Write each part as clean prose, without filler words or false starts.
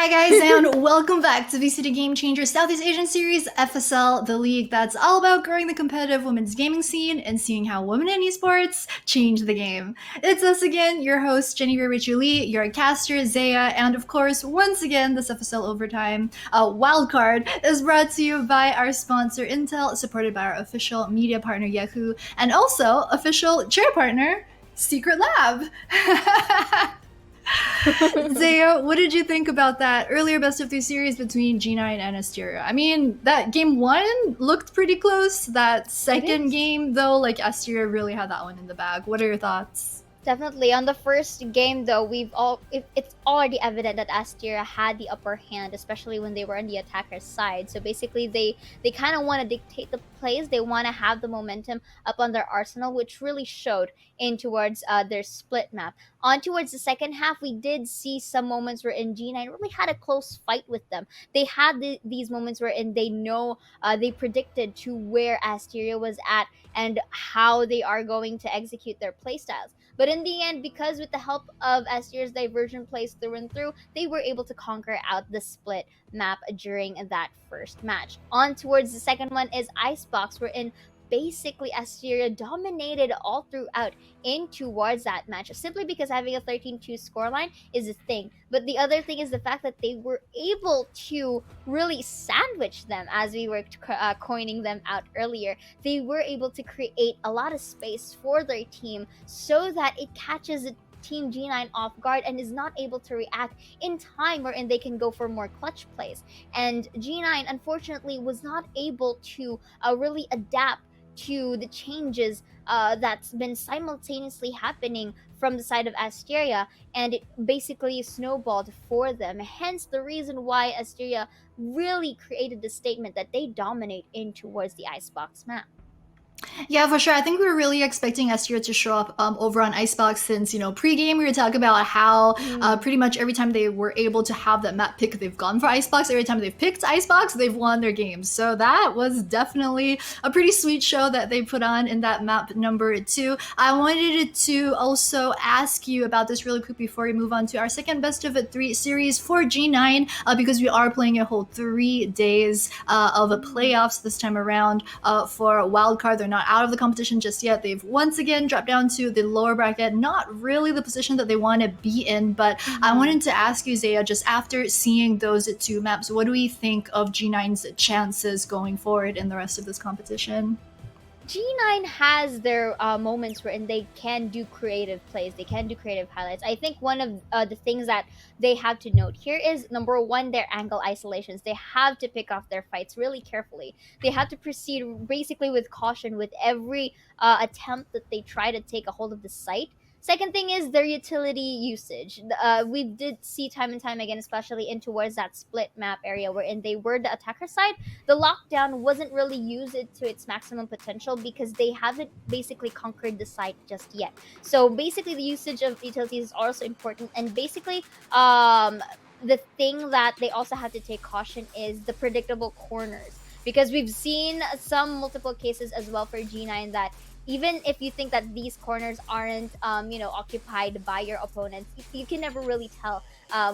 Hi guys, and welcome back to VCT Game Changer Southeast Asian Series FSL, the league that's all about growing the competitive women's gaming scene and seeing how women in esports change the game. It's us again, your host Jenny Lee, your caster Zaya, and of course, once again, this FSL Overtime Wildcard is brought to you by our sponsor Intel, supported by our official media partner Yahoo, and also official chair partner Secret Lab. Zaya, what did you think about that earlier best of three series between G9 and Asteria? I mean, that game one looked pretty close. That second game, though, like Asteria really had that one in the bag. What are your thoughts? Definitely. On the first game, though, it's already evident that Asteria had the upper hand, especially when they were on the attacker's side. So basically, they kind of want to dictate the plays. They want to have the momentum up on their arsenal, which really showed in towards their split map. On towards the second half, we did see some moments where G9 really had a close fight with them. They had these moments wherein they predicted to where Asteria was at and how they are going to execute their playstyles. But in the end, because with the help of Asteria's diversion plays through and through, they were able to conquer out the split map during that first match. On towards the second one is Icebox, wherein basically Asteria dominated all throughout in towards that match, simply because having a 13-2 scoreline is a thing. But the other thing is the fact that they were able to really sandwich them, as we were coining them out earlier. They were able to create a lot of space for their team so that it catches Team G9 off guard and is not able to react in time wherein they can go for more clutch plays. And G9 unfortunately was not able to really adapt to the changes that's been simultaneously happening from the side of Asteria, and it basically snowballed for them. Hence the reason why Asteria really created the statement that they dominate in towards the Icebox map. Yeah, for sure. I think we were really expecting Asteria to show up over on Icebox since, pre-game we were talking about how pretty much every time they were able to have that map pick, they've gone for Icebox. Every time they've picked Icebox, they've won their games. So that was definitely a pretty sweet show that they put on in that map number 2. I wanted to also ask you about this really quick before we move on to our second best of 3 series for G9 because we are playing a whole 3 days of playoffs this time around for Wildcard. They're not out of the competition just yet. They've once again dropped down to the lower bracket, not really the position that they want to be in, but I wanted to ask you, Zaya, just after seeing those 2 maps, what do we think of G9's chances going forward in the rest of this competition? G9 has their moments wherein they can do creative plays. They can do creative highlights. I think one of the things that they have to note here is, number one, their angle isolations. They have to pick off their fights really carefully. They have to proceed basically with caution with every attempt that they try to take a hold of the site. Second thing is their utility usage. We did see time and time again, especially in towards that split map area wherein they were the attacker side, the lockdown wasn't really used to its maximum potential because they haven't basically conquered the site just yet. So basically the usage of utilities is also important, and basically the thing that they also have to take caution is the predictable corners, because we've seen some multiple cases as well for G9 that even if you think that these corners aren't occupied by your opponents, you can never really tell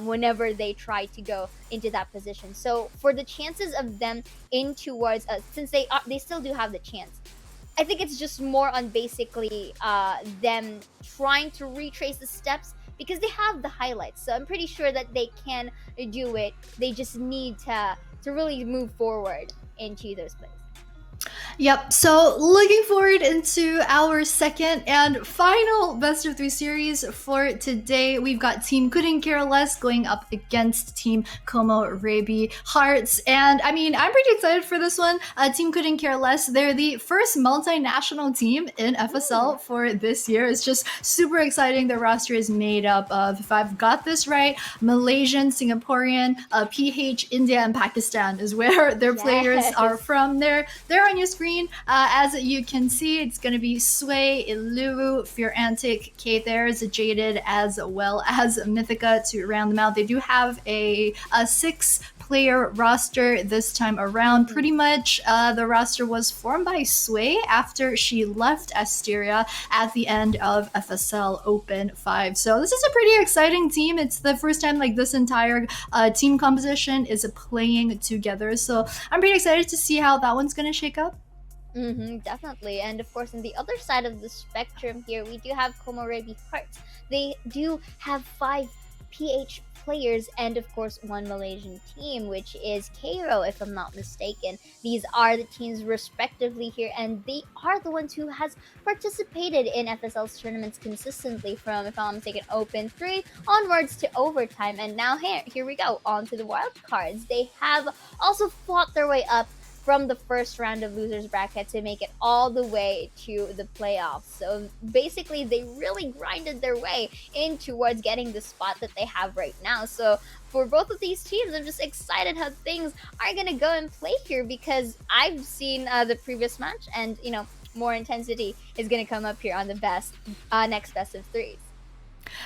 whenever they try to go into that position. So for the chances of them in towards since they still do have the chance, I think it's just more on basically them trying to retrace the steps, because they have the highlights. So I'm pretty sure that they can do it. They just need to really move forward into those plays. Yep, so looking forward into our second and final best of 3 series for today. We've got Team Couldn't Care Less going up against Team KOMOREBI Hearts. And I mean, I'm pretty excited for this one. Team Couldn't Care Less, they're the first multinational team in FSL for this year. It's just super exciting. Their roster is made up of, if I've got this right, Malaysian, Singaporean, PH, India, and Pakistan is where their players are from. They're on your screen. As you can see, it's going to be Sway, Iluru, Fear Antic, Kate there's Jaded, as well as Mythica to round them out. They do have a 6 8-player roster this time around. Pretty much the roster was formed by Sway after she left Asteria at the end of FSL Open 5. So this is a pretty exciting team. It's the first time like this entire team composition is playing together. So I'm pretty excited to see how that one's going to shake up. Definitely. And of course, on the other side of the spectrum here, we do have KOMOREBI Hearts. They do have 5 PH players and of course 1 Malaysian team, which is Cairo, if I'm not mistaken. These are the teams respectively here, and they are the ones who has participated in FSL's tournaments consistently from, if I'm not mistaken, Open 3 onwards to overtime. And now here we go, on to the wildcards. They have also fought their way up from the first round of losers bracket to make it all the way to the playoffs. So basically they really grinded their way in towards getting the spot that they have right now. So for both of these teams, I'm just excited how things are gonna go and play here, because I've seen the previous match, and you know, more intensity is gonna come up here on the next best of 3s.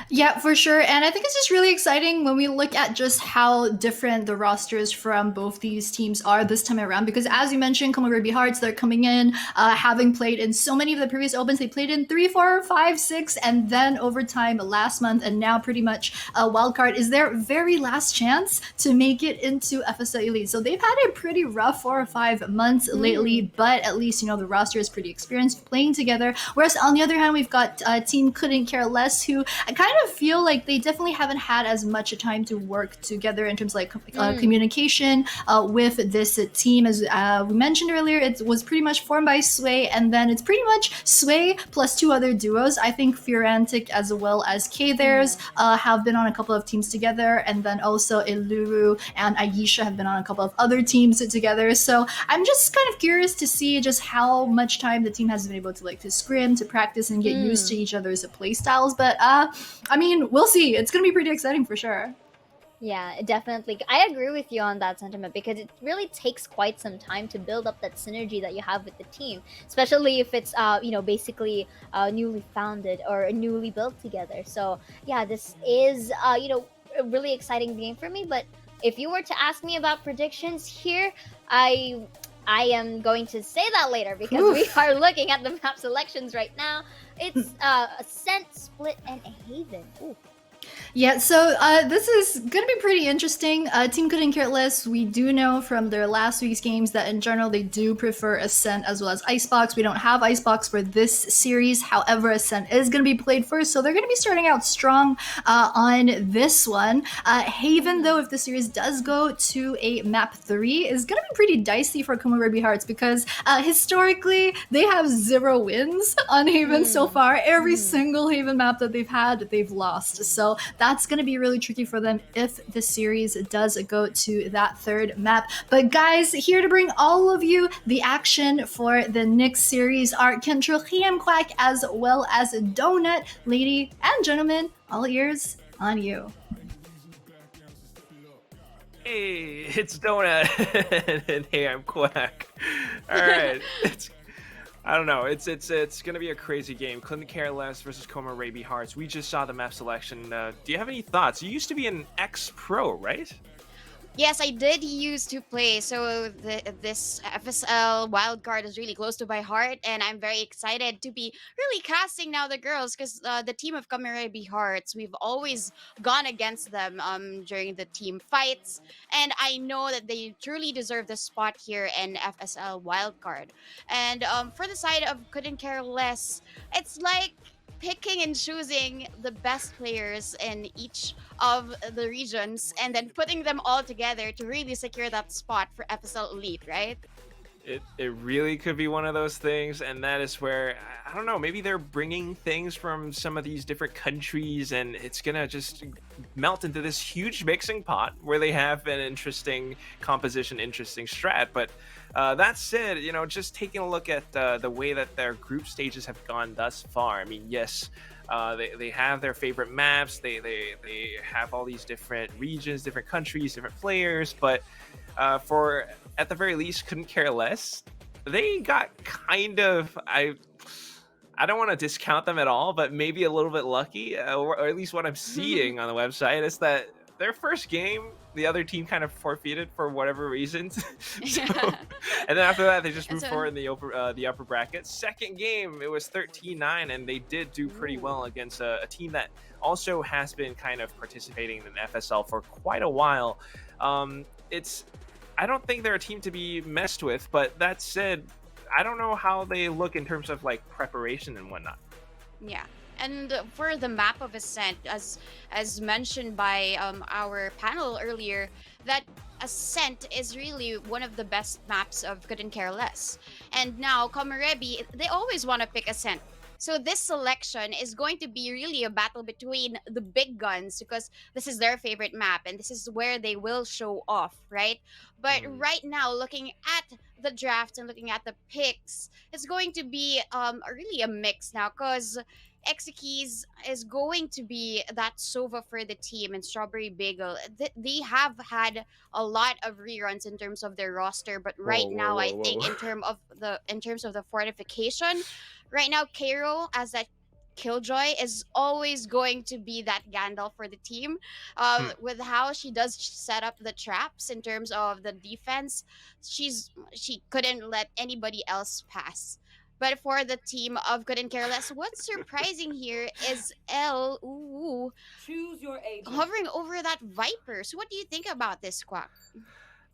Yeah, for sure. And I think it's just really exciting when we look at just how different the rosters from both these teams are this time around. Because as you mentioned, KOMOREBI Hearts, they're coming in, having played in so many of the previous Opens. They played in 3, 4, 5, 6, and then overtime last month. And now pretty much Wildcard is their very last chance to make it into FSL Elite. So they've had a pretty rough 4 or 5 months lately, but at least, you know, the roster is pretty experienced playing together. Whereas on the other hand, we've got Team Couldn't Care Less, who I kind of feel like they definitely haven't had as much time to work together in terms of like communication with this team. As we mentioned earlier, it was pretty much formed by Sway, and then it's pretty much Sway plus 2 other duos. I think Furantic as well as K-Theirs have been on a couple of teams together, and then also Iluru and Aisha have been on a couple of other teams together. So I'm just kind of curious to see just how much time the team has been able to like to scrim, to practice, and get used to each other's play styles. But I mean, we'll see. It's going to be pretty exciting for sure. Yeah, definitely. I agree with you on that sentiment, because it really takes quite some time to build up that synergy that you have with the team, especially if it's you know, basically newly founded or newly built together. So yeah, this is you know, a really exciting game for me. But if you were to ask me about predictions here, I am going to say that later, because we are looking at the map selections right now. It's Ascent, Split, and a Haven. Ooh. Yeah, so this is going to be pretty interesting. Team Couldn't Care Less, we do know from their last week's games that in general they do prefer Ascent as well as Icebox. We don't have Icebox for this series. However, Ascent is going to be played first, so they're going to be starting out strong on this one. Haven, though, if the series does go to a map 3, is going to be pretty dicey for KOMOREBI Hearts, because historically they have 0 wins on Haven so far. Every single Haven map that they've had, they've lost. So that's going to be really tricky for them if the series does go to that 3rd map. But guys, here to bring all of you the action for the next series are Kentrochiam Quack as well as Donut. Lady and gentlemen, all ears on you. Hey, it's Donut, and hey, I'm Quack. All right, I don't know. It's gonna be a crazy game. Couldn't Care Less versus KOMOREBI Hearts. We just saw the map selection. Do you have any thoughts? You used to be an ex-pro, right? Yes, I did used to play. So this FSL wildcard is really close to my heart, and I'm very excited to be really casting now the girls, because the team of KOMOREBI Hearts, we've always gone against them during the team fights, and I know that they truly deserve the spot here in FSL wildcard. And for the side of Couldn't Care Less, it's like picking and choosing the best players in each of the regions and then putting them all together to really secure that spot for FSL Elite, right? It really could be one of those things, and that is where, I don't know, maybe they're bringing things from some of these different countries, and it's gonna just melt into this huge mixing pot where they have an interesting composition, interesting strat. But that said, you know, just taking a look at the way that their group stages have gone thus far, I mean, yes, they have their favorite maps, they have all these different regions, different countries, different players, but for at the very least Couldn't Care Less, they got kind of, I don't want to discount them at all, but maybe a little bit lucky, or at least what I'm seeing on the website is that their first game, the other team kind of forfeited for whatever reasons. So, Yeah. and then after that, they just And moved so, forward in the upper bracket. Second game, it was 13-9, and they did do pretty ooh. well against a team that also has been kind of participating in FSL for quite a while. It's I don't think they're a team to be messed with, but that said, I don't know how they look in terms of like preparation and whatnot. Yeah. And for the map of Ascent, as mentioned by our panel earlier, that Ascent is really one of the best maps of Couldn't Care Less. And now Komorebi, they always want to pick Ascent. So this selection is going to be really a battle between the big guns because this is their favorite map and this is where they will show off, right? But right now, looking at the draft and looking at the picks, it's going to be really a mix now because Exekis is going to be that Sova for the team and Strawberry Bagel. They have had a lot of reruns in terms of their roster, but Whoa, right whoa, now I whoa, think whoa. in terms of the fortification, right now Cairo as that Killjoy is always going to be that Gandalf for the team. Hmm. With how she does set up the traps in terms of the defense, she couldn't let anybody else pass. But for the team of Couldn't Care Less, what's surprising here is L Choose your agent. hovering over that Viper. So what do you think about this, Quack?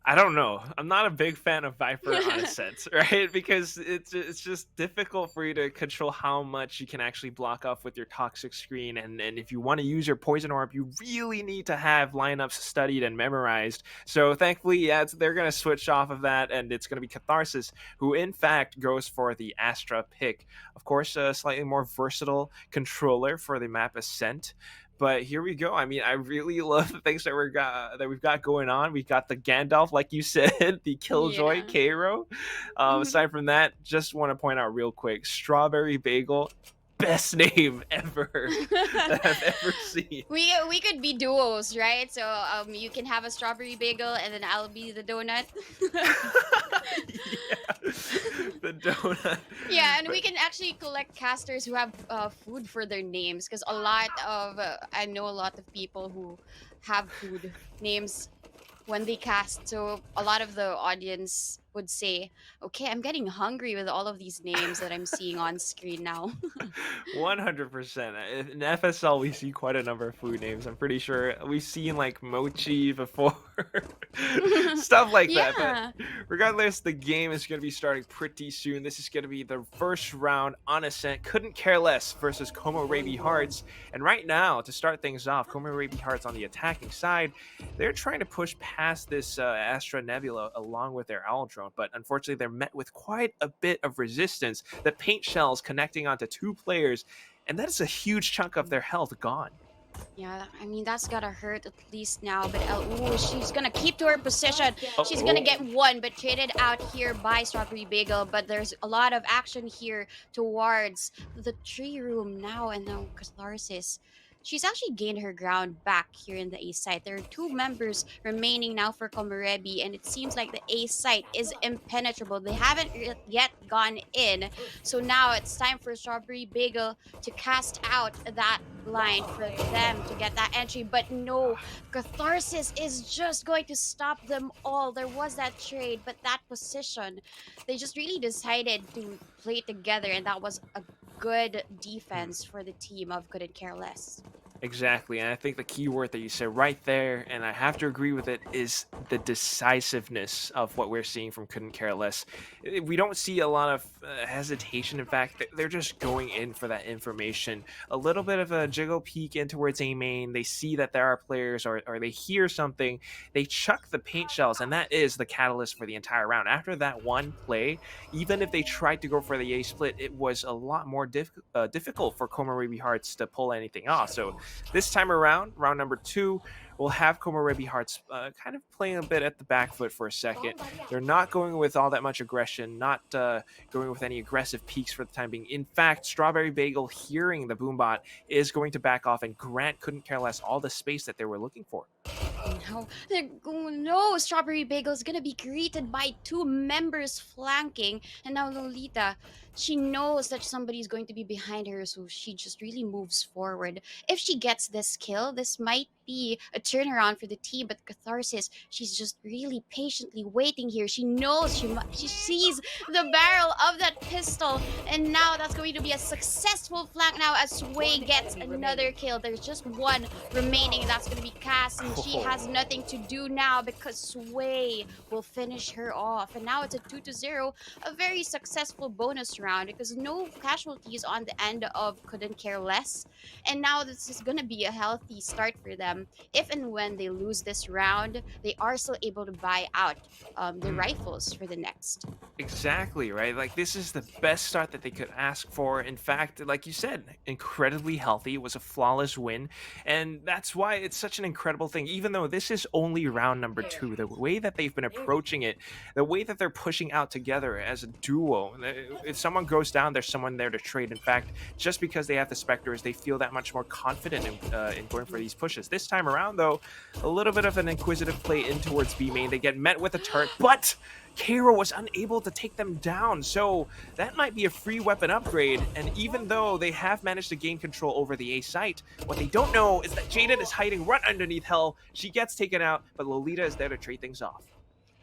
I don't know. I'm not a big fan of Viper on a sense, right? Because it's just difficult for you to control how much you can actually block off with your toxic screen. And if you want to use your poison orb, you really need to have lineups studied and memorized. So thankfully, yeah, they're gonna switch off of that, and it's gonna be Catharsis, who in fact goes for the Astra pick. Of course, a slightly more versatile controller for the map Ascent. But here we go. I mean, I really love the things that we've got going on. We've got the Gandalf, like you said, the Killjoy, Yeah. Cairo. Aside from that, just want to point out real quick, Strawberry Bagel, best name ever that I've ever seen. We could be duos, right? So you can have a strawberry bagel and then I'll be the donut. Yeah, the donut. Yeah, and But- we can actually collect casters who have food for their names because a lot of I know a lot of people who have food names when they cast. So a lot of the audience would say, "Okay, I'm getting hungry with all of these names that I'm seeing on screen now." 100%. In FSL, we see quite a number of food names. I'm pretty sure we've seen like mochi before, stuff like that. Yeah. But regardless, the game is going to be starting pretty soon. This is going to be the first round on Ascent. Couldn't Care Less versus Komorebi Hearts. And right now, to start things off, Komorebi Hearts on the attacking side, they're trying to push past this Astra Nebula along with their Owl Drone. But unfortunately, they're met with quite a bit of resistance. The paint shells connecting onto two players, and that is a huge chunk of their health gone. Yeah, I mean that's gotta hurt at least now. But ooh, she's gonna keep to her position. She's gonna get one, but traded out here by Strawberry Bagel. But there's a lot of action here towards the tree room now, and now Catharsis. She's actually gained her ground back here in the A site. There are two members remaining now for Komorebi, and it seems like the A site is impenetrable. They haven't yet gone in, so now it's time for Strawberry Bagel to cast out that blind for them to get that entry. But no, Catharsis is just going to stop them all. There was that trade, but that position, they just really decided to play together, and that was a good defense for the team of Couldn't Care Less. Exactly, and I think the key word that you said right there, and I have to agree with it, is the decisiveness of what we're seeing from Couldn't Care Less. We don't see a lot of hesitation. In fact, they're just going in for that information. A little bit of a jiggle peek in towards A main. They see that there are players, or they hear something. They chuck the paint shells, and that is the catalyst for the entire round. After that one play, even if they tried to go for the A split, it was a lot more difficult for Komorebi Hearts to pull anything off. So this time around, round number 2, we'll have Komorebi Hearts kind of playing a bit at the back foot for a second. They're not going with all that much aggression, not going with any aggressive peaks for the time being. In fact, Strawberry Bagel, hearing the Boombot, is going to back off and grant Couldn't Care Less all the space that they were looking for. No, Strawberry Bagel is gonna be greeted by two members flanking, and now Lolita, she knows that somebody's going to be behind her, so she just really moves forward. If she gets this kill, this might be a turnaround for the team, but Catharsis, she's just really patiently waiting here. She knows she sees the barrel of that pistol, and now that's going to be a successful flank now as Sway gets another kill. There's just one remaining, and that's going to be Cass, and she has nothing to do now because Sway will finish her off. And now it's a 2-0, a very successful bonus round because no casualties on the end of Couldn't Care Less. And now this is going to be a healthy start for them. If and when they lose this round, they are still able to buy out the rifles for the next. Exactly, right? Like, this is the best start that they could ask for. In fact, like you said, incredibly healthy. It was a flawless win. And that's why it's such an incredible thing. Even though this is only round number 2, the way that they've been approaching it, the way that they're pushing out together as a duo. If someone goes down, there's someone there to trade. In fact, just because they have the Spectres, they feel that much more confident in going for these pushes. This time around, though, a little bit of an inquisitive play in towards B main. They get met with a turret, but Kara was unable to take them down, so that might be a free weapon upgrade. And even though they have managed to gain control over the A site, what they don't know is that Jaden is hiding right underneath Hell. She gets taken out, but Lolita is there to trade things off.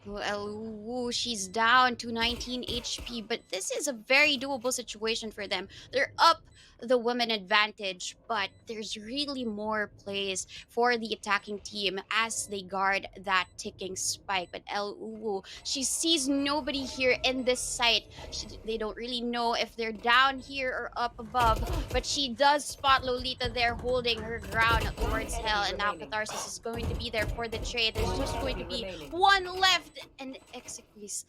Well, she's down to 19 HP, but this is a very doable situation for them. They're up the women advantage, but there's really more plays for the attacking team as they guard that ticking spike. But Uwu, she sees nobody here in this site. They don't really know if they're down here or up above, but she does spot Lolita there holding her ground towards Hell, and now Catharsis is going to be there for the trade. There's just going to be one left, and Exequis.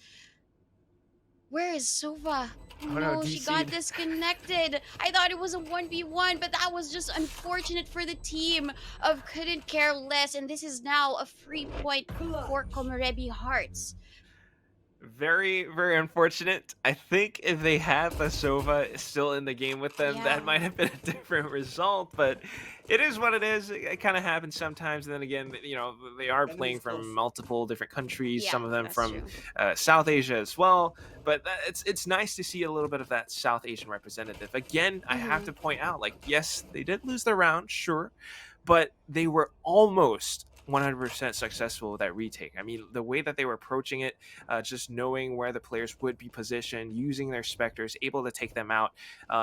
Where is Sova? Oh, No, no, she DC. got disconnected. I thought it was a 1v1, but that was just unfortunate for the team of Couldn't Care Less, and this is now a free point for KOMOREBI Hearts. Very, very unfortunate. I think if they had Sova still in the game with them, Yeah. that might have been a different result, but it is what it is. It kind of happens sometimes. And then again, you know, they are playing from multiple different countries, Yeah, some of them that's from true. South Asia as well. But it's nice to see a little bit of that South Asian representative. Again, I have to point out, like, yes, they did lose the round, sure, but they were almost 100% successful with that retake. I mean, the way that they were approaching it, just knowing where the players would be positioned, using their Spectres, able to take them out.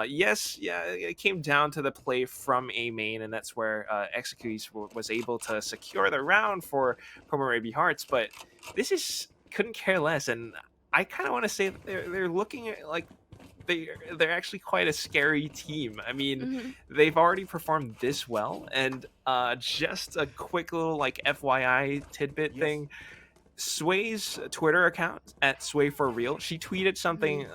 Yes, yeah, it came down to the play from A main, and that's where Executis was able to secure the round for KOMOREBI Hearts. But this is Couldn't Care Less, and I kind of want to say that they're looking at, like, they're actually quite a scary team. I mean, they've already performed this well, and just a quick little, like, FYI tidbit thing. Sway's Twitter account at Sway for Real, she tweeted something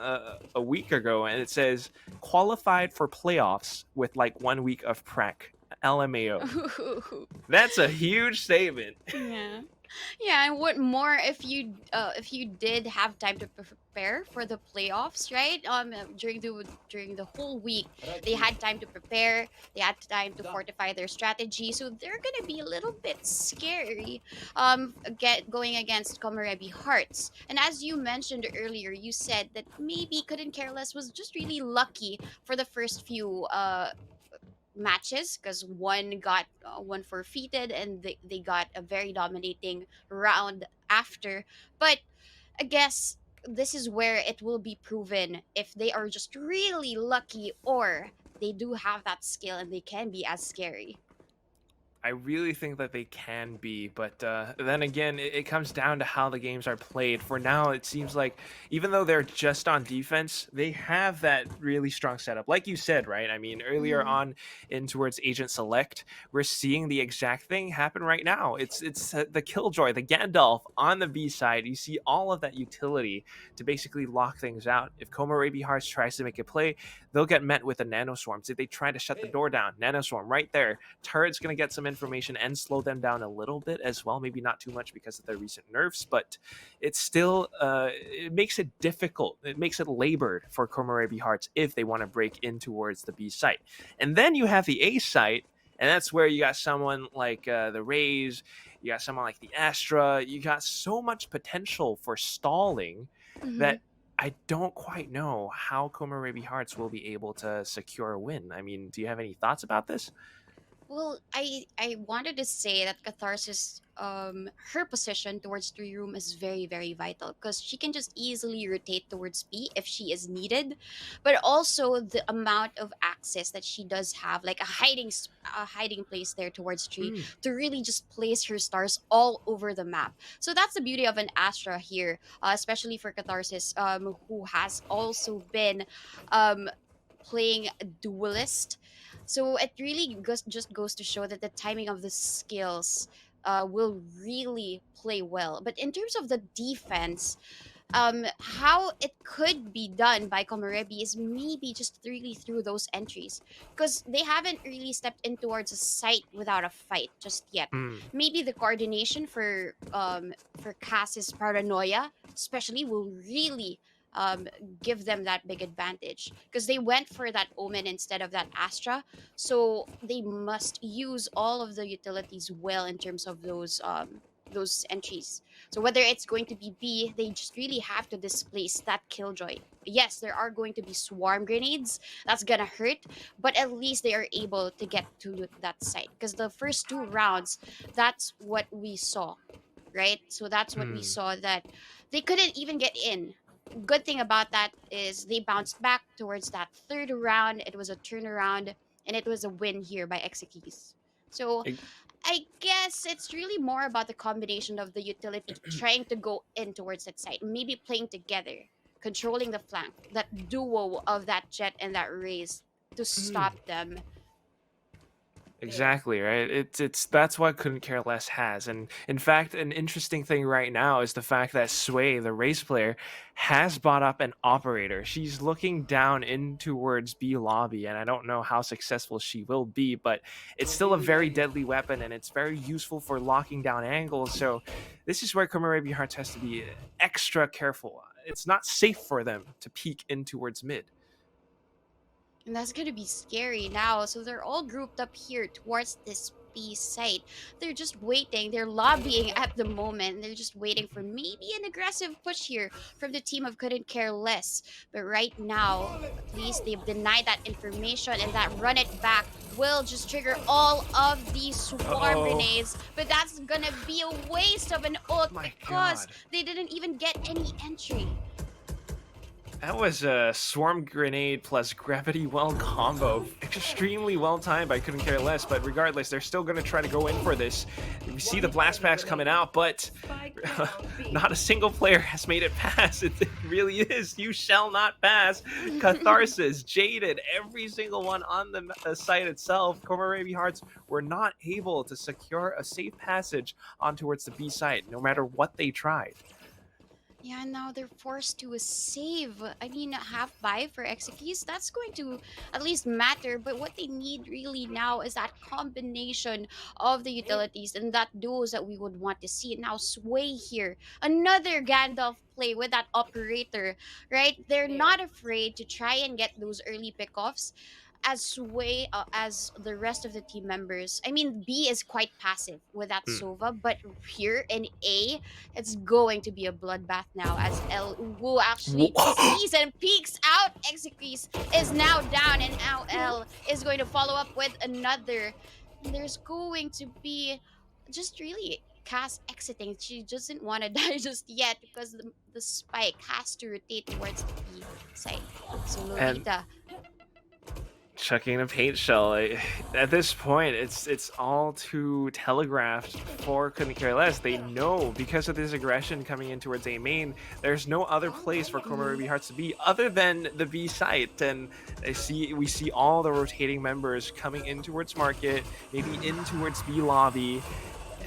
a week ago, and it says qualified for playoffs with like 1 week of prac. LMAO. That's a huge statement. Yeah. Yeah, and what more if you did have time to prepare for the playoffs, right? During the whole week, they had time to prepare. They had time to fortify their strategy, so they're gonna be a little bit scary. Going against KOMOREBI Hearts. And as you mentioned earlier, you said that maybe Couldn't Care Less was just really lucky for the first few matches because one forfeited and they got a very dominating round after. But I guess this is where it will be proven if they are just really lucky or they do have that skill and they can be as scary. I really think that they can be, but then again, it comes down to how the games are played. For now, it seems like even though they're just on defense, they have that really strong setup. Like you said, right? I mean, earlier on in towards Agent Select, we're seeing the exact thing happen right now. It's the Killjoy, the Gandalf on the B side. You see all of that utility to basically lock things out. If KOMOREBI Hearts tries to make a play, they'll get met with a Nanoswarm. If they try to shut the door down, Nanoswarm right there. Turret's going to get some information and slow them down a little bit as well. Maybe not too much because of the recent nerfs, but it's still, it makes it difficult. It makes it labored for KOMOREBI Hearts if they want to break in towards the B site. And then you have the A site, and that's where you got someone like the Rays, you got someone like the Astra, you got so much potential for stalling that I don't quite know how KOMOREBI Hearts will be able to secure a win. I mean, do you have any thoughts about this? Well, I wanted to say that Catharsis, her position towards three room is very very vital because she can just easily rotate towards B if she is needed, but also the amount of access that she does have, like a hiding place there towards tree Mm. to really just place her stars all over the map. So that's the beauty of an Astra here, especially for Catharsis, who has also been, um, playing a duelist. So it really just goes to show that the timing of the skills will really play well. But in terms of the defense, how it could be done by Komorebi is maybe just really through those entries, because they haven't really stepped in towards a site without a fight just yet. Mm. Maybe the coordination for Cass's paranoia especially will really give them that big advantage, because they went for that Omen instead of that Astra. So they must use all of the utilities well in terms of those entries. So whether it's going to be B, they just really have to displace that Killjoy. Yes, there are going to be swarm grenades. That's gonna hurt, but at least they are able to get to that site. Because the first two rounds, that's what we saw, right? So that's what we Mm. saw, that they couldn't even get in. Good thing about that is they bounced back towards that third round. It was a turnaround, and it was a win here by Exekis. So Ex- I guess it's really more about the combination of the utility trying to go in towards that side, maybe playing together, controlling the flank, that duo of that Jet and that Raze to Mm. stop them. Exactly, right? It's that's what Couldn't Care Less has. And in fact, an interesting thing right now is the fact that Sway, the race player, has bought up an operator. She's looking down in towards B lobby, and I don't know how successful she will be, but it's still a very deadly weapon and it's very useful for locking down angles. So this is where Komorebi Hearts has to be extra careful. It's not safe for them to peek in towards mid. And that's gonna be scary now. So they're all grouped up here towards this B site. They're just waiting. They're lobbying at the moment. They're just waiting for maybe an aggressive push here from the team of Couldn't Care Less. But right now, at least they've denied that information, and that run it back will just trigger all of these swarm Uh-oh. grenades. But that's gonna be a waste of an ult My because God. they didn't even get any entry. That was a swarm grenade plus gravity well combo. Extremely well timed by Couldn't Care Less, but regardless, they're still going to try to go in for this. We see the blast packs coming out, but not a single player has made it past. It really is. You shall not pass. Catharsis, Jaded, every single one on the site itself. Komorebi Hearts were not able to secure a safe passage on towards the B site, no matter what they tried. Yeah, now they're forced to save. I mean, half buy for Exekis, that's going to at least matter. But what they need really now is that combination of the utilities and that duos that we would want to see. Now, Sway here, another Gandalf play with that operator, right? They're not afraid to try and get those early pickoffs as Sway as the rest of the team members. I mean, B is quite passive with that Hmm. Sova, but here in A, it's going to be a bloodbath now as El Wu actually sees and peeks out. Executes is now down, and now El is going to follow up with another. And there's going to be just really Cass exiting. She doesn't want to die just yet because the spike has to rotate towards the B side. So And Lolita. chucking a paint shell. At this point, it's all too telegraphed for Couldn't Care Less. They know because of this aggression coming in towards A main, there's no other place for Komorebi Hearts to be other than the B site. And we see all the rotating members coming in towards market, maybe in towards B lobby.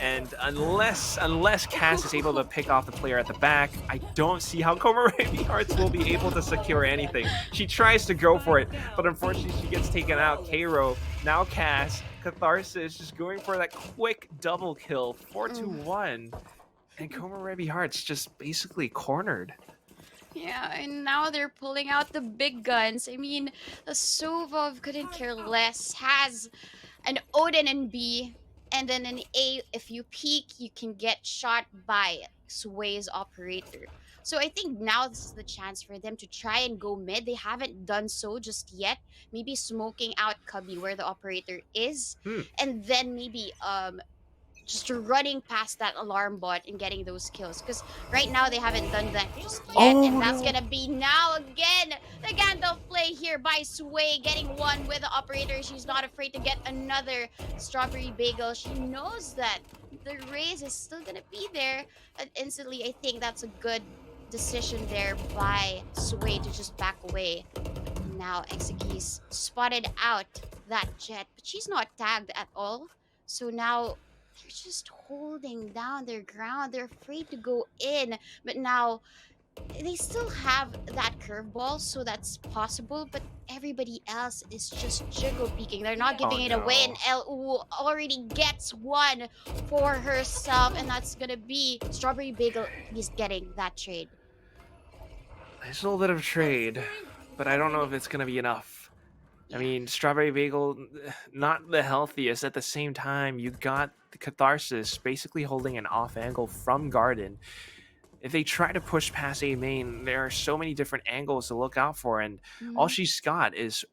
And unless Cass is able to pick off the player at the back, I don't see how Komorebi Hearts will be able to secure anything. She tries to go for it, but unfortunately she gets taken out. Cairo, now Cass, Catharsis just going for that quick double kill, 4-1. And Komorebi Hearts just basically cornered. Yeah, and now they're pulling out the big guns. I mean, the Sova of Couldn't Care Less has an Odin and B. And then in A, if you peek, you can get shot by Sway's operator. So I think now this is the chance for them to try and go mid. They haven't done so just yet. Maybe smoking out Cubby where the operator is, Hmm. and then maybe just running past that alarm bot and getting those kills. Because right now they haven't done that just yet, Oh and that's no. gonna be now again the Gandalf play here by Sway, getting one with the operator. She's not afraid to get another strawberry bagel. She knows that the raise is still gonna be there, and instantly I think that's a good decision there by Sway to just back away. Now Exege's spotted out that jet, but she's not tagged at all. So now they're just holding down their ground. They're afraid to go in, but now they still have that curveball, so that's possible. But everybody else is just jiggle peeking. They're not Oh giving it away, and no. LU already gets one for herself, and that's gonna be Strawberry Bagel. He's getting that trade. There's a little bit of trade, but I don't know if it's gonna be enough. I mean, Strawberry Bagel, not the healthiest. At the same time, you got the Catharsis basically holding an off angle from Garden. If they try to push past A main, there are so many different angles to look out for, and all Mhm. she's got is,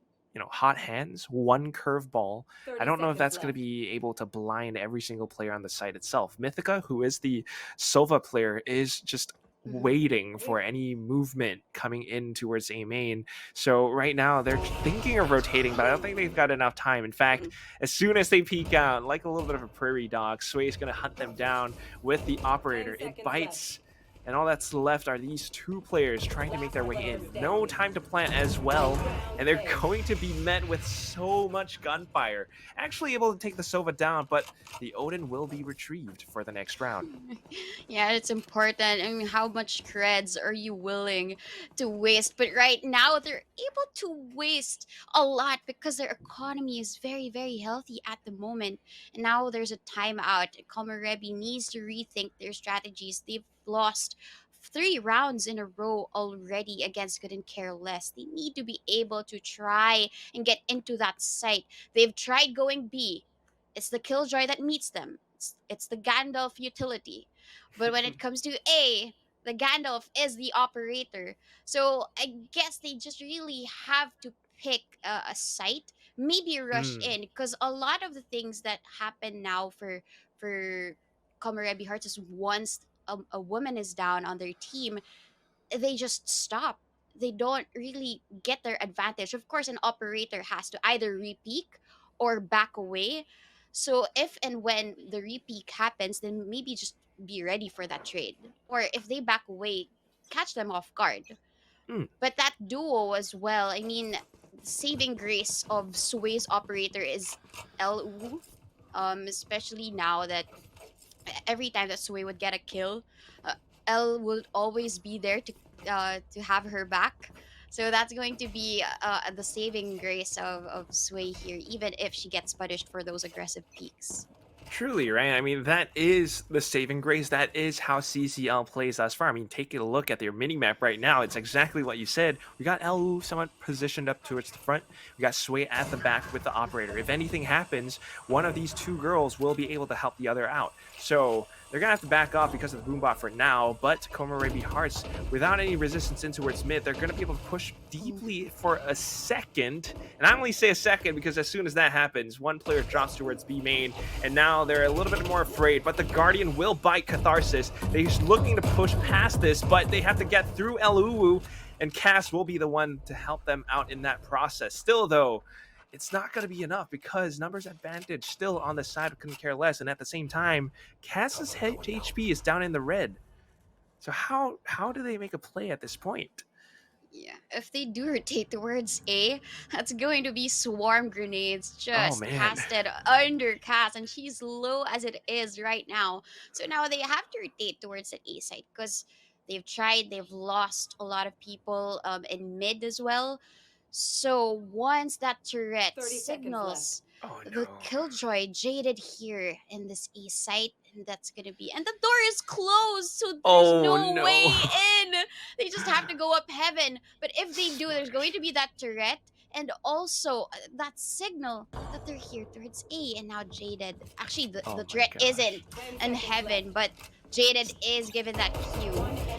hot hands, one curveball. I don't know if that's going to be able to blind every single player on the site itself. Mythica, who is the Sova player, is just waiting for any movement coming in towards A main. So right now they're thinking of rotating, but I don't think they've got enough time. In fact, as soon as they peek out, like a little bit of a prairie dog, Sway's going to hunt them down with the operator. It bites. And all that's left are these two players trying to make their way in. No time to plant as well. And they're going to be met with so much gunfire. Actually able to take the Sova down, but the Odin will be retrieved for the next round. Yeah, it's important. I mean, how much creds are you willing to waste? But right now, they're able to waste a lot because their economy is very, very healthy at the moment. And now there's a timeout. KOMOREBI needs to rethink their strategies. They've lost 3 rounds in a row already against Couldn't Care Less. They need to be able to try and get into that site. They've tried going B. It's the Killjoy that meets them. It's the Gandalf utility. But when it comes to A, the Gandalf is the operator. So I guess they just really have to pick a site, maybe rush in, because a lot of the things that happen now for Komorebi Hearts is once a woman is down on their team, they just stop. They don't really get their advantage. Of course, an operator has to either repeak or back away. So if and when the repeak happens, then maybe just be ready for that trade. Or if they back away, catch them off guard. Mm. But that duo as well, I mean, the saving grace of Sway's operator is LU. Especially now that every time that Sway would get a kill, Elle would always be there to have her back. So that's going to be the saving grace of Sway here, even if she gets punished for those aggressive peaks. Truly, right? I mean, that is the saving grace. That is how CCL plays thus far. I mean, take a look at their mini-map right now. It's exactly what you said. We got LU somewhat positioned up towards the front. We got Sway at the back with the operator. If anything happens, one of these two girls will be able to help the other out. So they're going to have to back off because of the boombot for now, but KOMOREBI Hearts, without any resistance in towards mid, they're going to be able to push deeply for a second. And I only say a second because as soon as that happens, one player drops towards B main, and now they're a little bit more afraid, but the Guardian will bite Catharsis. They're looking to push past this, but they have to get through Eluwu, and Cass will be the one to help them out in that process. Still, though, it's not going to be enough because numbers advantage still on the side of Couldn't Care Less, and at the same time, Cass's HP is down in the red. So how do they make a play at this point? Yeah, if they do rotate towards A, that's going to be swarm grenades just casted under Cass, and she's low as it is right now. So now they have to rotate towards the A side because they've lost a lot of people in mid as well. So once that turret 30 signals Oh, the no. Killjoy jaded here in this A site, and that's gonna be, and the door is closed, so there's Oh, no way no. in. They just have to go up heaven. But if they do, there's going to be that turret, and also that signal that gather here towards A, and now Jaded. Actually, Oh the my threat gosh. isn't in heaven, but Jaded is given that cue.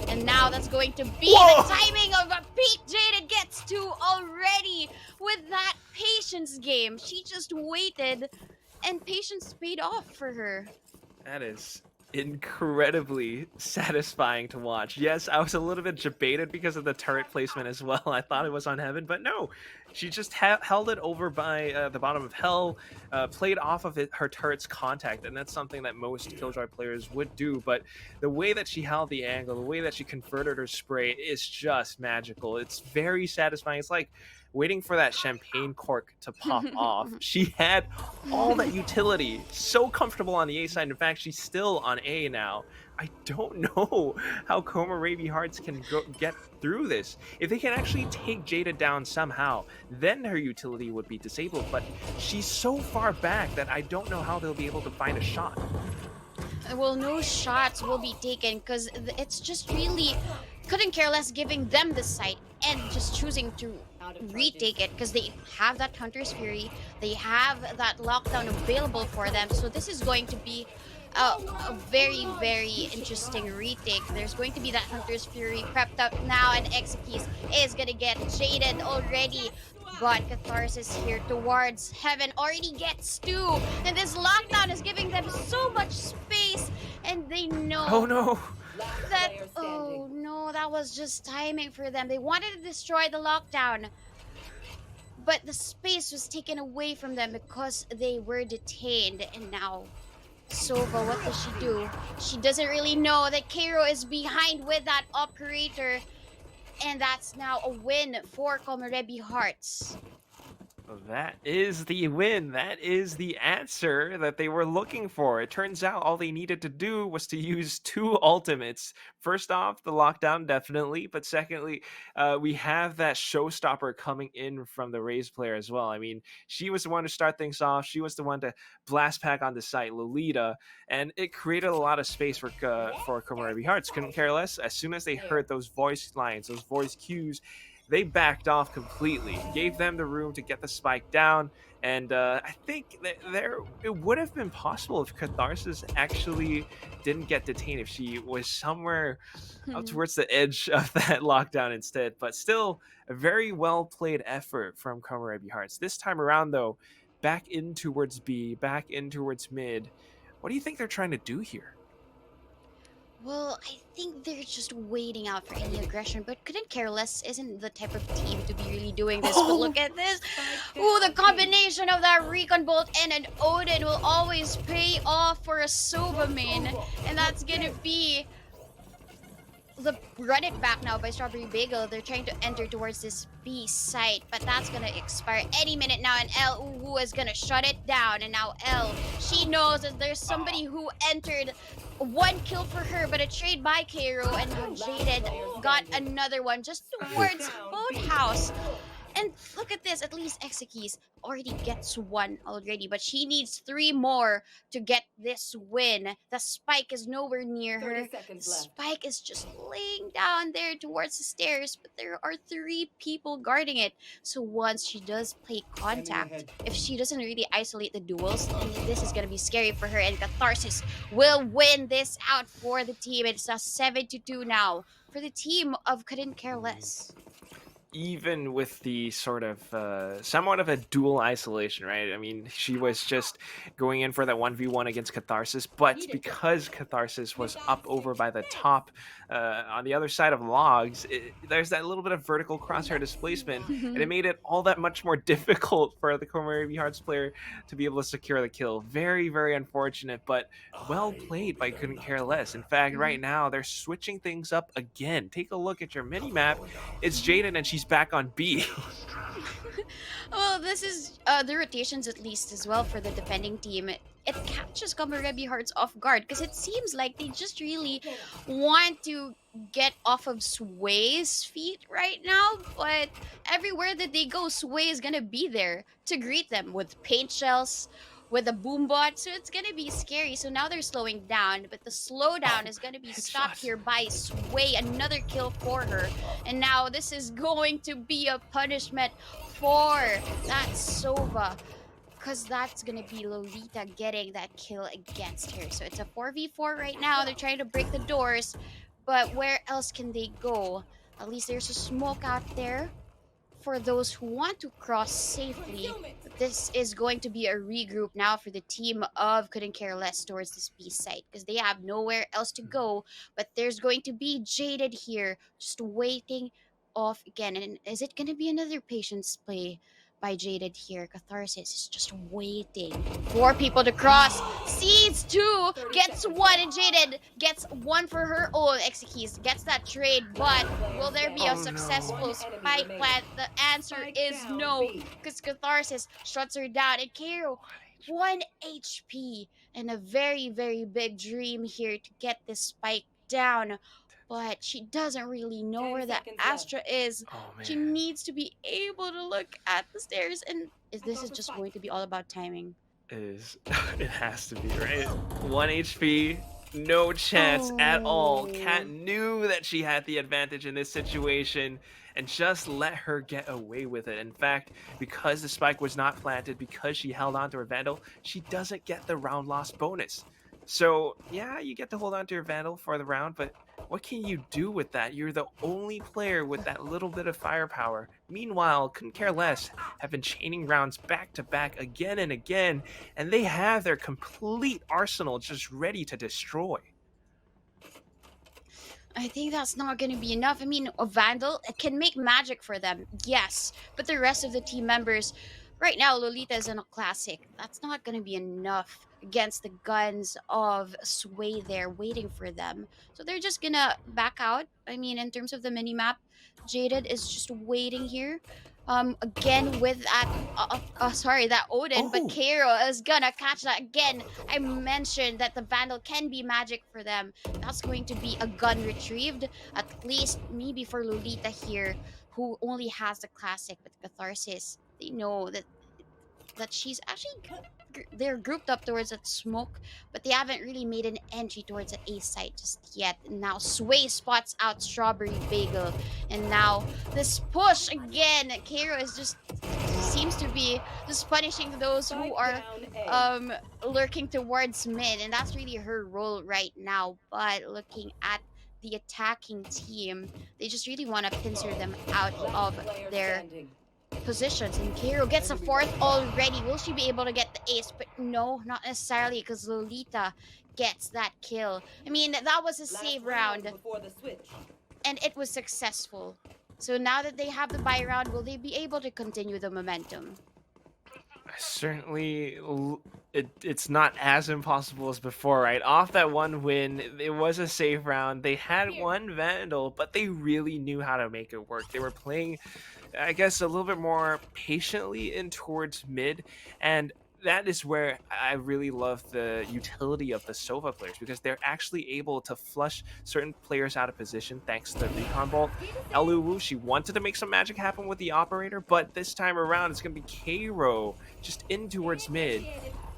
And now that's going to be Whoa! the timing of a peak Jaded gets to already with that patience game. She just waited, and patience paid off for her. That is incredibly satisfying to watch. Yes, I was a little bit debated because of the turret placement as well. I thought it was on Heaven, but no. She just held it over by the bottom of Hell, played off of her turret's contact, and that's something that most Killjoy players would do. But the way that she held the angle, the way that she converted her spray is just magical. It's very satisfying. It's like waiting for that champagne cork to pop off. She had all that utility, so comfortable on the A side. In fact, she's still on A now. I don't know how KOMOREBI Hearts can get through this. If they can actually take Jada down somehow, then her utility would be disabled. But she's so far back that I don't know how they'll be able to find a shot. Well, no shots will be taken because it's just really couldn't care less giving them the site and just choosing to retake it because they have that Hunter's Fury, they have that lockdown available for them. So this is going to be a very, very interesting retake. There's going to be that Hunter's Fury prepped up now, and Exekis is gonna get jaded already. But Catharsis here towards Heaven already gets two, and this lockdown is giving them so much space, and they know Oh no! that, oh no, that was just timing for them. They wanted to destroy the lockdown, but the space was taken away from them because they were detained. And now Sova, what does she do? She doesn't really know that Cairo is behind with that operator, and that's now a win for KOMOREBI Hearts. That is the win. That is the answer that they were looking for. It turns out all they needed to do was to use two ultimates. First off, the lockdown, definitely. But secondly, we have that showstopper coming in from the Raze player as well. I mean, she was the one to start things off. She was the one to blast pack on the site, Lolita. And it created a lot of space for KOMOREBI Hearts. Couldn't care less. As soon as they heard those voice lines, those voice cues, they backed off completely, gave them the room to get the spike down, and I think that it would have been possible if Catharsis actually didn't get detained, if she was somewhere out towards the edge of that lockdown instead. But still, a very well played effort from KOMOREBI Hearts. This time around, though, back in towards B, back in towards mid. What do you think they're trying to do here? Well, I think they're just waiting out for any aggression, but couldn't care less isn't the type of team to be really doing this. But look at this. Ooh, the combination of that Recon Bolt and an Odin will always pay off for a Sova main. And that's gonna be the run it back now by Strawberry Bagel. They're trying to enter towards this B site, but that's gonna expire any minute now, and L who is gonna shut it down. And now L, she knows that there's somebody who entered. One kill for her, but a trade by Cairo, and now Jaded got another one just towards Boathouse. And look at this, at least Exekis already gets one already, but she needs 3 more to get this win. The spike is nowhere near her. The spike is just laying down there towards the stairs, but there are 3 people guarding it. So once she does play contact, if she doesn't really isolate the duels, then this is going to be scary for her, and Catharsis will win this out for the team. It's a 7-2 now for the team of Couldn't Care Less. Even with the sort of somewhat of a dual isolation, right? I mean, she was just going in for that 1v1 against Catharsis, but because Catharsis was up over by the top on the other side of logs, there's that little bit of vertical crosshair displacement, and it made it all that much more difficult for the KOMOREBI Hearts player to be able to secure the kill. Very, very unfortunate, but well played by Couldn't Care Less. In fact, right now, they're switching things up again. Take a look at your mini-map. It's Jaden, and she's back on B. Well, this is the rotations at least as well for the defending team. It catches KOMOREBI Hearts off guard because it seems like they just really want to get off of Sway's feet right now, but everywhere that they go, Sway is gonna be there to greet them with paint shells, with a boombot, so it's gonna be scary. So now they're slowing down, but the slowdown is gonna be stopped here by Sway. Another kill for her, and now this is going to be a punishment for that Sova. because that's gonna be Lolita getting that kill against her. So it's a 4v4 right now. They're trying to break the doors, but where else can they go? At least there's a smoke out there for those who want to cross safely. But this is going to be a regroup now for the team of Couldn't Care Less towards this B site because they have nowhere else to go. But there's going to be Jaded here just waiting off again. And is it going to be another patience play by Jaded here? Catharsis is just waiting for people to cross. Seeds 2 gets 1 and Jaded gets 1 for her own. Exekis gets that trade, but will there be a successful spike plant? The answer is no, because Catharsis shuts her down. And Kairo, 1 HP and a very, very big dream here to get this spike down. But she doesn't really know where the Astra is. Oh, She man. needs to be able to look at the stairs, and this is just going to be all about timing. It has to be, right? 1 HP, no chance at all. Kat knew that she had the advantage in this situation and just let her get away with it. In fact, because the spike was not planted, because she held on to her Vandal, she doesn't get the round loss bonus. So yeah, you get to hold on to your Vandal for the round, but what can you do with that? You're the only player with that little bit of firepower. Meanwhile, Couldn't Care Less have been chaining rounds back to back again and again, and they have their complete arsenal just ready to destroy. I think that's not going to be enough. I mean, a Vandal can make magic for them, yes, but the rest of the team members, right now, Lolita is in a classic. That's not going to be enough against the guns of Sway there waiting for them. So they're just going to back out. I mean, in terms of the minimap, Jaded is just waiting here. Again with that, that Odin, but Kairo is gonna catch that again. I mentioned that the Vandal can be magic for them. That's going to be a gun retrieved, at least maybe for Lolita here, who only has the classic with Catharsis. They know that she's actually they're grouped up towards that smoke, but they haven't really made an entry towards the A site just yet. And now Sway spots out Strawberry Bagel, and now this push again. Kairo is just seems to be just punishing those who are lurking towards mid, and that's really her role right now. But looking at the attacking team, they just really want to pincer them out of their positions, and Kairo gets a 4th already. Will she be able to get the ace? But no, not necessarily, because Lolita gets that kill. I mean, that was a save round, and it was successful. So now that they have the buy round, will they be able to continue the momentum? Certainly, it's not as impossible as before, right? Off that one win, it was a safe round. They had one Vandal, but they really knew how to make it work. They were playing, I guess, a little bit more patiently in towards mid, and that is where I really love the utility of the Sova players, because they're actually able to flush certain players out of position thanks to the recon bolt. Eluwu, she wanted to make some magic happen with the operator, but this time around it's going to be Kairo just in towards mid.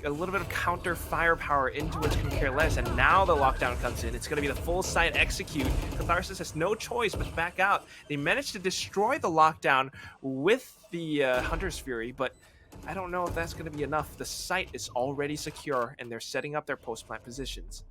A little bit of counter firepower in towards Couldn't Care Less, and now the lockdown comes in. It's going to be the full side execute. Catharsis has no choice but to back out. They managed to destroy the lockdown with the Hunter's Fury, but I don't know if that's going to be enough. The site is already secure, and they're setting up their post-plant positions.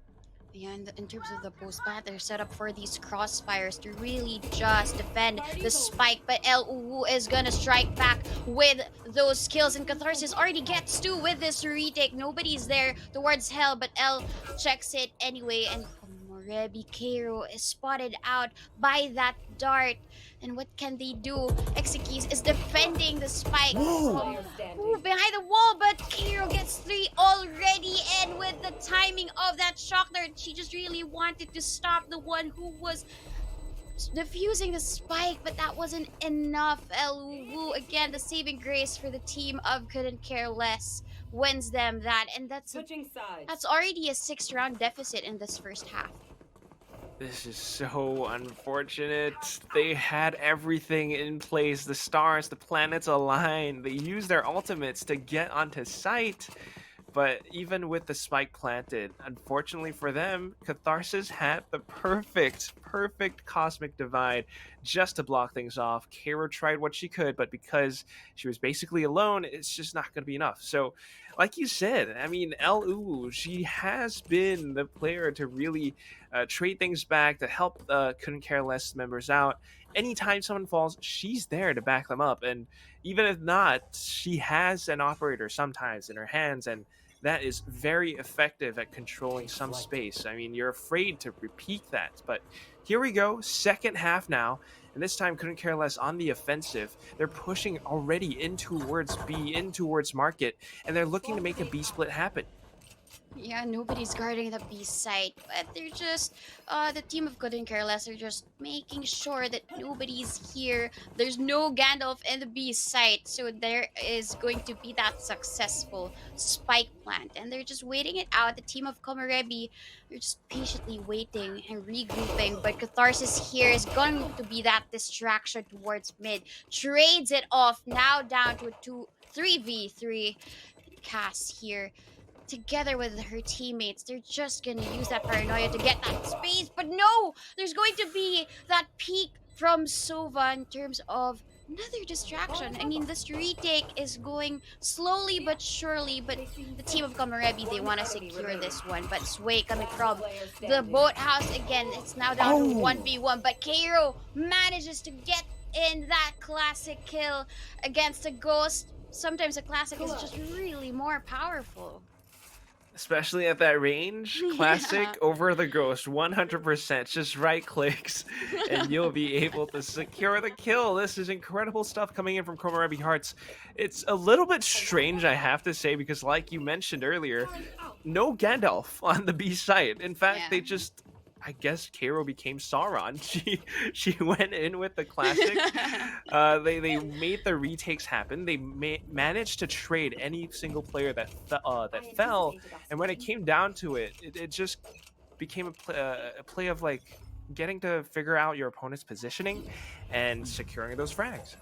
Yeah, in terms of the post-plant, they're set up for these crossfires to really just defend the spike. But El Uwu is gonna strike back with those kills, and Catharsis already gets 2 with this retake. Nobody's there towards Hell, but El checks it anyway, and KOMOREBI Kairo is spotted out by that dart. And what can they do? Exekis is defending the spike from behind the wall, but Kairo gets 3 already, and with the timing of that shock dart, she just really wanted to stop the one who was defusing the spike, but that wasn't enough. Eluwu, again, the saving grace for the team of Couldn't Care Less, wins them that, and that's already a 6-round deficit in this first half. This is so unfortunate. They had everything in place. The stars, the planets aligned. They used their ultimates to get onto site. But even with the spike planted, unfortunately for them, Catharsis had the perfect Cosmic Divide just to block things off. Kara tried what she could, but because she was basically alone, it's just not going to be enough. So, like you said, I mean, LU, she has been the player to really trade things back, to help Couldn't Care Less members out. Anytime someone falls, she's there to back them up. And even if not, she has an operator sometimes in her hands, and that is very effective at controlling some space. I mean, you're afraid to repeat that, but here we go, second half now, and this time Couldn't Care Less on the offensive. They're pushing already in towards B, in towards market, and they're looking to make a B split happen. Yeah, nobody's guarding the B site, but they're just, the team of Couldn't Care Less are just making sure that nobody's here. There's no Gandalf in the B site, so there is going to be that successful spike plant, and they're just waiting it out. The team of KOMOREBI, they're just patiently waiting and regrouping, but Catharsis here is going to be that distraction towards mid. Trades it off, now down to a 3v3. Cass here, together with her teammates, they're just gonna use that paranoia to get that space, but no, there's going to be that peek from Sova in terms of another distraction. I mean, this retake is going slowly but surely, but the team of KOMOREBI, they want to secure this one, but Sway coming from the boathouse again. It's now down to 1v1, but Cairo manages to get in that classic kill against a ghost. Sometimes a classic is just really more powerful. Especially at that range, classic Yeah. over the ghost, 100%. Just right clicks, and you'll be able to secure the kill. This is incredible stuff coming in from KOMOREBI Hearts. It's a little bit strange, I have to say, because like you mentioned earlier, no Gandalf on the B site. In fact, Yeah. they just, I guess Cairo became Sauron. She went in with the classic. They made the retakes happen. They managed to trade any single player that fell, and when it came down to it, it just became a play of like getting to figure out your opponent's positioning and securing those frags.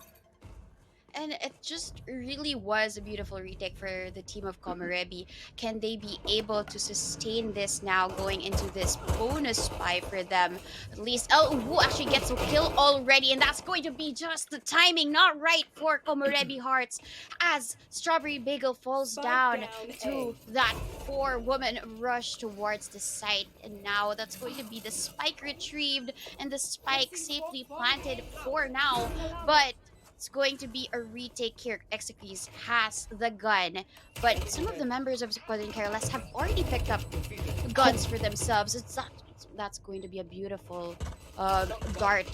And it just really was a beautiful retake for the team of KOMOREBI. Can they be able to sustain this now going into this bonus spy for them? At least Wu actually gets a kill already, and that's going to be just the timing not right for KOMOREBI Hearts as Strawberry Bagel falls down to that 4-woman rush towards the site. And now that's going to be the spike retrieved and the spike safely planted for now, but it's going to be a retake here. Execues has the gun, but some of the members of Couldn't Care Less have already picked up guns for themselves. That's going to be a beautiful dart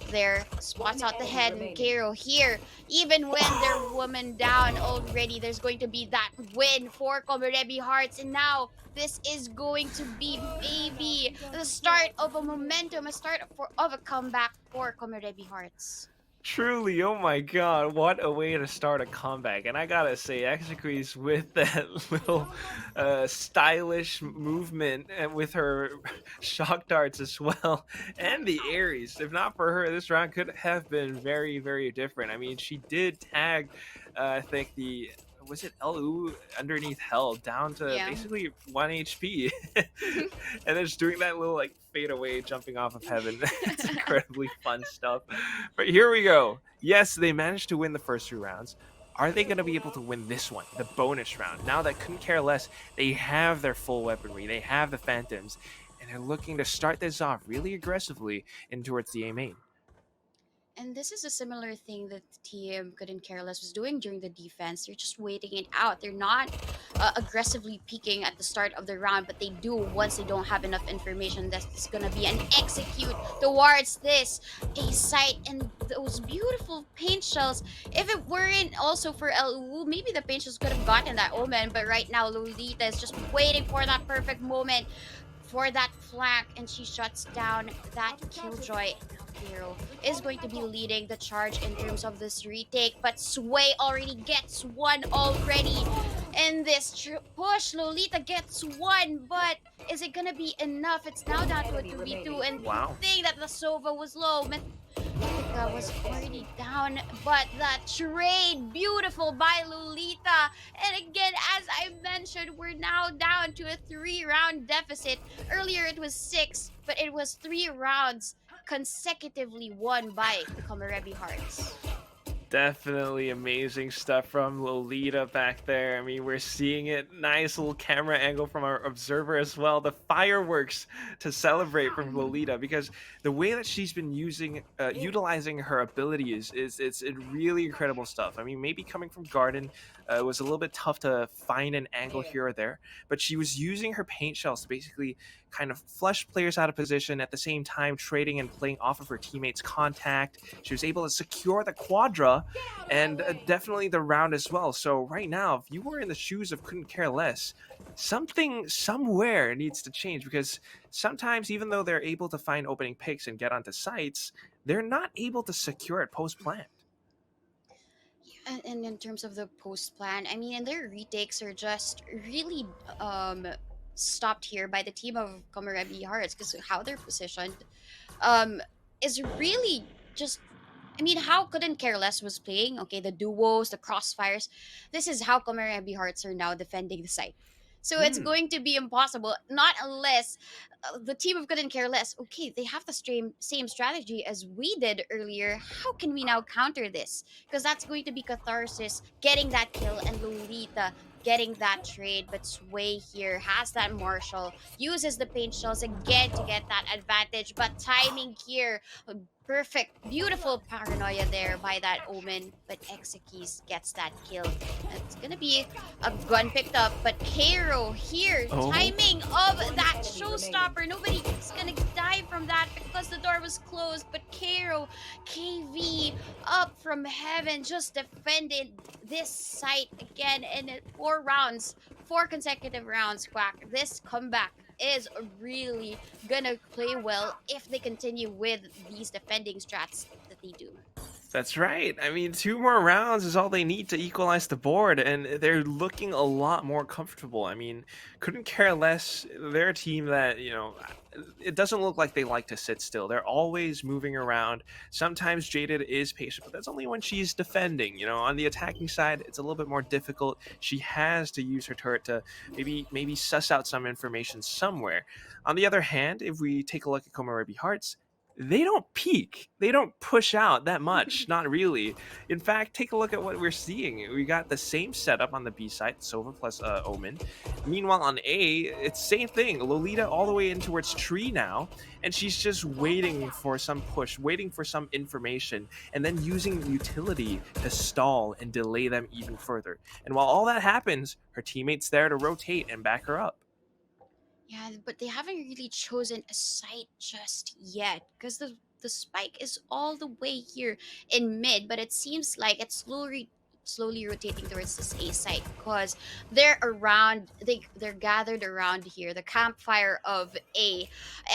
there. Spots out the head, and Cairo here, even when they're woman down already, there's going to be that win for KOMOREBI Hearts, and now this is going to be maybe the start of a momentum, a start of a comeback for KOMOREBI Hearts. Truly, oh my god, what a way to start a comeback. And I gotta say, Execuise with that little stylish movement and with her shock darts as well, and the Aries. If not for her, this round could have been very, very different. I mean, she did tag, I think was it LU underneath hell down to basically 1 HP. And then just doing that little like fade away jumping off of heaven. It's incredibly fun stuff. But here we go. Yes, they managed to win the first 2 rounds. Are they going to be able to win this one, the bonus round? Now that Couldn't Care Less, they have their full weaponry, they have the Phantoms, and they're looking to start this off really aggressively in towards the A main. And this is a similar thing that the team Couldn't Care Less was doing during the defense. They're just waiting it out. They're not aggressively peeking at the start of the round, but they do once they don't have enough information that it's going to be an execute towards this A site and those beautiful paint shells. If it weren't also for LU, maybe the paint shells could have gotten that omen, but right now Lolita is just waiting for that perfect moment for that flank, and she shuts down that Killjoy. Hero is going to be leading the charge in terms of this retake, but Sway already gets one already in this push. Lolita gets one, but is it gonna be enough? It's now down to a 2v2, and the thing that the Sova was low. Monica was already down, but that trade, beautiful by Lolita. And again, as I mentioned, we're now down to a 3-round deficit. Earlier it was 6, but it was 3 rounds consecutively won by KOMOREBI Hearts. Definitely amazing stuff from Lolita back there. I mean, we're seeing it. Nice little camera angle from our observer as well. The fireworks to celebrate from Lolita, because the way that she's been utilizing her abilities it's really incredible stuff. I mean, maybe coming from Garden, it was a little bit tough to find an angle here or there, but she was using her paint shells to basically kind of flush players out of position, at the same time trading and playing off of her teammates' contact. She was able to secure the quadra and definitely the round as well. So right now, if you were in the shoes of Couldn't Care Less, something somewhere needs to change, because sometimes even though they're able to find opening picks and get onto sites, they're not able to secure it post-plant. And in terms of the post plan, I mean, and their retakes are just really stopped here by the team of KOMOREBI Hearts, because how they're positioned is really just, I mean, how Couldn't Care Less was playing, okay, the duos, the crossfires. This is how KOMOREBI Hearts are now defending the site. So it's going to be impossible, not unless the team of Couldn't Care Less, okay, they have the same strategy as we did earlier. How can we now counter this? Because that's going to be Catharsis getting that kill and Lolita getting that trade. But Sway here has that Marshall, uses the paint shells again to get that advantage. But timing here, perfect, beautiful paranoia there by that Omen, but Exekis gets that kill. It's gonna be a gun picked up, but Cairo here, timing of that showstopper. Nobody's gonna die from that because the door was closed, but Cairo, KV, up from heaven, just defended this site again, and 4 consecutive rounds, Quack. This comeback is really gonna play well if they continue with these defending strats that they do. That's right. I mean, 2 more rounds is all they need to equalize the board, and they're looking a lot more comfortable. I mean, Couldn't Care Less. They're a team that, you know, it doesn't look like they like to sit still. They're always moving around. Sometimes Jaded is patient, but that's only when she's defending. You know, on the attacking side, it's a little bit more difficult. She has to use her turret to maybe suss out some information somewhere. On the other hand, if we take a look at KOMOREBI Hearts, they don't peek. They don't push out that much. Not really. In fact, take a look at what we're seeing. We got the same setup on the B side, Sova plus Omen. Meanwhile, on A, it's same thing. Lolita all the way in towards Tree now, and she's just waiting for some push, waiting for some information, and then using utility to stall and delay them even further. And while all that happens, her teammate's there to rotate and back her up. Yeah, but they haven't really chosen a site just yet, because the spike is all the way here in mid, but it seems like it's slowly rotating towards this A site, because they're gathered around here, the campfire of A,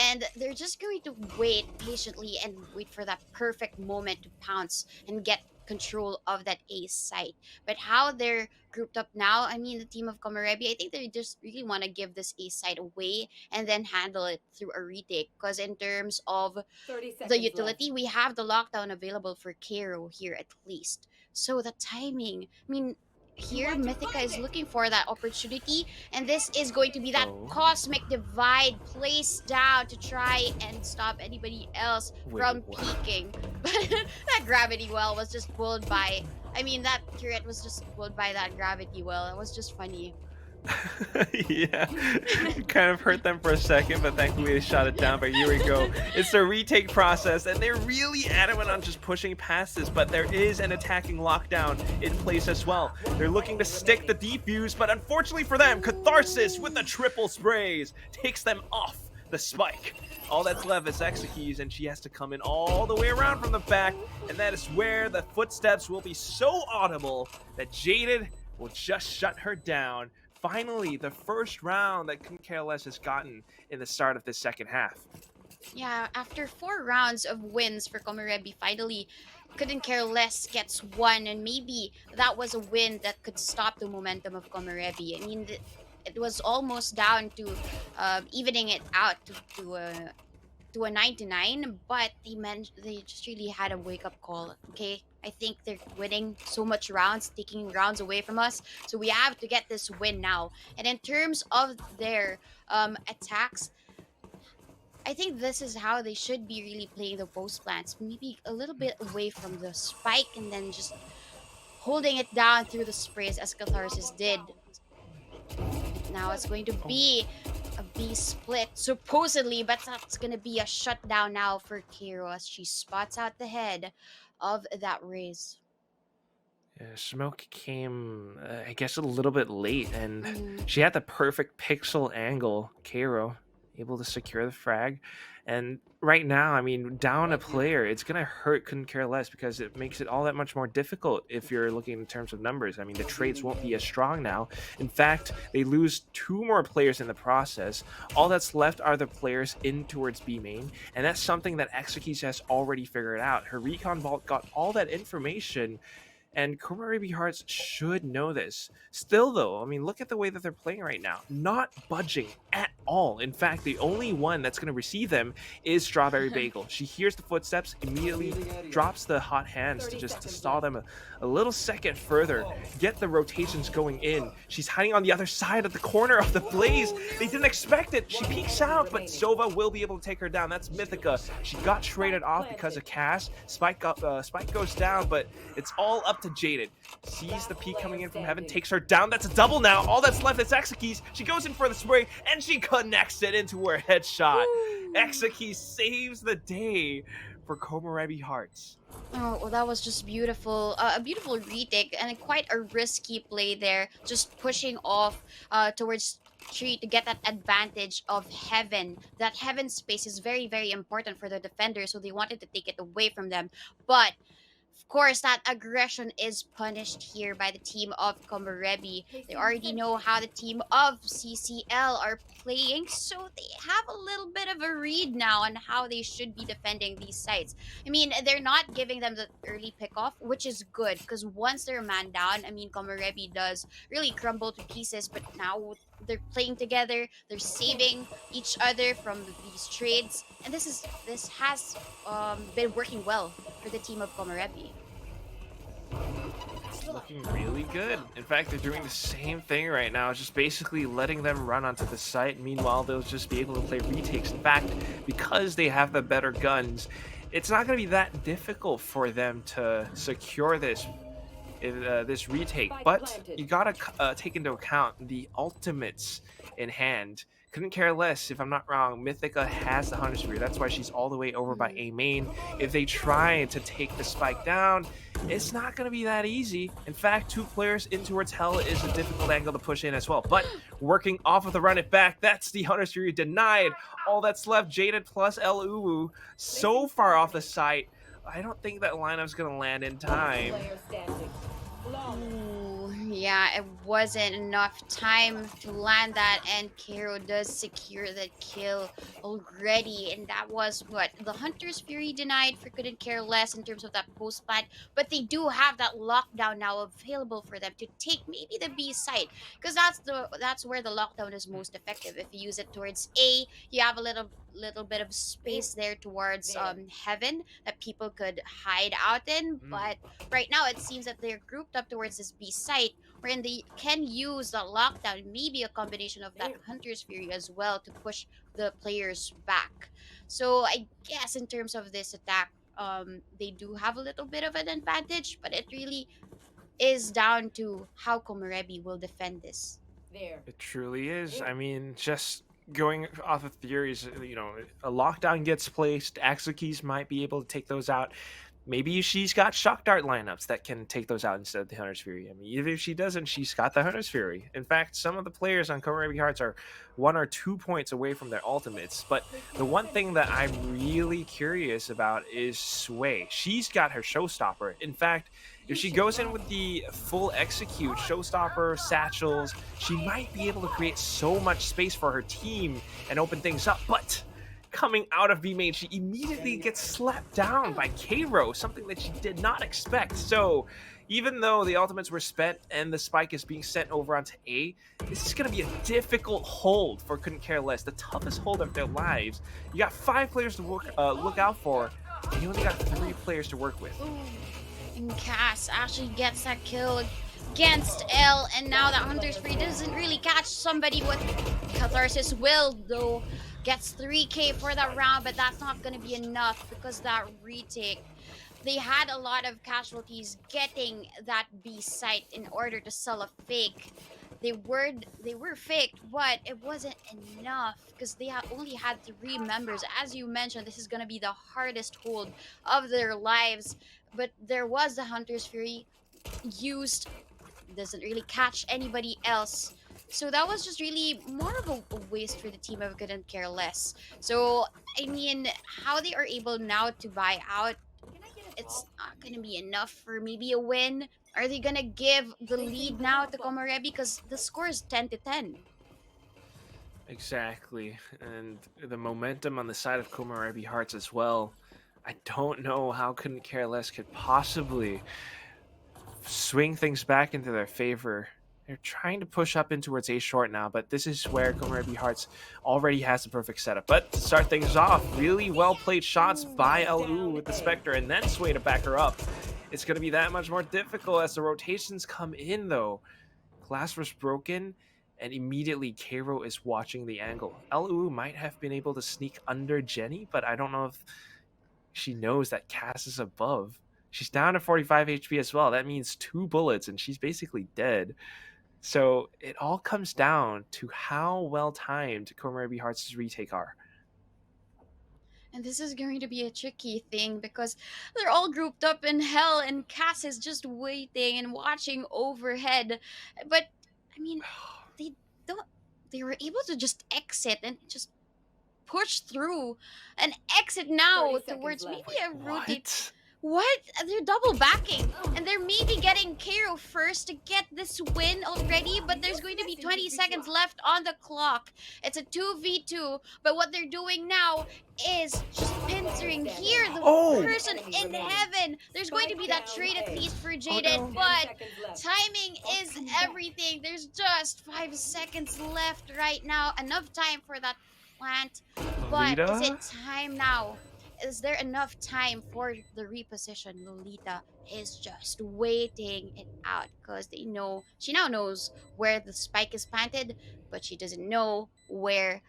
and they're just going to wait patiently and wait for that perfect moment to pounce and get control of that A site. But how they're grouped up now, I mean, the team of KOMOREBI, I think they just really want to give this A site away and then handle it through a retake, because in terms of the utility, we have the lockdown available for Cairo here at least. So the timing, I mean, here Mythica is looking for that opportunity, and this is going to be that cosmic divide placed down to try and stop anybody else from peeking. But that gravity well was just pulled by, I mean, that turret was just pulled by that gravity well. It was just funny. Yeah, kind of hurt them for a second, but thankfully they shot it down. But here we go. It's the retake process, and they're really adamant on just pushing past this, but there is an attacking lockdown in place as well. They're looking to stick the defuse, but unfortunately for them, Catharsis with the triple sprays takes them off the spike. All that's left is Exekis, and she has to come in all the way around from the back, and that is where the footsteps will be so audible that Jaded will just shut her down. Finally, the first round that Couldn't Care Less has gotten in the start of this second half. Yeah, after 4 rounds of wins for KOMOREBI, finally Couldn't Care Less gets one, and maybe that was a win that could stop the momentum of KOMOREBI. I mean, it was almost down to evening it out to to a 99, but they just really had a wake-up call. Okay, I think they're winning so much rounds, taking rounds away from us, so we have to get this win now. And in terms of their attacks, I think this is how they should be really playing the post plants. Maybe a little bit away from the spike and then just holding it down through the sprays as Catharsis did. Now it's going to be a B split, supposedly, but that's going to be a shutdown now for Kiro as she spots out the head of that Raze. Smoke came, I guess, a little bit late, and Mhm. she had the perfect pixel angle. Cairo able to secure the frag, and right now, I mean, down a player, it's gonna hurt. Couldn't care less, because it makes it all that much more difficult if you're looking in terms of numbers. I mean, the trades won't be as strong now. In fact, they lose 2 more players in the process. All that's left are the players in towards B main, and that's something that Exekis has already figured out. Her recon vault got all that information, and KOMOREBI Hearts should know this. Still, though, I mean, look at the way that they're playing right now. Not budging at all. In fact, the only one that's going to receive them is Strawberry Bagel. She hears the footsteps, immediately drops the hot hands to just stall them a little second further, get the rotations going in. She's hiding on the other side of the corner of the blaze. They didn't expect it. She peeks out, but Sova will be able to take her down. That's Mythica. She got traded off because of Cass. Spike goes down, but it's all up to Jaded. Sees the peek coming in from heaven, takes her down. That's a double now. All that's left is Exekis. She goes in for the spray, and she connects it into her headshot. Exekis saves the day for KOMOREBI Hearts. Oh, well, that was just beautiful. A beautiful retake and quite a risky play there. Just pushing off towards tree to get that advantage of heaven. That heaven space is very, very important for the defender, so they wanted to take it away from them. But of course, that aggression is punished here by the team of KOMOREBI. They already know how the team of CCL are playing, so they have a little bit of a read now on how they should be defending these sites. I mean, they're not giving them the early pickoff, which is good, because once they're man down, I mean, KOMOREBI does really crumble to pieces, but now they're playing together, they're saving each other from these trades, and this has been working well for the team of KOMOREBI. Looking really good. In fact, they're doing the same thing right now, just basically letting them run onto the site. Meanwhile, they'll just be able to play retakes. In fact, because they have the better guns, it's not going to be that difficult for them to secure this retake. But you gotta take into account the ultimates in hand. Couldn't care less, if I'm not wrong, Mythica has the Hunter Spear. That's why she's all the way over by A main. If they try to take the spike down, it's not going to be that easy. In fact, 2 players in towards Hell is a difficult angle to push in as well. But working off of the run it back, that's the Hunter Spear denied. All that's left, Jaded plus El Uwu, so far off the site. I don't think that lineup's going to land in time. Ooh, yeah, it wasn't enough time to land that, and Karo does secure the kill already, and that was what the Hunter's Fury denied for couldn't care less in terms of that post plant, but they do have that lockdown now available for them to take maybe the B site, because that's where the lockdown is most effective. If you use it towards A, you have a little bit of space there towards heaven that people could hide out in, but right now it seems that they're grouped up towards this B site, wherein they can use the lockdown, maybe a combination of that Hunter's Fury as well, to push the players back. So I guess in terms of this attack, they do have a little bit of an advantage, but it really is down to how KOMOREBI will defend this. It truly is. I mean, just going off of theories, you know, a lockdown gets placed, Exekis might be able to take those out. Maybe she's got shock dart lineups that can take those out instead of the Hunter's Fury. I mean, even if she doesn't, she's got the Hunter's Fury. In fact, some of the players on KOMOREBI Hearts are 1 or 2 points away from their ultimates. But the one thing that I'm really curious about is Sway. She's got her Showstopper. In fact, if she goes in with the full execute, Showstopper, satchels, she might be able to create so much space for her team and open things up. But coming out of B main, she immediately gets slapped down by K-Ro, something that she did not expect. So even though the ultimates were spent and the spike is being sent over onto A, this is going to be a difficult hold for Couldn't Care Less, the toughest hold of their lives. You got 5 players to look out for, and you only got 3 players to work with. And Cass actually gets that kill against L, and now that Hunter's Free doesn't really catch somebody with Catharsis. Will, though, gets 3k for that round, but that's not going to be enough because that retake, they had a lot of casualties getting that B site in order to sell a fake. They were faked, but it wasn't enough because they only had 3 members. As you mentioned, this is going to be the hardest hold of their lives, but there was the Hunter's Fury used, doesn't really catch anybody else. So that was just really more of a waste for the team of Couldn't Care Less. So, I mean, how they are able now to buy out, it's not going to be enough for maybe a win. Are they going to give the lead now to KOMOREBI? Because the score is 10-10. Exactly. And the momentum on the side of KOMOREBI Hearts as well. I don't know how Couldn't Care Less could possibly swing things back into their favor. They're trying to push up in towards A short now, but this is where KOMOREBI Hearts already has the perfect setup. But to start things off, really well played shots by LU with the Spectre, and then Sway to back her up. It's going to be that much more difficult as the rotations come in, though. Glass was broken, and immediately K-Ro is watching the angle. LU might have been able to sneak under Jenny, but I don't know if she knows that Cass is above. She's down to 45 HP as well. That means 2 bullets, and she's basically dead. So it all comes down to how well timed KOMOREBI Hearts' retake are. And this is going to be a tricky thing because they're all grouped up in hell and Cass is just waiting and watching overhead. But, I mean, they were able to just exit and just push through and exit now towards maybe a rotate. What? They're double backing, and they're maybe getting K-Ro first to get this win already, but there's going to be 20 seconds left on the clock. It's a 2v2, but what they're doing now is just entering here, the person in heaven. There's going to be that trade at least for Jaded, but timing is everything. There's just 5 seconds left right now. Enough time for that plant, but is it time now? Is there enough time for the reposition? Lolita is just waiting it out because she now knows where the spike is planted, but she doesn't know where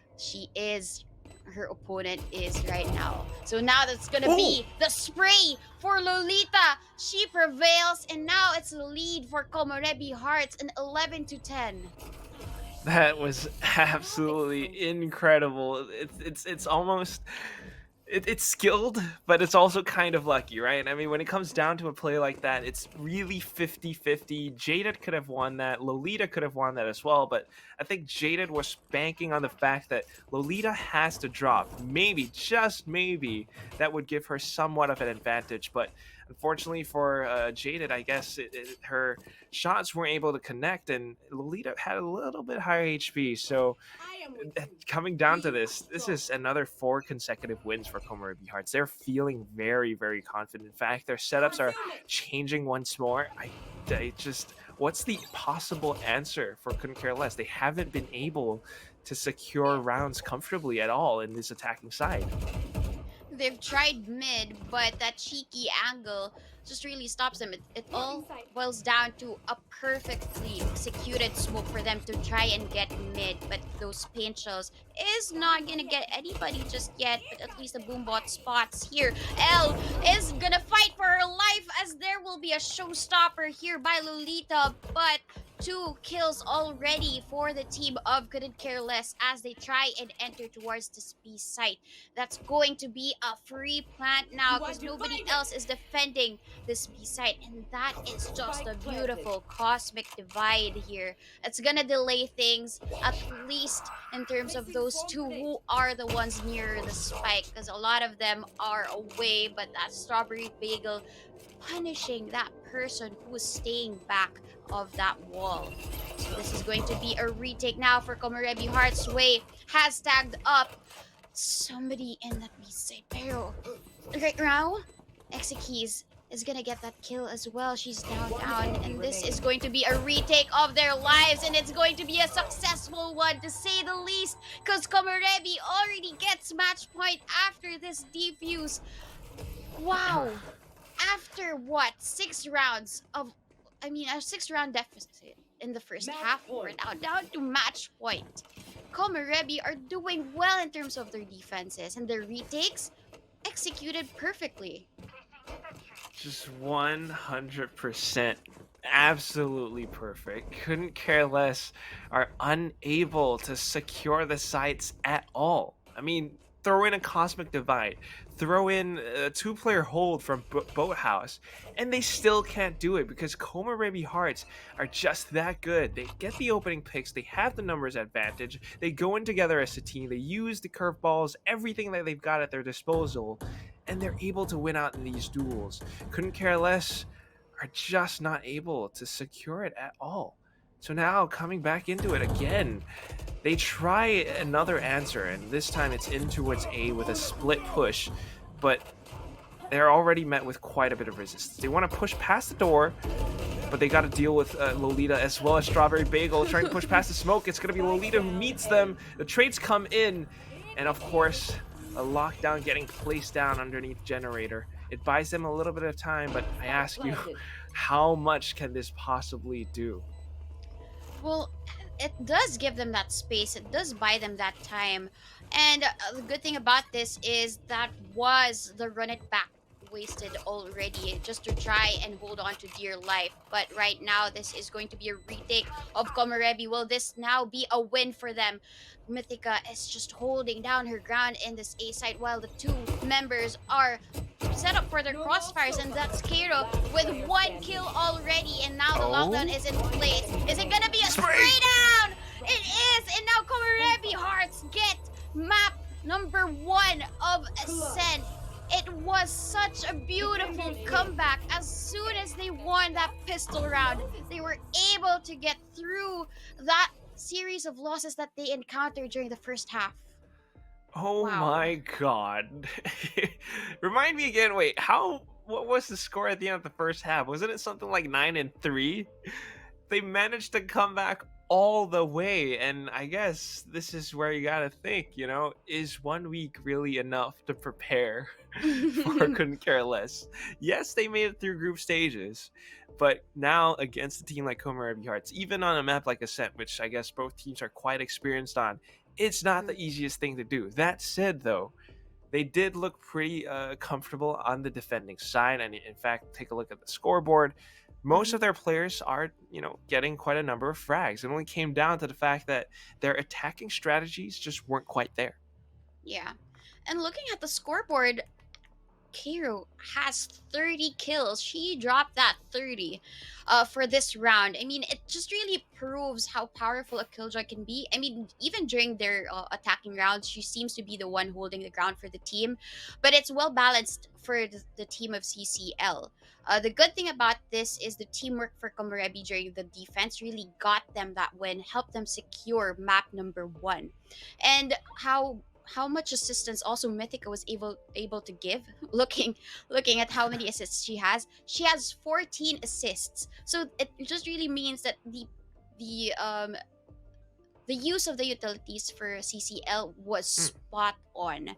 her opponent is right now. So now that's gonna be the spray for Lolita. She prevails, and now it's the lead for KOMOREBI Hearts, an 11-10. That was absolutely incredible. It's almost. It's skilled, but it's also kind of lucky, right? I mean, when it comes down to a play like that, it's really 50-50. Jaded could have won that. Lolita could have won that as well, but I think Jaded was banking on the fact that Lolita has to drop. Maybe, just maybe, that would give her somewhat of an advantage, but unfortunately for Jaded, I guess her shots weren't able to connect, and Lolita had a little bit higher HP, so coming down to this is another 4 consecutive wins for KOMOREBI Hearts. They're feeling very, very confident. In fact, their setups are changing once more. What's the possible answer for Couldn't Care Less? They haven't been able to secure rounds comfortably at all in this attacking side. They've tried mid, but that cheeky angle just really stops them. It all boils down to a perfectly executed smoke for them to try and get mid, but those paint shells is not gonna get anybody just yet, but at least the boombot spots here. L is gonna fight for her life as there will be a showstopper here by Lolita, but 2 kills already for the team of Couldn't Care Less as they try and enter towards this B site. That's going to be a free plant now because nobody else is defending this B site, and that is just a beautiful cosmic divide here. It's gonna delay things, at least in terms of those 2 who are the ones near the spike, because a lot of them are away, but that strawberry bagel punishing that person who is staying back of that wall. So this is going to be a retake now for KOMOREBI Hearts. Way has tagged up. somebody in that B side. Pero right now, Exekeys is gonna get that kill as well. She's down, and this is going to be a retake of their lives, and it's going to be a successful one to say the least, because KOMOREBI already gets match point after this defuse. Wow. After what? 6 rounds of, I mean, a 6-round deficit in the first half. We're now down to match point. KOMOREBI are doing well in terms of their defenses, and their retakes executed perfectly. Just 100% absolutely perfect. Couldn't care less. Are unable to secure the sites at all. I mean, throw in a Cosmic Divide, throw in a 2-player hold from Boathouse, and they still can't do it because KOMOREBI Hearts are just that good. They get the opening picks, they have the numbers advantage, they go in together as a team, they use the curveballs, everything that they've got at their disposal, and they're able to win out in these duels. Couldn't care less are just not able to secure it at all. So now coming back into it again, they try another answer, and this time it's in towards A with a split push, but they're already met with quite a bit of resistance. They want to push past the door, but they got to deal with Lolita as well as Strawberry Bagel trying to push past the smoke. It's going to be Lolita who meets them. The trades come in, and of course, a lockdown getting placed down underneath Generator. It buys them a little bit of time, but I ask you, how much can this possibly do? Well, it does give them that space. It does buy them that time. And the good thing about this is that was the run it back wasted already just to try and hold on to dear life. But right now, this is going to be a retake of KOMOREBI. Will this now be a win for them? Mythica is just holding down her ground in this A side while the 2 members are set up for their crossfires, and that's Kiro with 1 kill already, and now the lockdown is in place. Is it gonna be a spray down? It is, and now KOMOREBI Hearts get map number 1 of Ascent. It was such a beautiful comeback. As soon as they won that pistol round, they were able to get through that series of losses that they encountered during the first half. Oh Wow. my god. Remind me again, wait, what was the score at the end of the first half? Wasn't it something like 9-3? They managed to come back all the way, and I guess this is where you gotta think, you know, is 1 week really enough to prepare for Couldn't Care Less? Yes, they made it through group stages, but now against a team like KOMOREBI Hearts, even on a map like Ascent, which I guess both teams are quite experienced on, it's not the easiest thing to do. That said, though, they did look pretty comfortable on the defending side, and in fact, take a look at the scoreboard. Most of their players are, you know, getting quite a number of frags. It only came down to the fact that their attacking strategies just weren't quite there. Yeah. And looking at the scoreboard, Kiro has 30 kills. She dropped that 30 for this round. I mean, it just really proves how powerful a killjoy can be. I mean, even during their attacking rounds, she seems to be the one holding the ground for the team. But it's well balanced for the team of CCL. The good thing about this is the teamwork for KOMOREBI during the defense really got them that win, helped them secure map number 1. And how much assistance also Mythica was able to give. Looking at how many assists she has 14 assists. So it just really means that the use of the utilities for CCL was spot on.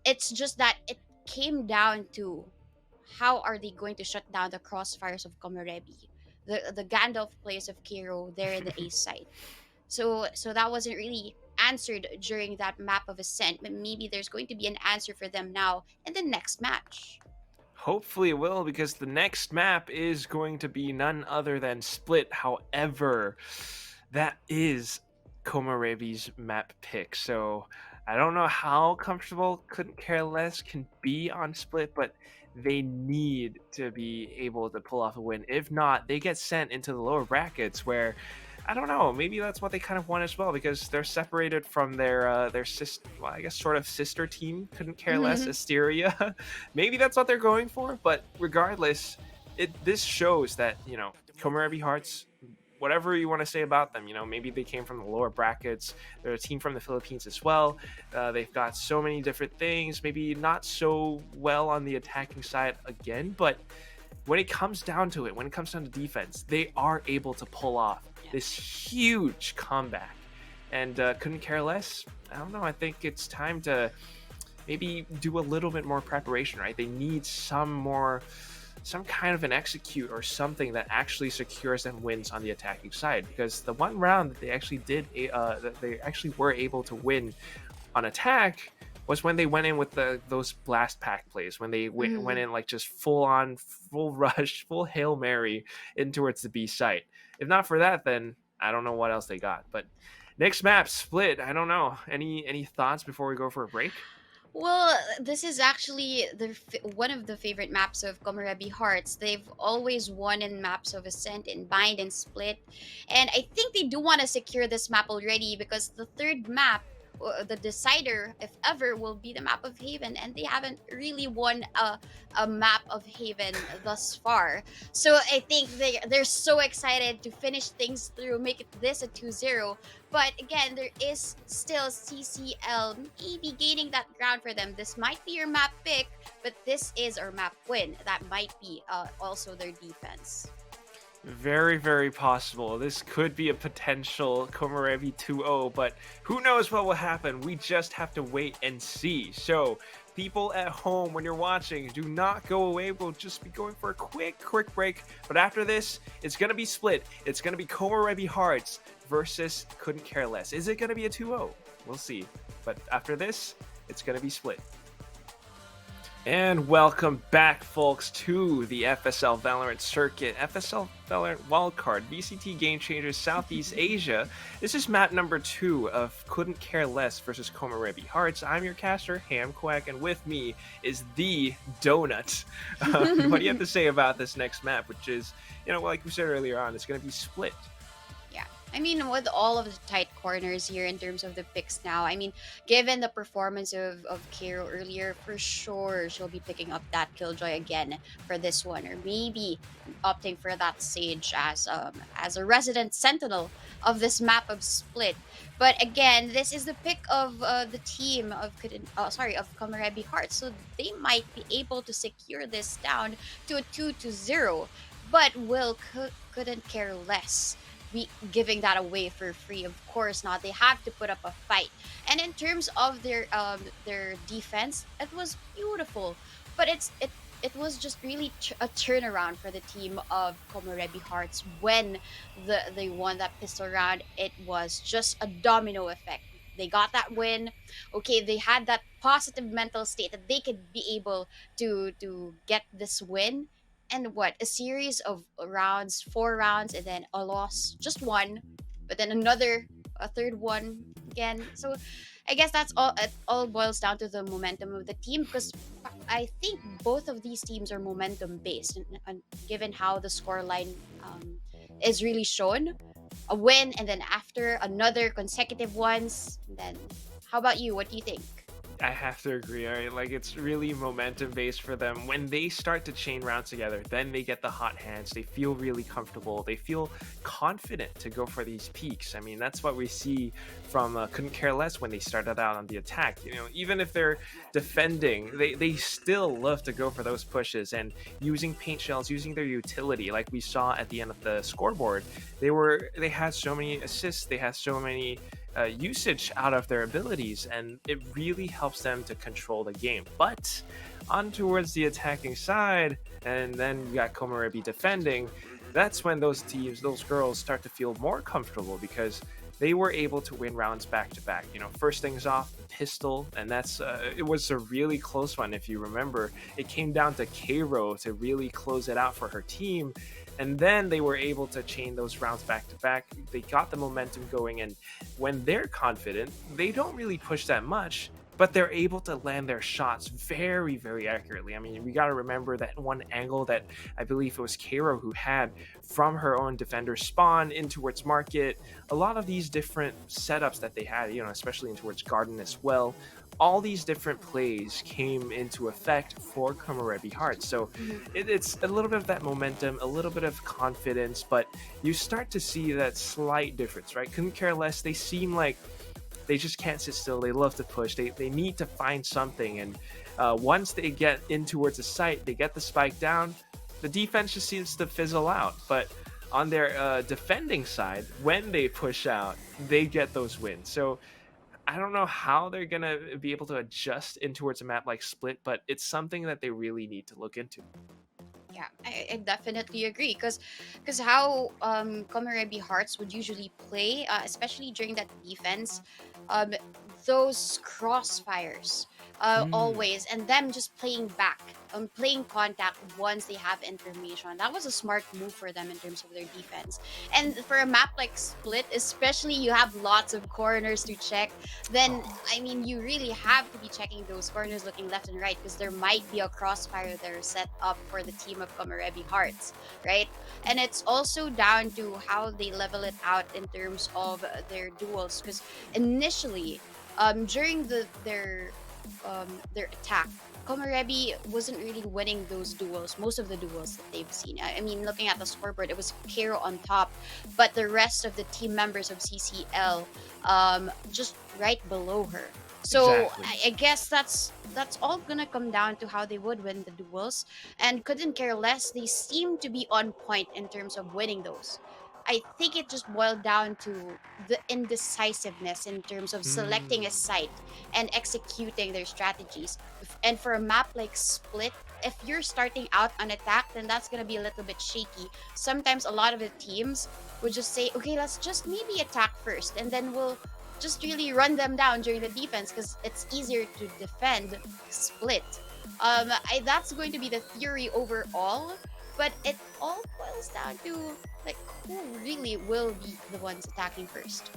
It's just that it came down to how are they going to shut down the crossfires of KOMOREBI, the Gandalf plays of Kiro there in the A side. So that wasn't really answered during that map of Ascent, but maybe there's going to be an answer for them now in the next match. Hopefully it will, because the next map is going to be none other than Split. However, that is KOMOREBI's map pick, so I don't know how comfortable Couldn't Care Less can be on Split, but they need to be able to pull off a win. If not, they get sent into the lower brackets where, I don't know, maybe that's what they kind of want as well, because they're separated from their sister, well, I guess sort of sister team, Couldn't Care Less, Asteria. Maybe that's what they're going for, but regardless, this shows that, you know, KOMOREBI Hearts whatever you want to say about them, maybe they came from the lower brackets. They're a team from the Philippines as well. They've got so many different things, maybe not so well on the attacking side again, but when it comes down to it, when it comes down to defense, they are able to pull off this huge comeback, and couldn't care less. I don't know. I think it's time to maybe do a little bit more preparation, right? They need some kind of an execute or something that actually secures them wins on the attacking side, because the one round that they actually were able to win on attack was when they went in with those blast pack plays, when they went in like just full rush, full Hail Mary in towards the B site. If not for that, then I don't know what else they got. But next map, Split. I don't know. Any thoughts before we go for a break? Well, this is actually one of the favorite maps of KOMOREBI Hearts. They've always won in maps of Ascent, and Bind, and Split. And I think they do want to secure this map already, because the third map, the decider, if ever, will be the map of Haven, and they haven't really won a map of Haven thus far. So I think they're so excited to finish things through, make it this a 2-0. But again, there is still CCL maybe gaining that ground for them. This might be your map pick, but this is our map win. That might be also their defense. Very, very possible. This could be a potential KOMOREBI 2-0, but who knows what will happen? We just have to wait and see. So, people at home, when you're watching, do not go away. We'll just be going for a quick break. But after this, it's going to be Split. It's going to be KOMOREBI Hearts versus Couldn't Care Less. Is it going to be a 2-0? We'll see. But after this, it's going to be Split. And welcome back, folks, to the FSL Valorant circuit. FSL Valorant Wildcard, VCT Game Changers Southeast Asia. This is map number 2 of Couldn't Care Less versus KOMOREBI Hearts. I'm your caster, Hamquack, and with me is the Donut. What do you have to say about this next map, which is, like we said earlier on, it's going to be Split? I mean, with all of the tight corners here in terms of the picks now, I mean, given the performance of Kiro earlier, for sure she'll be picking up that Killjoy again for this one, or maybe opting for that Sage as a resident sentinel of this map of Split. But again, this is the pick of the team of KOMOREBI Hearts, so they might be able to secure this down to a 2-0. But couldn't care less be giving that away for free. Of course not. They have to put up a fight. And in terms of their defense, it was beautiful, but it was just really a turnaround for the team of KOMOREBI Hearts when they won that pistol round. It was just a domino effect. They got that win. Okay, they had that positive mental state that they could be able to get this win. And a series of rounds, 4 rounds, and then a loss, just one, but then a third one again. So I guess that's all. It all boils down to the momentum of the team, because I think both of these teams are momentum based, and given how the scoreline is really shown, a win and then after another consecutive ones. Then, how about you? What do you think? I have to agree, all right? Like, it's really momentum based for them. When they start to chain rounds together, then they get the hot hands. They feel really comfortable. They feel confident to go for these peaks. I mean, that's what we see from Couldn't Care Less when they started out on the attack. Even if they're defending, they still love to go for those pushes and using paint shells, using their utility, like we saw at the end of the scoreboard. They had so many assists. They had so many usage out of their abilities, and it really helps them to control the game. But on towards the attacking side, and then you got KOMOREBI defending, that's when those girls start to feel more comfortable, because they were able to win rounds back to back. First things off, pistol, and it was a really close one. If you remember, it came down to Kiro to really close it out for her team. And then they were able to chain those rounds back to back. They got the momentum going, and when they're confident, they don't really push that much, but they're able to land their shots very, very accurately. I mean, we got to remember that one angle that I believe it was Karo who had from her own defender spawn in towards market. A lot of these different setups that they had, especially in towards garden as well, all these different plays came into effect for KOMOREBI Hearts. So it's a little bit of that momentum, a little bit of confidence, but you start to see that slight difference, right? Couldn't care less. They seem like they just can't sit still. They love to push. They need to find something. And once they get in towards the site, they get the spike down, the defense just seems to fizzle out. But on their defending side, when they push out, they get those wins. So I don't know how they're going to be able to adjust in towards a map like Split, but it's something that they really need to look into. Yeah, I definitely agree because how KOMOREBI Hearts would usually play, especially during that defense, um, those crossfires always, and them just playing back, playing contact once they have information. That was a smart move for them in terms of their defense. And for a map like Split, especially, you have lots of corners to check. Then I mean, you really have to be checking those corners, looking left and right, because there might be a crossfire there set up for the team of KOMOREBI Hearts, right? And it's also down to how they level it out in terms of their duels, because initially, during their attack, KOMOREBI wasn't really winning those duels, most of the duels that they've seen. I mean, looking at the scoreboard, it was Kero on top, but the rest of the team members of CCL just right below her. So Exactly. I guess that's all gonna come down to how they would win the duels, and couldn't care less. They seem to be on point in terms of winning those. I think it just boiled down to the indecisiveness in terms of selecting a site and executing their strategies. And for a map like Split, if you're starting out on attack, then that's gonna be a little bit shaky. Sometimes a lot of the teams would just say, okay, let's just maybe attack first, and then we'll just really run them down during the defense because it's easier to defend Split. That's going to be the theory overall, but it all boils down to like who really will be the ones attacking first.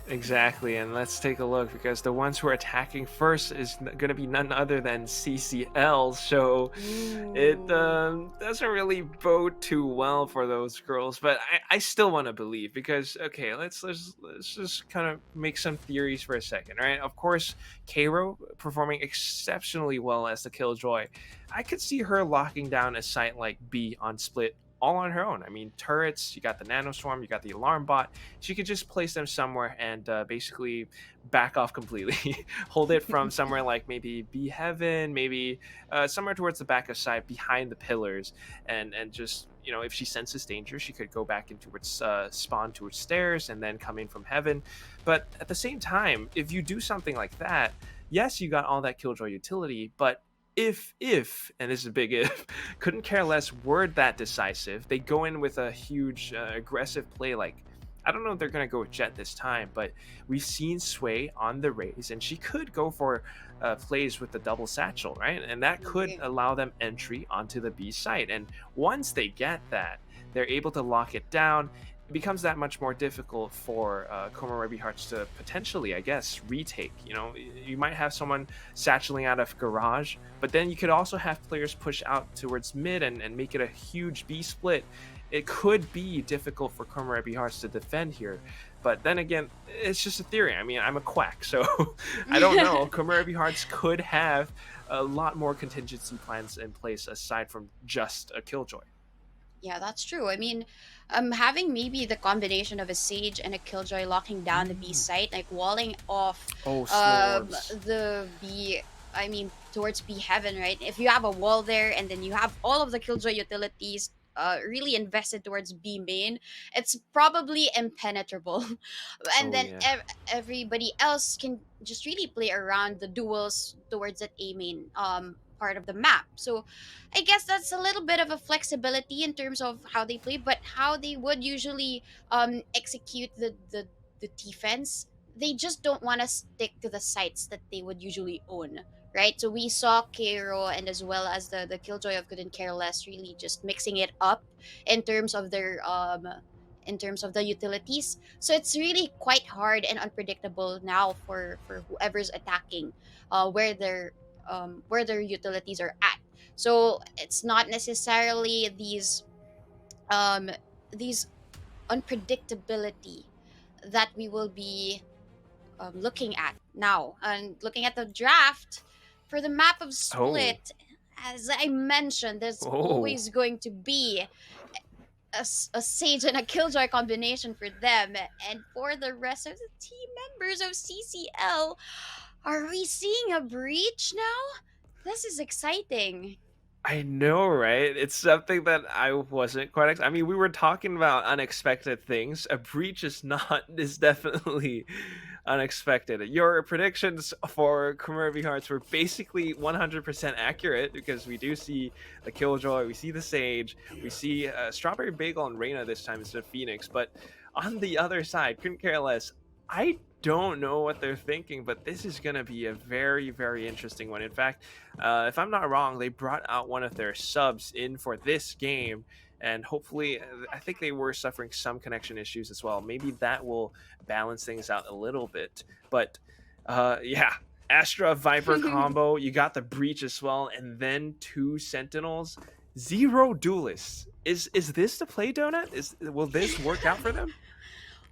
Exactly, and let's take a look because the ones who are attacking first is going to be none other than CCL. So it doesn't really bode too well for those girls, but I still want to believe because okay, let's just kind of make some theories for a second, right? Of course, Cairo performing exceptionally well as the Killjoy. I could see her locking down a site like B on Split all on her own. I mean, turrets, you got the nanoswarm, you got the alarm bot. She could just place them somewhere and basically back off completely. Hold it from somewhere like maybe B Heaven, maybe somewhere towards the back of side behind the pillars, and just if she senses danger, she could go back into its spawn towards stairs and then come in from heaven. But at the same time, if you do something like that, yes, you got all that Killjoy utility, but if and this is a big if, couldn't care less, word that decisive, they go in with a huge aggressive play. Like, I don't know if they're gonna go with Jet this time, but we've seen Sway on the Rays, and she could go for plays with the double satchel, right? And that could allow them entry onto the B site. And once they get that, they're able to lock it down. It becomes that much more difficult for KOMOREBI Hearts to potentially, I guess, retake. You might have someone satcheling out of garage, but then you could also have players push out towards mid and make it a huge B split. It could be difficult for KOMOREBI Hearts to defend here. But then again, it's just a theory. I mean, I'm a quack, so I don't know. KOMOREBI Hearts could have a lot more contingency plans in place aside from just a Killjoy. Yeah, that's true. I mean, having maybe the combination of a Sage and a Killjoy locking down the B site, like walling off the B, I mean, towards B Heaven, right? If you have a wall there and then you have all of the Killjoy utilities really invested towards B main, it's probably impenetrable. And then everybody else can just really play around the duels towards that A main part of the map. So I guess that's a little bit of a flexibility in terms of how they play, but how they would usually execute the defense, they just don't want to stick to the sites that they would usually own, right? So we saw Cairo and as well as the Killjoy of Couldn't Care Less really just mixing it up in terms of their in terms of the utilities. So it's really quite hard and unpredictable now for whoever's attacking where their utilities are at. So it's not necessarily these unpredictability that we will be looking at Now, and looking at the draft for the map of Oh. Split, as I mentioned, there's Oh. always going to be a Sage and a Killjoy combination for them. And for the rest of the team members of CCL, are we seeing a breach now? This is exciting. I know, right? It's something that I wasn't quite. I mean, we were talking about unexpected things. A breach is not is definitely unexpected. Your predictions for KOMOREBI Hearts were basically 100% accurate because we do see the Killjoy, we see the Sage, we see Strawberry Bagel and Reyna this time instead of Phoenix. But on the other side, couldn't care less. I don't know what they're thinking, but this is going to be a very, very interesting one. In fact, if I'm not wrong, they brought out one of their subs in for this game, and hopefully, I think they were suffering some connection issues as well. Maybe that will balance things out a little bit. But yeah, Astra Viper combo, you got the breach as well, and then 2 Sentinels, 0 duelists. Is this the play, Donut? Will this work out for them?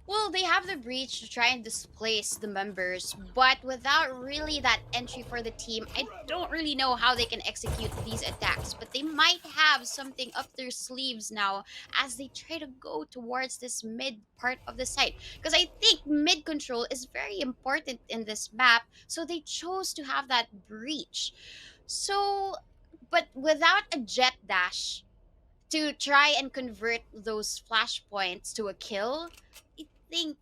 Well, they have the breach to try and displace the members, but without really that entry for the team, I don't really know how they can execute these attacks. But they might have something up their sleeves now as they try to go towards this mid part of the site. Because I think mid control is very important in this map, so they chose to have that breach. So, but without a jet dash to try and convert those flashpoints to a kill, I think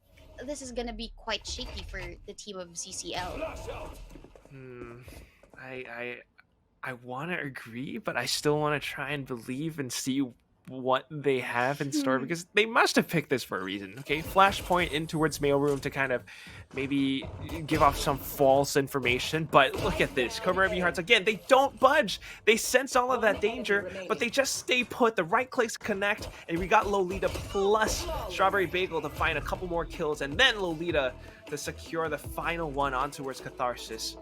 this is gonna be quite shaky for the team of CCL. Hmm. I want to agree, but I still want to try and believe and see what they have in store because they must have picked this for a reason. Okay, flashpoint in towards mailroom to kind of maybe give off some false information. But look at this, KOMOREBI Hearts again. They don't budge. They sense all of that danger, but they just stay put. The right clicks connect, and we got Lolita plus Strawberry Bagel to find a couple more kills, and then Lolita to secure the final one on towards Catharsis.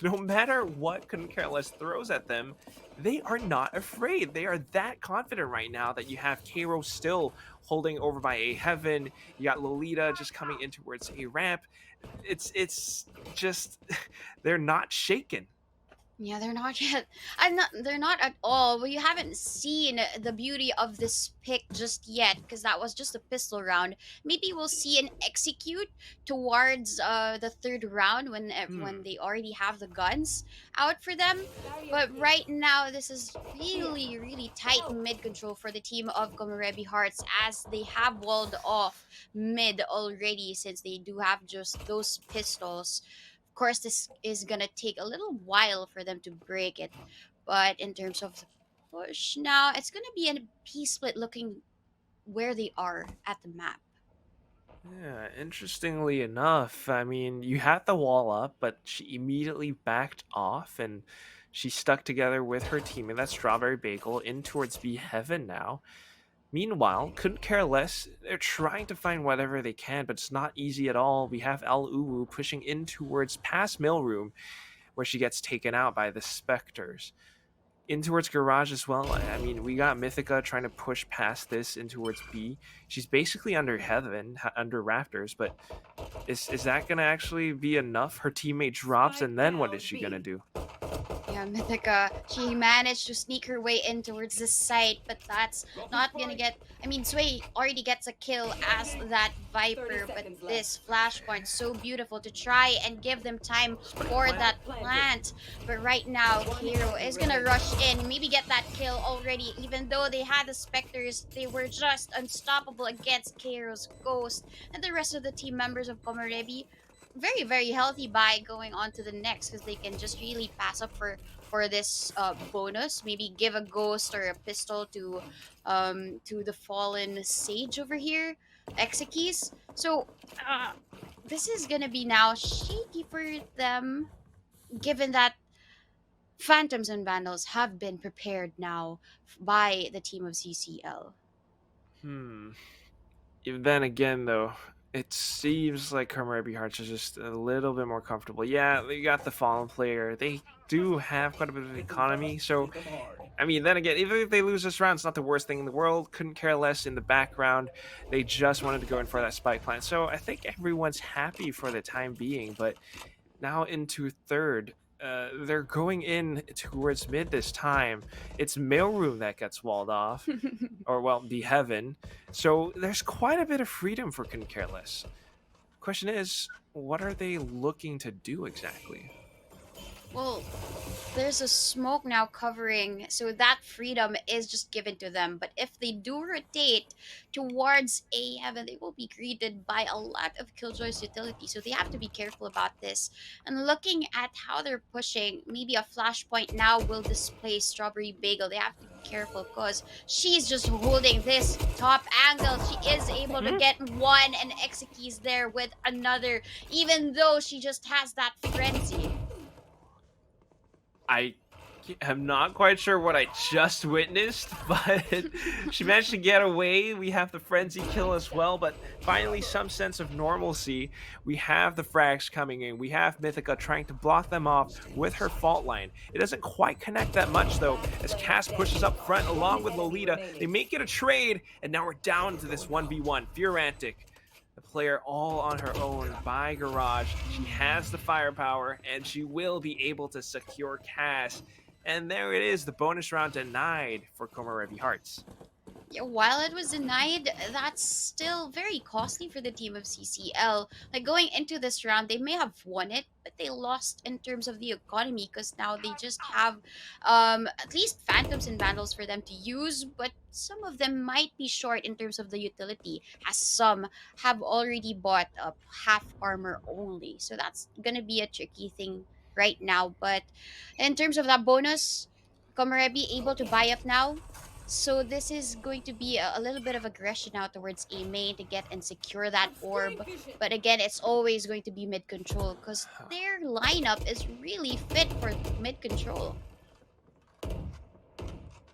No matter what Couldn't Care Less throws at them, they are not afraid. They are that confident right now that you have Cairo still holding over by a Heaven. You got Lolita just coming in towards a ramp. It's just they're not shaken. Yeah, they're not yet. They're not at all. Well, you haven't seen the beauty of this pick just yet, because that was just a pistol round. Maybe we'll see an execute towards the third round when they already have the guns out for them. But right now, this is really, really tight mid control for the team of KOMOREBI Hearts, as they have walled off mid already, since they do have just those pistols. Of course, this is gonna take a little while for them to break it, but in terms of the push now, it's gonna be a P-split looking where they are at the map. Yeah, interestingly enough, I mean, you had the wall up, but she immediately backed off and she stuck together with her teammate, that's Strawberry Bagel, in towards B Heaven now. Meanwhile, Couldn't Care Less, they're trying to find whatever they can, but it's not easy at all. We have El Uwu pushing in towards past Mailroom, where she gets taken out by the Spectres. In towards Garage as well. I mean, we got Mythica trying to push past this in towards B. She's basically under Heaven, under Rafters, but is that going to actually be enough? Her teammate drops, and then what is she going to do? Yeah, Mythica, she managed to sneak her way in towards this site, but that's not gonna get... I mean, Sway already gets a kill as that Viper, but this flashpoint so beautiful to try and give them time for that plant. But right now, Hero is gonna rush in, maybe get that kill already. Even though they had the Spectres, they were just unstoppable against Hero's Ghost. And the rest of the team members of KOMOREBI, very, very healthy by going on to the next, because they can just really pass up for this bonus. Maybe give a ghost or a pistol to the fallen Sage over here, Exekis. So this is gonna be now shaky for them, given that Phantoms and Vandals have been prepared now by the team of CCL. Then again, though, it seems like KOMOREBI Hearts are just a little bit more comfortable. Yeah, they got the Fallen player. They do have quite a bit of economy, so I mean, then again, even if they lose this round, it's not the worst thing in the world. Couldn't Care Less in the background. They just wanted to go in for that spike plant. So I think everyone's happy for the time being, but now into third. They're going in towards mid this time. It's mailroom that gets walled off, or well, the heaven. So there's quite a bit of freedom for Couldn't Care Less. Question is, what are they looking to do exactly? Well, there's a smoke now covering, so that freedom is just given to them. But if they do rotate towards A heaven, they will be greeted by a lot of Killjoy's utility. So they have to be careful about this. And looking at how they're pushing, maybe a flashpoint now will displace Strawberry Bagel. They have to be careful because she's just holding this top angle. She is able to get one and Exekeys there with another, even though she just has that frenzy. I am not quite sure what I just witnessed, but she managed to get away. We have the frenzy kill as well, but finally some sense of normalcy. We have the frags coming in. We have Mythica trying to block them off with her fault line. It doesn't quite connect that much though, as Cass pushes up front along with Lolita. They make it a trade, and now we're down to this 1v1. Fiorantic, the player all on her own by Garage. She has the firepower, and she will be able to secure Cass. And there it is, the bonus round denied for KOMOREBI Hearts. Yeah, while it was denied, that's still very costly for the team of CCL. Like, going into this round, they may have won it, but they lost in terms of the economy because now they just have at least Phantoms and Vandals for them to use, but some of them might be short in terms of the utility, as some have already bought up half armor only. So that's gonna be a tricky thing right now. But in terms of that bonus, KOMOREBI able to buy up now. So this is going to be a little bit of aggression now towards A main to get and secure that orb. But again, it's always going to be mid control because their lineup is really fit for mid control.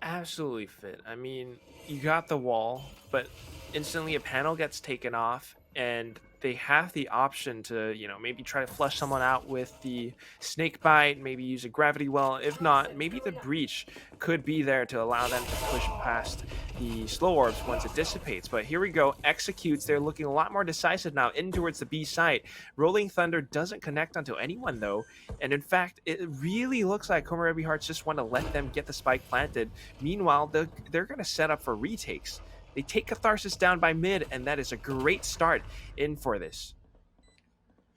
Absolutely fit. I mean, you got the wall, but instantly a panel gets taken off, and they have the option to, you know, maybe try to flush someone out with the snake bite, maybe use a gravity well. If not, maybe the breach could be there to allow them to push past the slow orbs once it dissipates. But here we go, executes. They're looking a lot more decisive now in towards the B site. Rolling Thunder doesn't connect onto anyone though, and in fact it really looks like KOMOREBI Hearts just want to let them get the spike planted. Meanwhile, they're going to set up for retakes. They take Catharsis down by mid, and that is a great start in for this.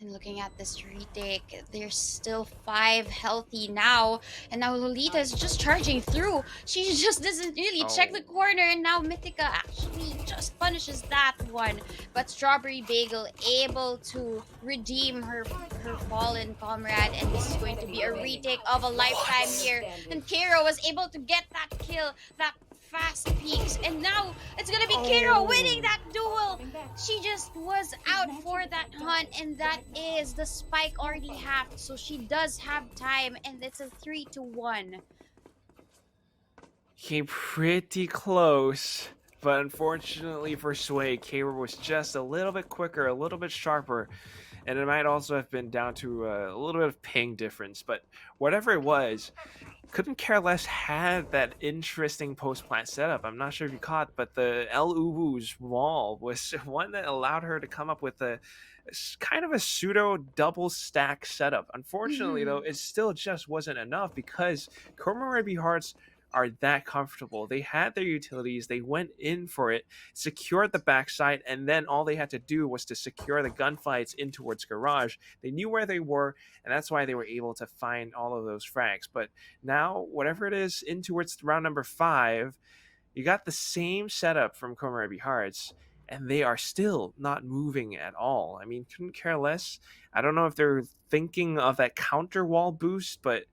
And looking at this retake, there's still 5 healthy now. And now Lolita is just charging through. She just doesn't really check the corner. And now Mythica actually just punishes that one. But Strawberry Bagel able to redeem her fallen comrade. And this is going to be a retake of a lifetime here. And Kero was able to get that kill, that fast peaks, and now it's gonna be Kero winning that duel. She just was out for that hunt, and that is the spike already halved, so she does have time, and it's a 3-1. Came pretty close, but unfortunately for Sway, Kero was just a little bit quicker, a little bit sharper, and it might also have been down to a little bit of ping difference. But whatever it was, Couldn't Care Less had that interesting post-plant setup. I'm not sure if you caught, but the El Ubu's wall was one that allowed her to come up with a kind of a pseudo double stack setup. Unfortunately, though, it still just wasn't enough because KOMOREBI Hearts are that comfortable. They had their utilities, they went in for it, secured the backside, and then all they had to do was to secure the gunfights in towards Garage. They knew where they were, and that's why they were able to find all of those frags. But now, whatever it is, in towards round number 5, you got the same setup from KOMOREBI Hearts, and they are still not moving at all. I mean, Couldn't Care Less. I don't know if they're thinking of that counter wall boost, but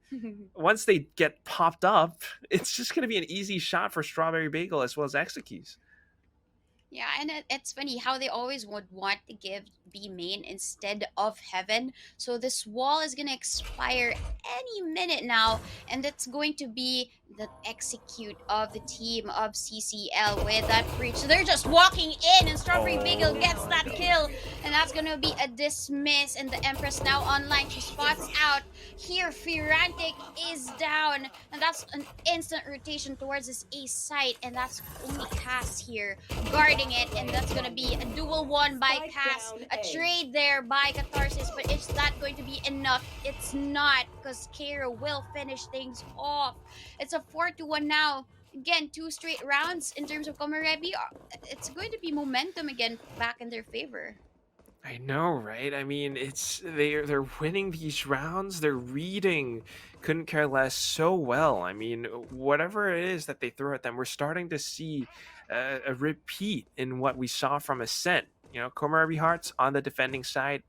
once they get popped up, it's just going to be an easy shot for Strawberry Bagel as well as Exekeys. Yeah, and it's funny how they always would want to give B main instead of Heaven. So this wall is going to expire any minute now, and that's going to be the execute of the team of CCL with that breach. So they're just walking in, and Strawberry Bagel gets that kill, and that's going to be a dismiss, and the Empress now online. She spots out here. Fiorantic is down, and that's an instant rotation towards this A site, and that's only Cass here guarding avoiding it, and that's gonna be a dual one bypass, a trade there by Catharsis, but is that going to be enough? It's not, because Kara will finish things off. It's a 4-1 now. Again, 2 straight rounds in terms of KOMOREBI. It's going to be momentum again back in their favor. I know, right? I mean, they're winning these rounds. They're reading Couldn't Care Less so well. I mean, whatever it is that they throw at them, we're starting to see a repeat in what we saw from Ascent. You know, KOMOREBI Hearts on the defending side,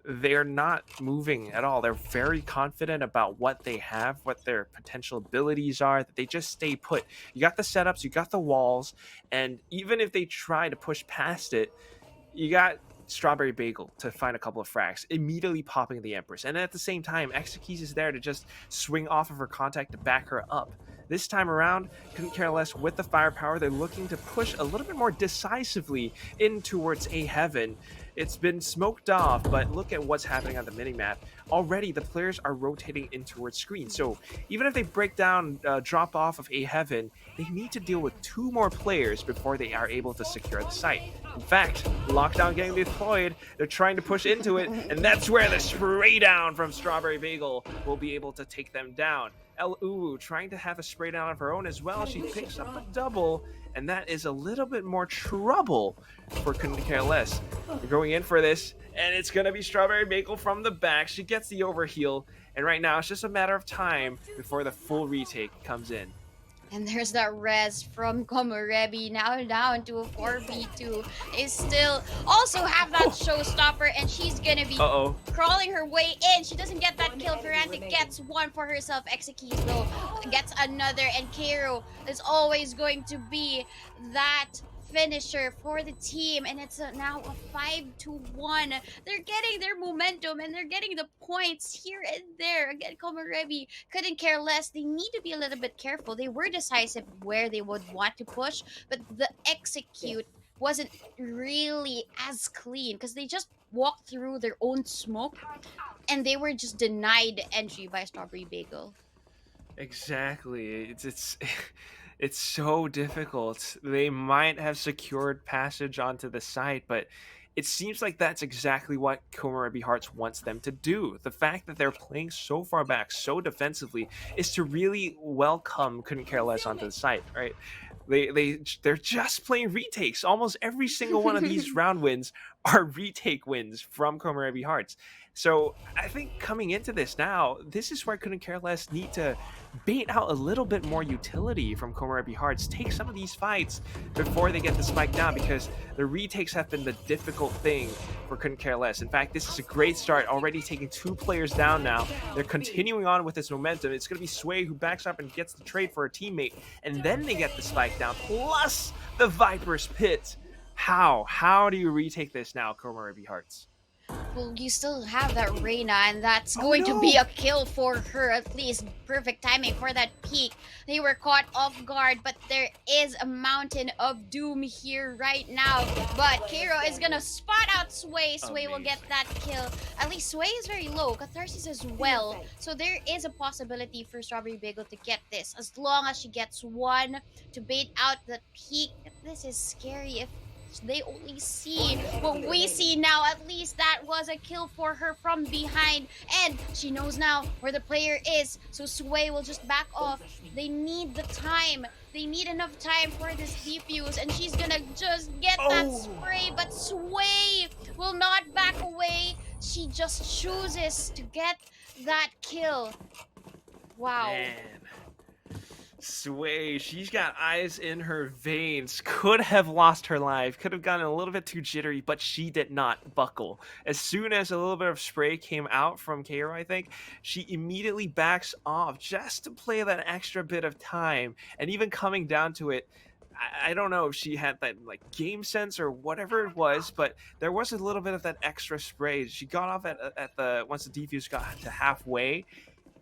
they're not moving at all. They're very confident about what they have, what their potential abilities are, that they just stay put. You got the setups, you got the walls, and even if they try to push past it, you got Strawberry Bagel to find a couple of frags, immediately popping the Empress. And at the same time, Exekeys is there to just swing off of her contact to back her up. This time around, Couldn't Care Less with the firepower. They're looking to push a little bit more decisively in towards A Heaven. It's been smoked off, but look at what's happening on the minimap. Already, the players are rotating in towards screen. So even if they break down, drop off of A Heaven, they need to deal with 2 more players before they are able to secure the site. In fact, lockdown getting deployed, they're trying to push into it, and that's where the spray down from Strawberry Bagel will be able to take them down. Uu trying to have a spray down of her own as well. She picks up a double, and that is a little bit more trouble for Couldn't Care Less. They're going in for this, and it's going to be Strawberry Bagel from the back. She gets the overheal, and right now it's just a matter of time before the full retake comes in. And there's that res from KOMOREBI, now down to a 4v2. They still also have that showstopper, and she's gonna be crawling her way in. She doesn't get that kill. Ferrantic gets one for herself. Exekeys though gets another, and Karo is always going to be that finisher for the team, and it's now a 5-1. They're getting their momentum and they're getting the points here and there. Again, KOMOREBI Couldn't Care Less. They need to be a little bit careful. They were decisive where they would want to push, but the execute wasn't really as clean because they just walked through their own smoke and they were just denied entry by Strawberry Bagel. Exactly. It's so difficult. They might have secured passage onto the site, but it seems like that's exactly what KOMOREBI Hearts wants them to do. The fact that they're playing so far back, so defensively, is to really welcome Couldn't Care Less onto the site, right? They're just playing retakes. Almost every single one of these round wins are retake wins from KOMOREBI Hearts. So I think coming into this now, this is where Couldn't Care Less need to bait out a little bit more utility from KOMOREBI Hearts. Take some of these fights before they get the spike down, because the retakes have been the difficult thing for Couldn't Care Less. In fact, this is a great start, already taking 2 players down now. They're continuing on with this momentum. It's going to be Sway who backs up and gets the trade for a teammate, and then they get the spike down, plus the Viper's Pit. How do you retake this now, KOMOREBI Hearts? Well, you still have that Reyna, and that's going to be a kill for her, at least. Perfect timing for that peek. They were caught off guard, but there is a mountain of doom here right now. But Karo is gonna spot out Sway. Sway will get that kill. At least Sway is very low. Catharsis as well. So there is a possibility for Strawberry Bagel to get this, as long as she gets one to bait out the peek. This is scary if they only see what we see now. At least that was a kill for her from behind, and she knows now where the player is, so Sway will just back off. They need the time. They need enough time for this defuse, and she's gonna just get that spray, but Sway will not back away. She just chooses to get that kill. Wow. Man. Sway, she's got eyes in her veins. Could have lost her life, could have gotten a little bit too jittery, but she did not buckle. As soon as a little bit of spray came out from Karo, I think, she immediately backs off just to play that extra bit of time. And even coming down to it, I don't know if she had that like game sense or whatever it was, but there was a little bit of that extra spray. She got off at the once the defuse got to halfway.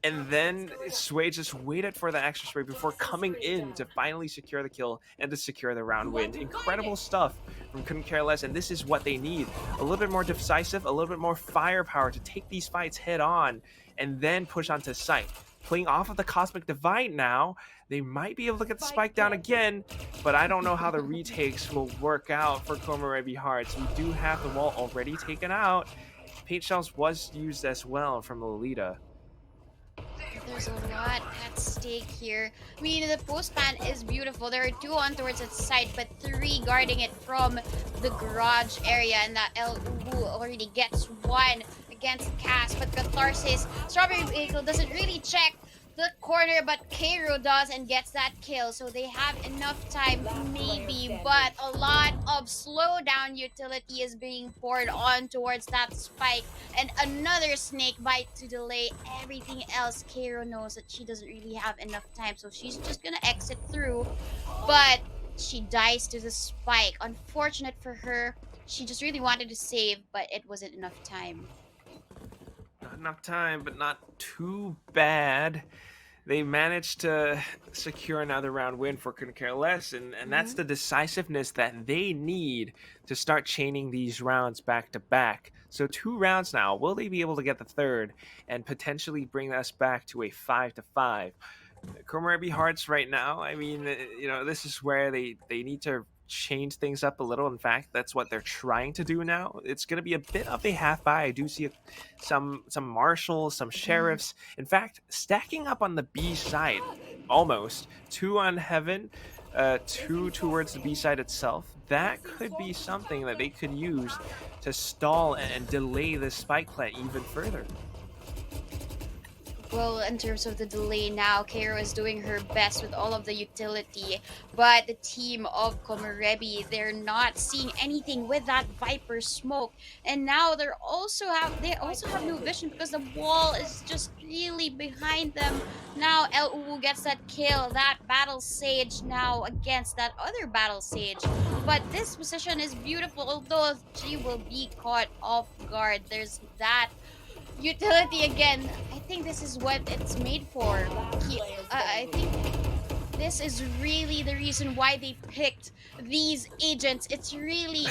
And then Sway just waited for the extra spray before coming in to finally secure the kill and to secure the round win. Incredible stuff from Couldn't Care Less, and this is what they need. A little bit more decisive, a little bit more firepower to take these fights head on and then push onto site. playing off of the Cosmic Divide now. They might be able to get the spike down again, but I don't know how the retakes will work out for KOMOREBI Hearts. We do have the wall already taken out. Paint Shells was used as well from Lolita. There's a lot at stake here. I mean, the postman is beautiful. There are 2 on towards its side, but 3 guarding it from the garage area. And that El Ubu already gets 1 against Cass. But Catharsis, Strawberry Bagel doesn't really check the corner, but Cairo does and gets that kill. So they have enough time, maybe, but a lot of slowdown utility is being poured on towards that spike. And another snake bite to delay everything else. Cairo knows that she doesn't really have enough time, so she's just gonna exit through. But she dies to the spike. Unfortunate for her. She just really wanted to save, but it wasn't enough time. Not enough time, but not too bad. They managed to secure another round win for Couldn't Care Less, and that's the decisiveness that they need to start chaining these rounds back to back. So 2 rounds now. Will they be able to get the 3rd and potentially bring us back to a 5-5? KOMOREBI Hearts right now, I mean, you know, this is where they need to change things up a little. In fact, that's what they're trying to do now. It's going to be a bit of a half buy. I do see some marshals, some sheriffs. In fact, stacking up on the B side, almost 2 on Heaven, 2 towards the B side itself. That could be something that they could use to stall and delay the spike plant even further. Well, in terms of the delay now, Cairo is doing her best with all of the utility, but the team of KOMOREBI, they're not seeing anything with that Viper smoke, and now they also have no vision because the wall is just really behind them. Now El Uwu gets that kill, that Battle Sage now against that other Battle Sage, but this position is beautiful, although she will be caught off guard. There's that utility again. I think this is what it's made for. I think this is really the reason why they picked these agents. It's really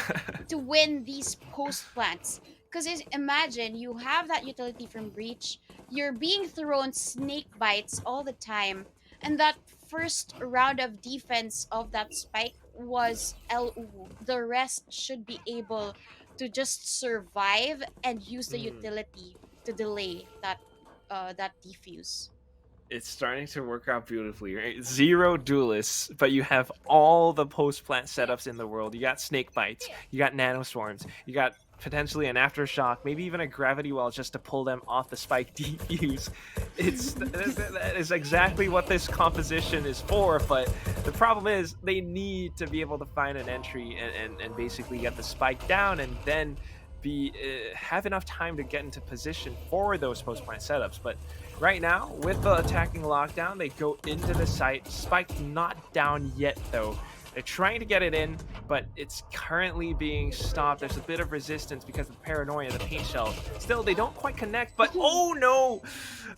to win these post plants. Because imagine you have that utility from Breach, you're being thrown snake bites all the time, and that first round of defense of that spike was LU. The rest should be able to just survive and use the utility to delay that defuse. It's starting to work out beautifully, right? 0 duelists, but you have all the post-plant setups in the world. You got snake bites, you got nanoswarms, you got potentially an aftershock, maybe even a gravity well just to pull them off the spike defuse. That is exactly what this composition is for, but the problem is they need to be able to find an entry and basically get the spike down and then have enough time to get into position for those post-plant setups. But right now, with the attacking lockdown, they go into the site. Spike not down yet, though. They're trying to get it in, but it's currently being stopped. There's a bit of resistance because of the paranoia, the paint shell. Still, they don't quite connect, but oh no!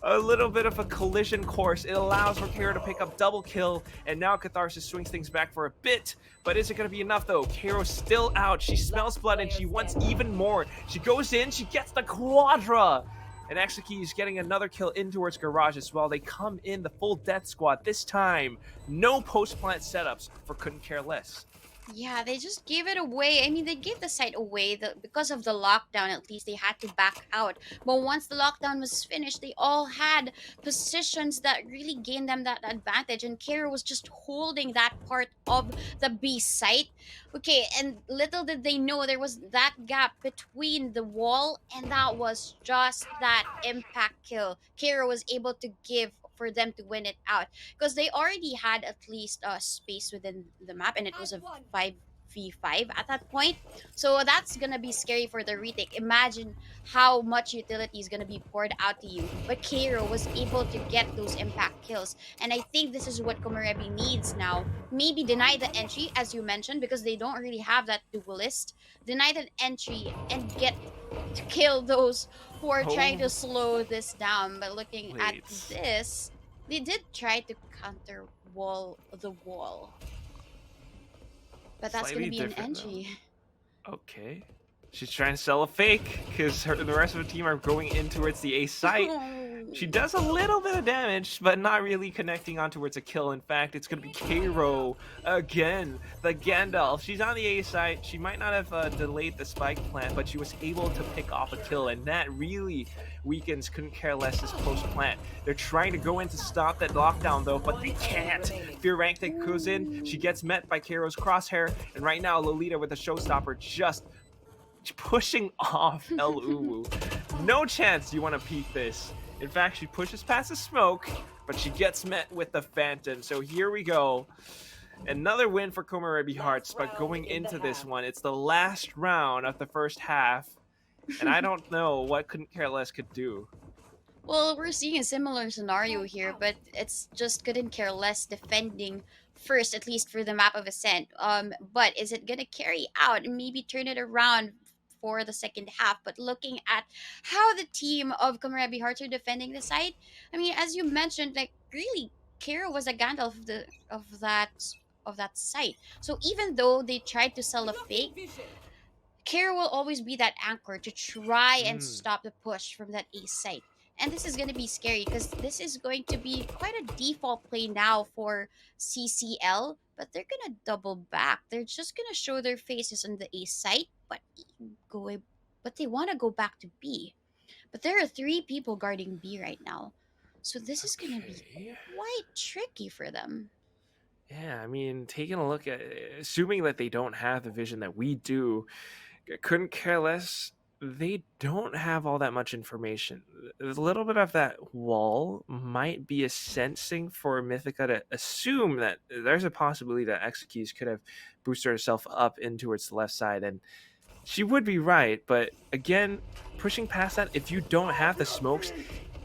A little bit of a collision course. It allows for Cairo to pick up double kill, and now Catharsis swings things back for a bit. But is it going to be enough, though? Cairo's still out. She smells blood, and she wants even more. She goes in, she gets the Quadra! And Exaki is getting another kill in towards Garage as well. They come in the full death squad. This time, no post-plant setups for Couldn't Care Less. Yeah, they just gave it away. I mean, they gave the site away because of the lockdown. At least they had to back out. But once the lockdown was finished, they all had positions that really gained them that advantage. And Cairo was just holding that part of the B site. Okay, and little did they know there was that gap between the wall, and that was just that impact kill Cairo was able to give for them to win it out, because they already had at least space within the map, and it was a 5v5 at that point. So that's gonna be scary for the retake. Imagine how much utility is gonna be poured out to you, but Cairo was able to get those impact kills, and I think this is what KOMOREBI needs now. Maybe deny the entry, as you mentioned, because they don't really have that duelist. Deny the entry and get to kill those who are trying to slow this down. But looking at this, they did try to counter the wall, but that's Slightly gonna be an different, entry. Okay. She's trying to sell a fake because the rest of the team are going in towards the A site. She does a little bit of damage, but not really connecting on towards a kill. In fact, it's going to be K-Ro again, the Gandalf. She's on the A side. She might not have delayed the spike plant, but she was able to pick off a kill, and that really weakens Couldn't Care Less's post plant. They're trying to go in to stop that lockdown, though, but they can't. Fear Rank that goes in. She gets met by K-Ro's crosshair, and right now Lolita with a showstopper just pushing off El Uwu. No chance you want to peek this. In fact, she pushes past the smoke, but she gets met with the Phantom. So here we go. Another win for KOMOREBI Hearts, but going into this one, it's the last round of the first half, and I don't know what Couldn't Care Less could do. Well, we're seeing a similar scenario here, but it's just Couldn't Care Less defending first, at least for the map of Ascent. But is it gonna carry out and maybe turn it around for the second half? But looking at how the team of KOMOREBI Hearts are defending the site, I mean, as you mentioned, like really, Kara was a Gandalf of that site. So even though they tried to sell a fake, Kara will always be that anchor to try and stop the push from that A site. And this is going to be scary because this is going to be quite a default play now for CCL, but they're going to double back. They're just going to show their faces on the A site, but they want to go back to B. But there are 3 people guarding B right now. So this is going to be quite tricky for them. Yeah, I mean, taking a look at, assuming that they don't have the vision that we do, Couldn't Care Less, they don't have all that much information. A little bit of that wall might be a sensing for Mythica to assume that there's a possibility that Execuse could have boosted herself up in towards the left side, and she would be right, but again, pushing past that, if you don't have the smokes,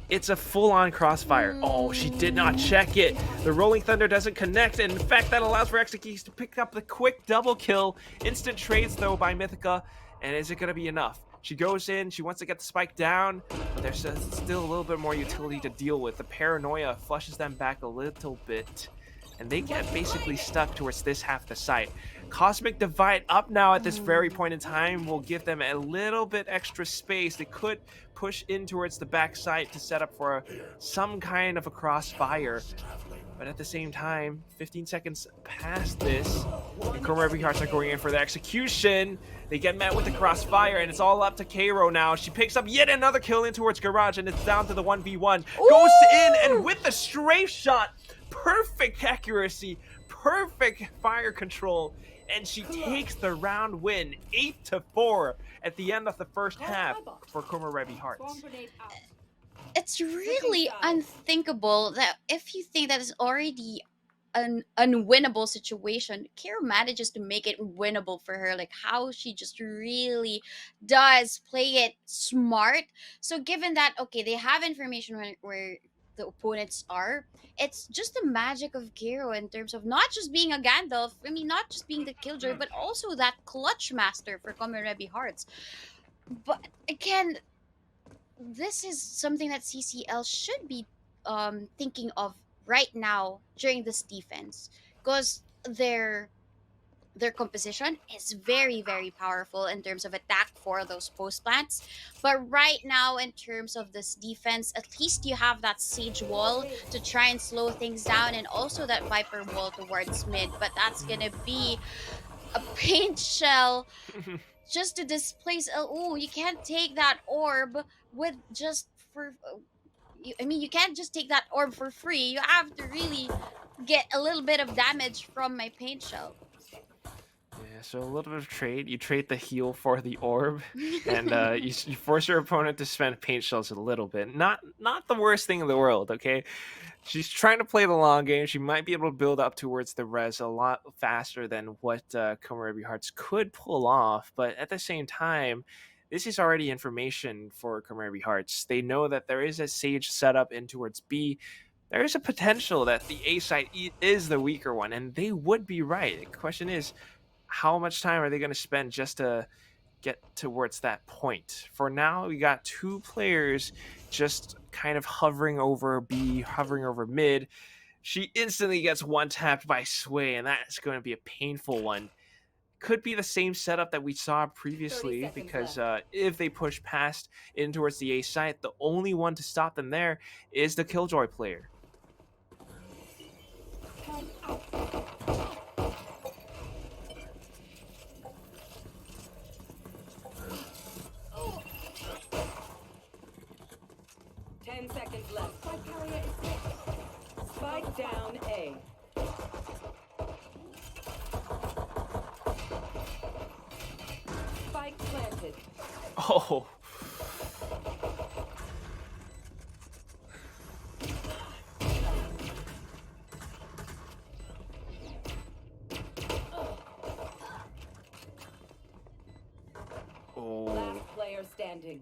it's a full-on crossfire. Oh, she did not check it. The Rolling Thunder doesn't connect, and in fact, that allows for Execuse to pick up the quick double kill. Instant trades, though, by Mythica, and is it going to be enough? She goes in, she wants to get the spike down, but there's still a little bit more utility to deal with. The paranoia flushes them back a little bit, and they get basically stuck towards this half of the site. Cosmic Divide up now at this very point in time will give them a little bit extra space. They could push in towards the back side to set up for some kind of a crossfire. But at the same time, 15 seconds past this, and KOMOREBI Hearts are going in for the execution. They get met with the crossfire, and it's all up to K-Ro now. She picks up yet another kill in towards Garage, and it's down to the 1v1. Goes in, and with the strafe shot, perfect accuracy, perfect fire control, and she takes the round win, 8-4 at the end of the first half for KOMOREBI Hearts. It's really unthinkable that if you think that is already an unwinnable situation, Kara manages to make it winnable for her. Like how she just really does play it smart. So given that, okay, they have information where the opponents are, it's just the magic of Kara in terms of not just being a Gandalf, I mean, not just being the killjoy, but also that clutch master for KOMOREBI Hearts. But again, this is something that CCL should be thinking of right now during this defense, because their composition is very, very powerful in terms of attack for those post plants. But right now, in terms of this defense, at least you have that Sage wall to try and slow things down, and also that Viper wall towards mid. But that's gonna be a paint shell just to displace. Oh, you can't take that orb with just for. I mean, you can't just take that orb for free. You have to really get a little bit of damage from my paint shell. Yeah, so a little bit of trade. You trade the heal for the orb, and you force your opponent to spend paint shells a little bit. Not the worst thing in the world, okay? She's trying to play the long game. She might be able to build up towards the res a lot faster than what KOMOREBI Hearts could pull off, but at the same time, this is already information for KOMOREBI Hearts. They know that there is a Sage setup in towards B. There is a potential that the A side is the weaker one, and they would be right. The question is, how much time are they going to spend just to get towards that point? For now, we got 2 players just kind of hovering over B, hovering over mid. She instantly gets one tapped by Sway, and that's going to be a painful one. could be the same setup that we saw previously, because if they push past in towards the A site, the only one to stop them there is the Killjoy player. Seconds left. Spike carrier is hit. Spike down A. Spike planted. Oh. Last player standing.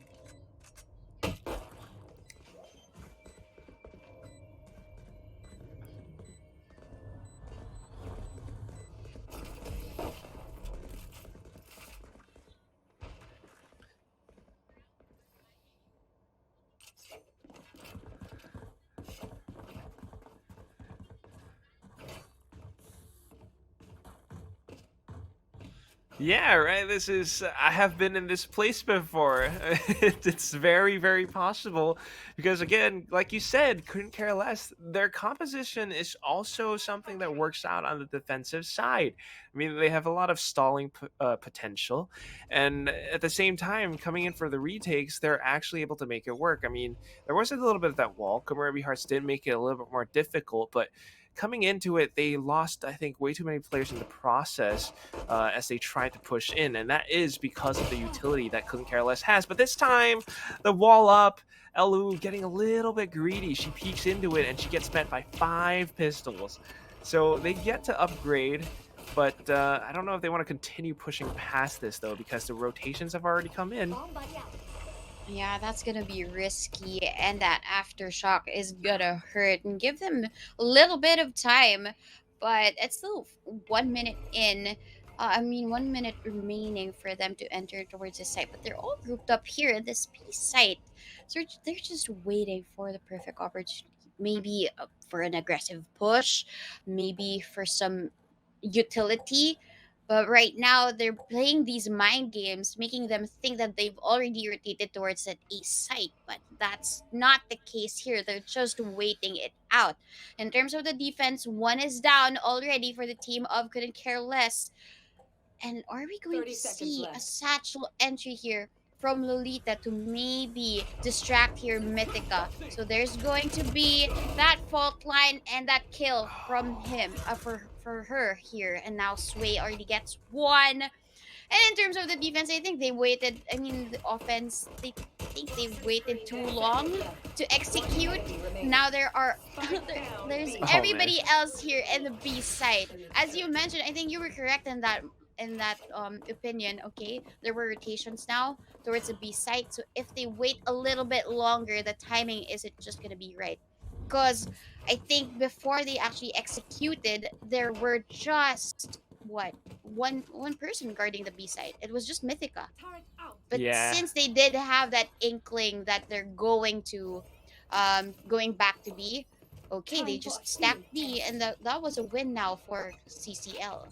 Yeah, right. This is, I have been in this place before. It's very, very possible because, again, like you said, couldn't care less. Their composition is also something that works out on the defensive side. I mean, they have a lot of stalling potential, and at the same time, coming in for the retakes, they're actually able to make it work. I mean, there was a little bit of that wall. KOMOREBI Hearts did make it a little bit more difficult, but coming into it, they lost, I think, way too many players in the process as they tried to push in, and that is because of the utility that Couldn't Care Less has. But this time, the wall up, Elu getting a little bit greedy. She peeks into it, and she gets met by 5 pistols. So they get to upgrade, but I don't know if they want to continue pushing past this, though, because the rotations have already come in. Yeah, that's gonna be risky, and that aftershock is gonna hurt and give them a little bit of time. But it's still 1 minute in. 1 minute remaining for them to enter towards the site. But they're all grouped up here in this B site, so they're just waiting for the perfect opportunity. Maybe for an aggressive push, maybe for some utility. But right now, they're playing these mind games, making them think that they've already rotated towards that A site. But that's not the case here. They're just waiting it out. In terms of the defense, 1 is down already for the team of Couldn't Care Less. And are we going to see a satchel entry here from Lolita to maybe distract here Mythica? So there's going to be that fault line and that kill from him, for her here. And now Sway already gets 1. And in terms of the defense, I think they waited. I mean, the offense, I think they've waited too long to execute. Now there's everybody else here in the B side. As you mentioned, I think you were correct in that opinion. Okay, there were rotations now towards the B site. So if they wait a little bit longer, the timing isn't just gonna be right. Because I think before they actually executed, there were just one person guarding the B side. It was just Mythica. But Yeah. since they did have that inkling that they're going back to B, okay, they just stacked B, and that was a win now for CCL.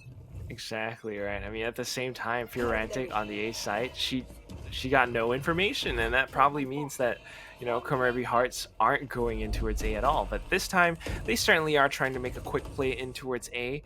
Exactly right. I mean, at the same time, Fiorantic on the A site, she got no information, and that probably means that, you know, KOMOREBI Hearts aren't going in towards A at all. But this time, they certainly are trying to make a quick play in towards A.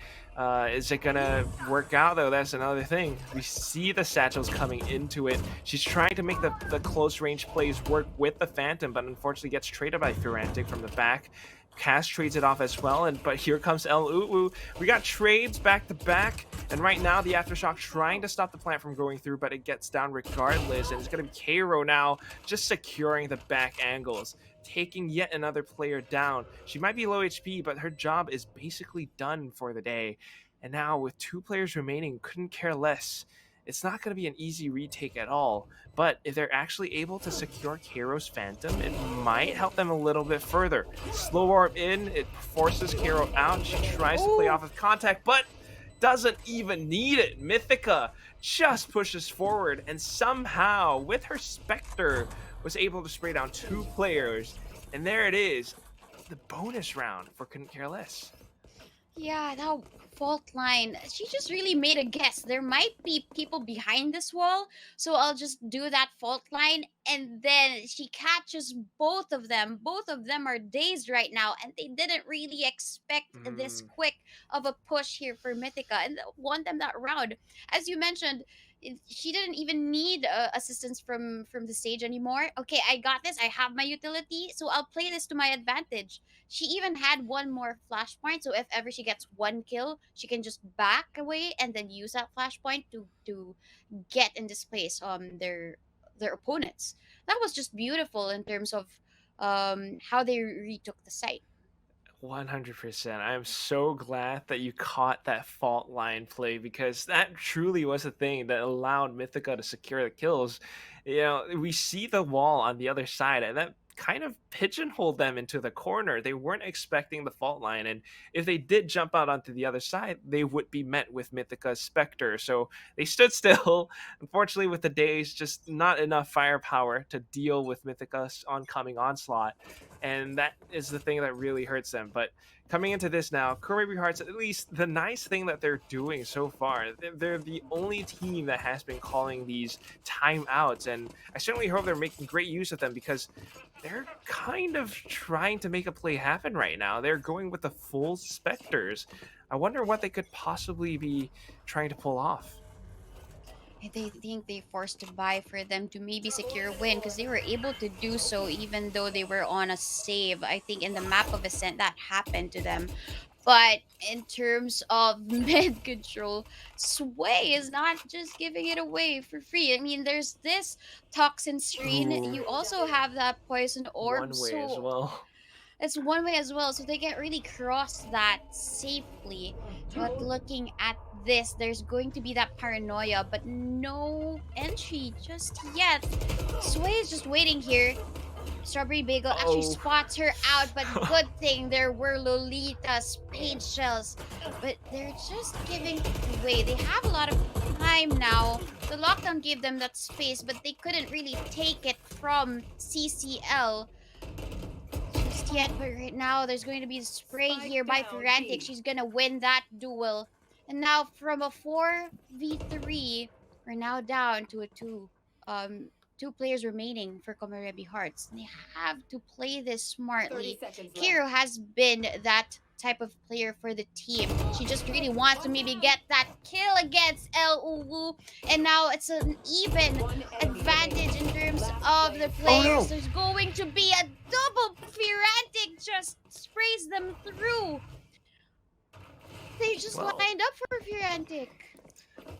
Is it gonna work out, though? That's another thing. We see the satchels coming into it. She's trying to make the close range plays work with the Phantom, but unfortunately gets traded by Fiorantic from the back. Cass trades it off as well, but here comes El Uwu. We got trades back to back, and right now the Aftershock trying to stop the plant from going through, but it gets down regardless, and it's going to be Cairo now just securing the back angles, taking yet another player down. She might be low HP, but her job is basically done for the day. And now with 2 players remaining, Couldn't Care Less. It's not going to be an easy retake at all, but if they're actually able to secure Cairo's Phantom, it might help them a little bit further. Slow warp in, it forces Cairo out. She tries to play off of contact, but doesn't even need it. Mythica just pushes forward, and somehow, with her Spectre, was able to spray down 2 players, and there it is, the bonus round for Couldn't Care Less. Yeah, that fault line. She just really made a guess. There might be people behind this wall, so I'll just do that fault line, and then she catches both of them. Both of them are dazed right now, and they didn't really expect this Mm, quick of a push here for Mythica and won them that round. As you mentioned, she didn't even need assistance from the stage anymore. Okay, I got this. I have my utility, so I'll play this to my advantage. She even had one more flashpoint, so if ever she gets one kill, she can just back away and then use that flashpoint to get in this place their opponents. That was just beautiful in terms of how they retook the site. 100%. I'm so glad that you caught that fault line play because that truly was the thing that allowed Mythica to secure the kills. We see the wall on the other side, and that kind of pigeonholed them into the corner. They weren't expecting the fault line, and if they did jump out onto the other side, they would be met with Mythica's Spectre. So they stood still. Unfortunately, with the days, just not enough firepower to deal with Mythica's oncoming onslaught, and that is the thing that really hurts them. But coming into this now, KOMOREBI Hearts, at least the nice thing that they're doing so far, they're the only team that has been calling these timeouts, and I certainly hope they're making great use of them because they're kind of trying to make a play happen right now. They're going with the full Spectres. I wonder what they could possibly be trying to pull off. They think they forced a buy for them to maybe secure a win because they were able to do so even though they were on a save. I think in the map of Ascent that happened to them. But in terms of mid control, Sway is not just giving it away for free. I mean, there's this toxin screen. Ooh, You also have that poison orb. one way as So well. it's one way as well, so they can't really cross that safely. But looking at this, there's going to be that paranoia, but no entry just yet. Sway is just waiting here. Strawberry Bagel actually Oh. spots her out, but good thing there were Lolita's paint shells. But they're just giving away. They have a lot of time now. The lockdown gave them that space, but they couldn't really take it from CCL just yet. But right now, there's going to be a spray here by Frantic. She's gonna win that duel. And now from a 4v3, we're now down to a two players remaining for KOMOREBI Hearts. They have to play this 30 smartly. seconds left. Kiro has been that type of player for the team. She just really wants to maybe get that kill against El Uwu. And now it's an even advantage in terms of the players. no. There's going to be a double. Firantic just sprays them through. They just Well, lined up for Firantic.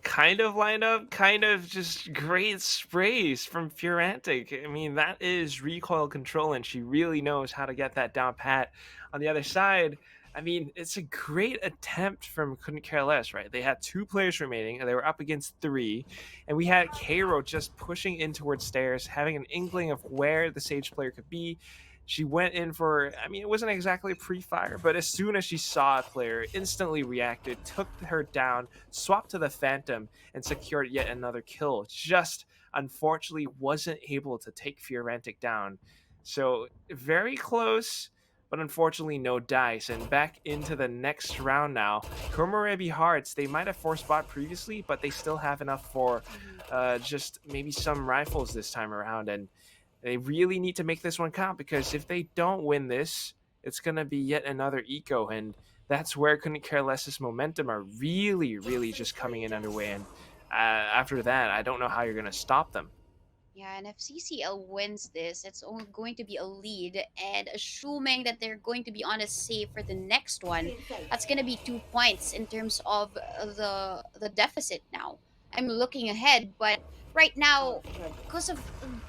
kind of lined up, kind of just great sprays from Furantic. I mean, that is recoil control, and she really knows how to get that down pat. On the other side, I mean, it's a great attempt from Couldn't Care Less, right? They had two players remaining, and they were up against three, and we had Cairo just pushing in towards stairs, having an inkling of where the Sage player could be. She went in for, I mean, it wasn't exactly a pre-fire, but as soon as she saw a player, instantly reacted, took her down, swapped to the Phantom, and secured yet another kill. Just, unfortunately, wasn't able to take Fiorantic down. So, very close, but unfortunately no dice. And back into the next round now. KOMOREBI Hearts, they might have forced bot previously, but they still have enough for just maybe some rifles this time around. And they really need to make this one count because if they don't win this, it's going to be yet another eco. And that's where Couldn't Care Less's momentum are really, really just coming in underway. And after that, I don't know how you're going to stop them. Yeah, and if CCL wins this, it's only going to be a lead. And assuming that they're going to be on a save for the next one, that's going to be 2 points in terms of the deficit now. I'm looking ahead, but right now, because of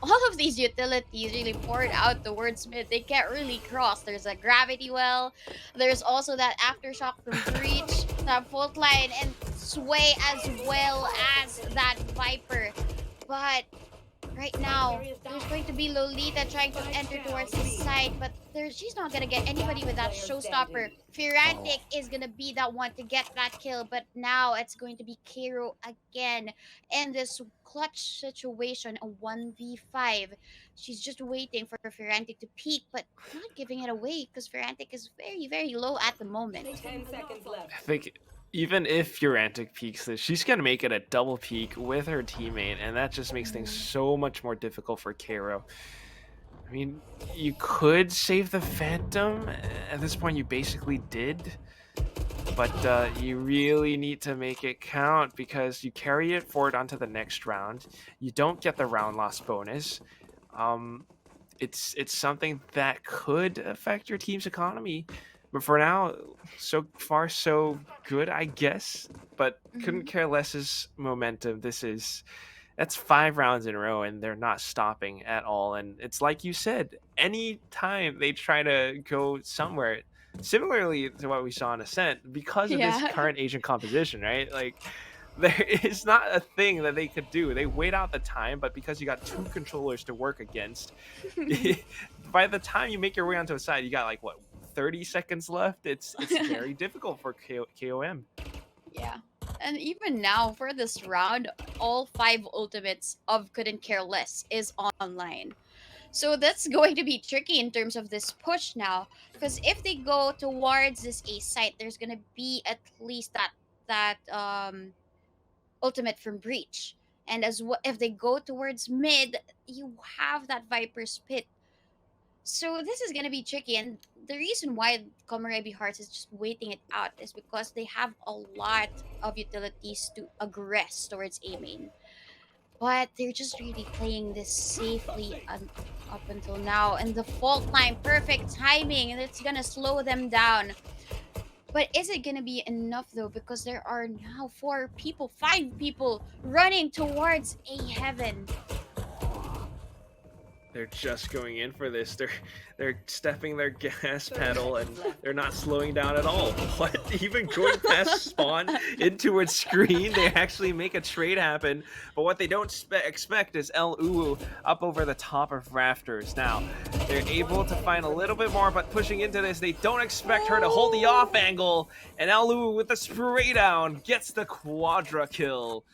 all of these utilities really poured out the wordsmith, they can't really cross. There's a gravity well, there's also that aftershock from Breach, that fault line, and Sway as well as that Viper. But Right now, there's going to be Lolita trying to enter towards the side, but she's not gonna get anybody with that showstopper. Firantic is gonna be that one to get that kill, but now it's going to be Kiro again in this clutch situation, a 1v5. She's just waiting for Firantic to peek, but not giving it away because Firantic is very, very low at the moment. 10 seconds left. I think even if Urantic peeks this, she's gonna make it a double peak with her teammate, and that just makes things so much more difficult for Karo. I mean, you could save the Phantom. At this point, you basically did. But you really need to make it count because you carry it forward onto the next round. You don't get the round loss bonus. It's something that could affect your team's economy. But for now, so far so good, I guess. But couldn't care less's momentum. That's 5 rounds in a row, and they're not stopping at all. And it's like you said, any time they try to go somewhere, similarly to what we saw in Ascent, because of this current Asian composition, right? Like, there is not a thing that they could do. They wait out the time, but because you got 2 controllers to work against, by the time you make your way onto a side, you got like, what, 30 seconds left? It's very difficult for KOM. Yeah. And even now, for this round, all 5 ultimates of Couldn't Care Less is online. So that's going to be tricky in terms of this push now. Because if they go towards this A site, there's going to be at least that ultimate from Breach. And if they go towards mid, you have that Viper's Pit. So this is going to be tricky, and the reason why KOMOREBI Hearts is just waiting it out is because they have a lot of utilities to aggress towards A main. But they're just really playing this safely up until now, and the fault line, perfect timing, and it's going to slow them down. But is it going to be enough though? Because there are now 5 people running towards A heaven. They're just going in for this. They're stepping their gas pedal, and they're not slowing down at all. What? Even going past spawn into its screen, they actually make a trade happen. But what they don't expect is El Uwu up over the top of rafters. Now, they're able to find a little bit more, but pushing into this, they don't expect her to hold the off angle. And El Uwu with the spray down gets the quadra kill.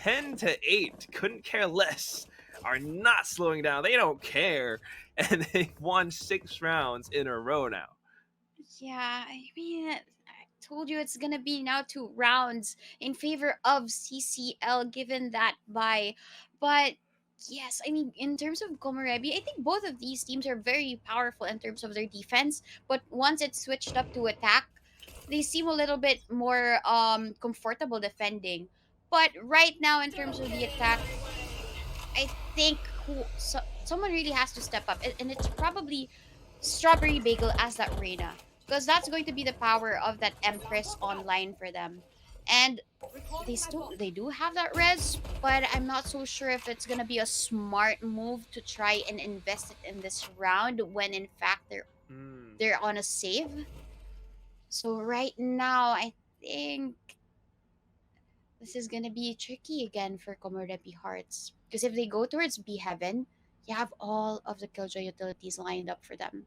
10-8. Couldn't care less. Are not slowing down. They don't care. And they've won 6 rounds in a row now. Yeah, I mean, I told you it's going to be now 2 rounds in favor of CCL given that bye. But yes, I mean, in terms of KOMOREBI, I think both of these teams are very powerful in terms of their defense. But once it's switched up to attack, they seem a little bit more comfortable defending. But right now, in terms of the attack, I think someone really has to step up, and it's probably Strawberry Bagel as that Reina, because that's going to be the power of that Empress online for them. And they do have that res, but I'm not so sure if it's gonna be a smart move to try and invest it in this round when in fact they're on a save. So right now, I think this is gonna be tricky again for KOMOREBI Hearts. Because if they go towards B Heaven, you have all of the Killjoy utilities lined up for them.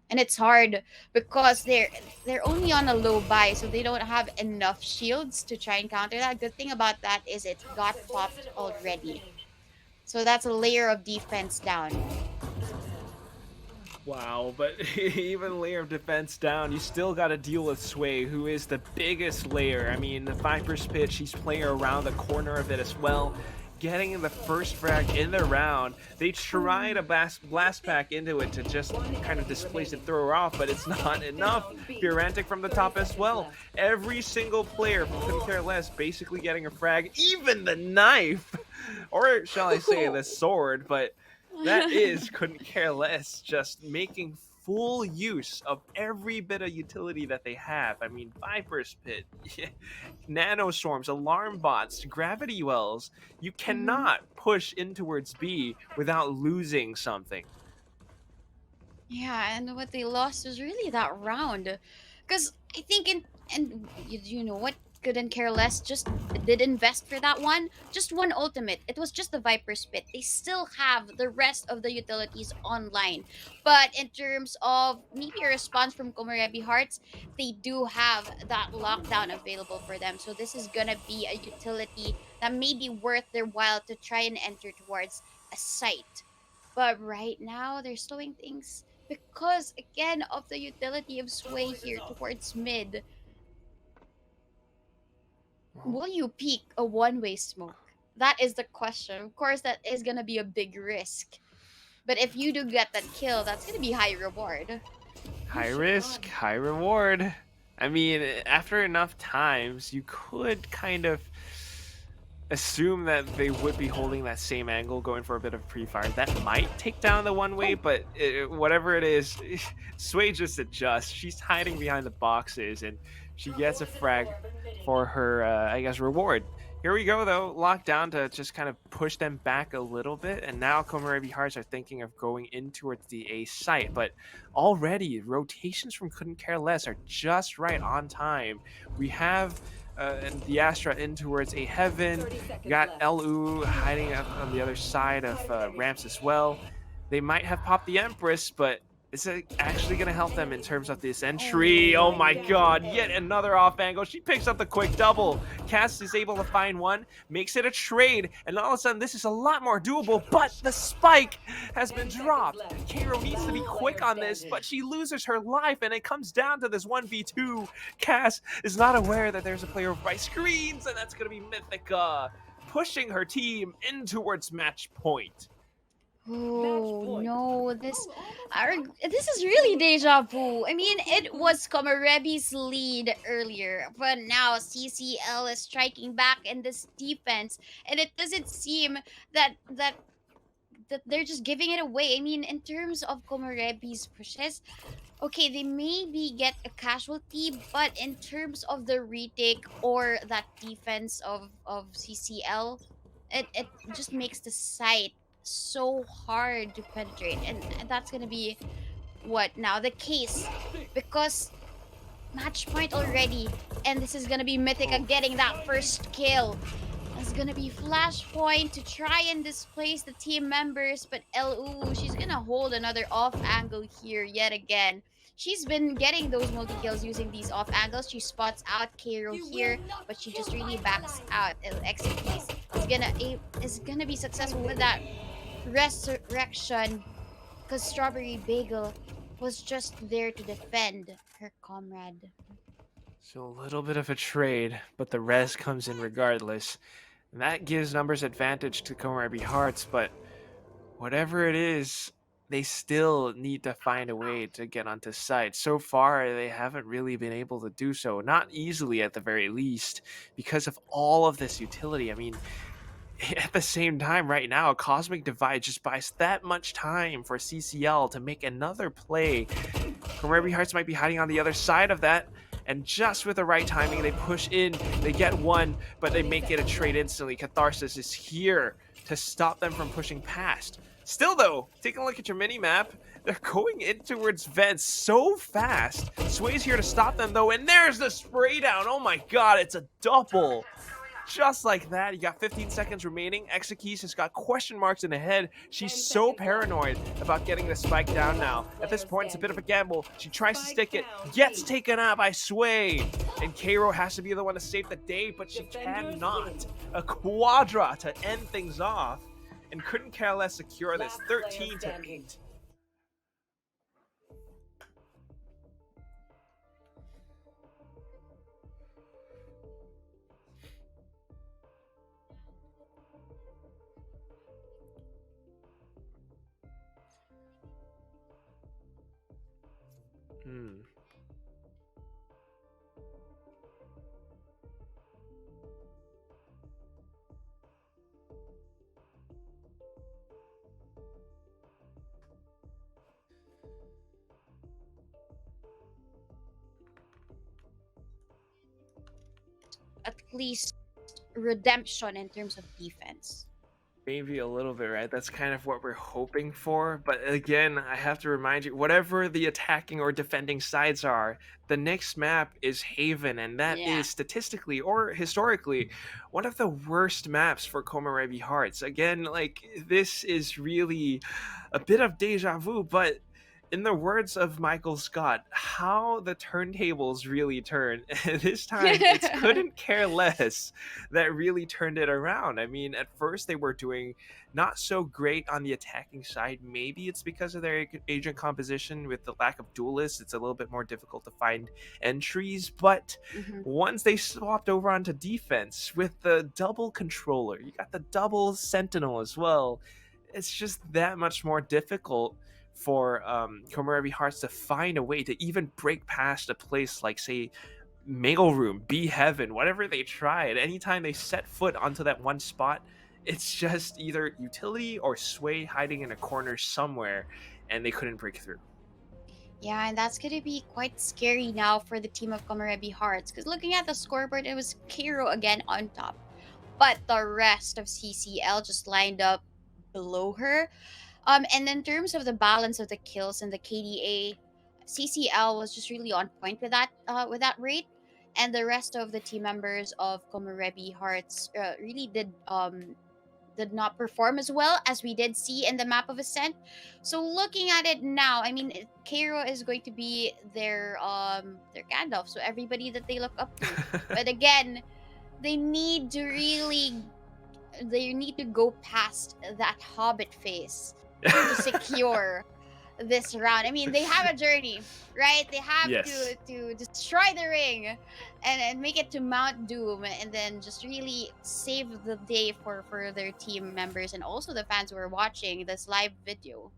And it's hard because they're only on a low buy, so they don't have enough shields to try and counter that. Good thing about that is it got popped already. So that's a layer of defense down. Wow, but even layer of defense down, you still got to deal with Sway, who is the biggest layer. I mean, the Viper's Pit, she's playing around the corner of it as well. Getting the first frag in the round. They try to blast back into it to just kind of displace and throw her off, but it's not enough. Furantic from the top as well. Every single player from Couldn't Care Less basically getting a frag, even the knife, or shall I say the sword, but that is Couldn't Care Less, just making full use of every bit of utility that they have. I mean, Viper's Pit, Nano Swarms, Alarm Bots, Gravity Wells. You cannot push in towards B without losing something. Yeah, and what they lost was really that round. Because I think you know what? couldn't care less, just did invest for that one. Just one ultimate. It was just the Viper Spit. They still have the rest of the utilities online. But in terms of maybe a response from KOMOREBI Hearts, they do have that lockdown available for them. So this is gonna be a utility that may be worth their while to try and enter towards a site. But right now, they're slowing things because, again, of the utility of Sway here towards mid. Will you peek a one-way smoke? That is the question. Of course, that is gonna be a big risk. But if you do get that kill, that's gonna be high reward. High risk, high reward. I mean, after enough times, you could kind of assume that they would be holding that same angle, going for a bit of pre-fire. That might take down the one way, but whatever it is, Sway just adjusts. She's hiding behind the boxes, and she gets a frag for her, I guess, reward. Here we go, though. Locked down to just kind of push them back a little bit, and now KOMOREBI Hearts are thinking of going in towards the A site, but already rotations from Couldn't Care Less are just right on time. We have and the Astra in towards a Heaven. You got LU hiding on the other side of ramps as well. They might have popped the Empress, but is it actually going to help them in terms of this entry? Oh my god, yet another off angle. She picks up the quick double. Cass is able to find one, makes it a trade, and all of a sudden this is a lot more doable, but the spike has been dropped. Kairo needs to be quick on this, but she loses her life, and it comes down to this 1v2. Cass is not aware that there's a player by screens, and that's going to be Mythica pushing her team in towards match point. Oh no, this is really deja vu. I mean, it was KOMOREBI's lead earlier, but now CCL is striking back in this defense, and it doesn't seem that they're just giving it away. I mean, in terms of KOMOREBI's pushes, okay, they maybe get a casualty, but in terms of the retake or that defense of CCL, it just makes the site so hard to penetrate, and that's gonna be what now the case, because match point already, and this is gonna be Mythica getting that first kill. It's gonna be Flashpoint to try and displace the team members, but LU, she's gonna hold another off angle here yet again. She's been getting those multi-kills using these off angles. She spots out Kairo here, but she just really backs out. Executes is gonna be successful with that resurrection, because Strawberry Bagel was just there to defend her comrade. So a little bit of a trade, but the res comes in regardless. And that gives numbers advantage to KOMOREBI Hearts, but whatever it is, they still need to find a way to get onto site. So far, they haven't really been able to do so. Not easily at the very least, because of all of this utility. I mean, at the same time, right now, Cosmic Divide just buys that much time for CCL to make another play. KOMOREBI Hearts might be hiding on the other side of that, and just with the right timing, they push in, they get one, but they make it a trade instantly. Catharsis is here to stop them from pushing past. Still, though, taking a look at your mini-map, they're going in towards vents so fast. Sway's here to stop them, though, and there's the spray down. Oh my god, it's a double. Just like that, you got 15 seconds remaining. Exekeys has got question marks in the head. She's so paranoid about getting the spike down now. At this point, it's a bit of a gamble. She tries to stick it, gets taken out by Sway. And Kairo has to be the one to save the day, but she cannot. A quadra to end things off. And Couldn't Care Less secure this 13-8. At least redemption in terms of defense. Maybe a little bit, right? That's kind of what we're hoping for. But again, I have to remind you, whatever the attacking or defending sides are, the next map is Haven, and that Yeah. is statistically or historically one of the worst maps for Komorebi Hearts. Again, like this is really a bit of deja vu, but in the words of Michael Scott, how the turntables really turn. This time, it's couldn't care less that really turned it around. I mean, at first they were doing not so great on the attacking side. Maybe it's because of their agent composition with the lack of duelists. It's a little bit more difficult to find entries. But Mhm. once they swapped over onto defense with the double controller, you got the double sentinel as well. It's just that much more difficult for Komorebi Hearts to find a way to even break past a place like, say, Mail Room, Be Heaven, whatever they tried. Anytime they set foot onto that one spot, it's just either utility or Sway hiding in a corner somewhere, and they couldn't break through. Yeah, and that's gonna be quite scary now for the team of Komorebi Hearts. Because looking at the scoreboard, it was Kiro again on top, but the rest of CCL just lined up below her. And in terms of the balance of the kills and the KDA, CCL was just really on point with that rate, and the rest of the team members of Komorebi Hearts really did not perform as well as we did see in the map of Ascent. So looking at it now, I mean, Cairo is going to be their Gandalf, so everybody that they look up to. But again, they need to really they need to go past that Hobbit phase to secure this round. I mean, they have a journey, right? They have Yes. to destroy the ring and make it to Mount Doom, and then just really save the day for their team members and also the fans who are watching this live video.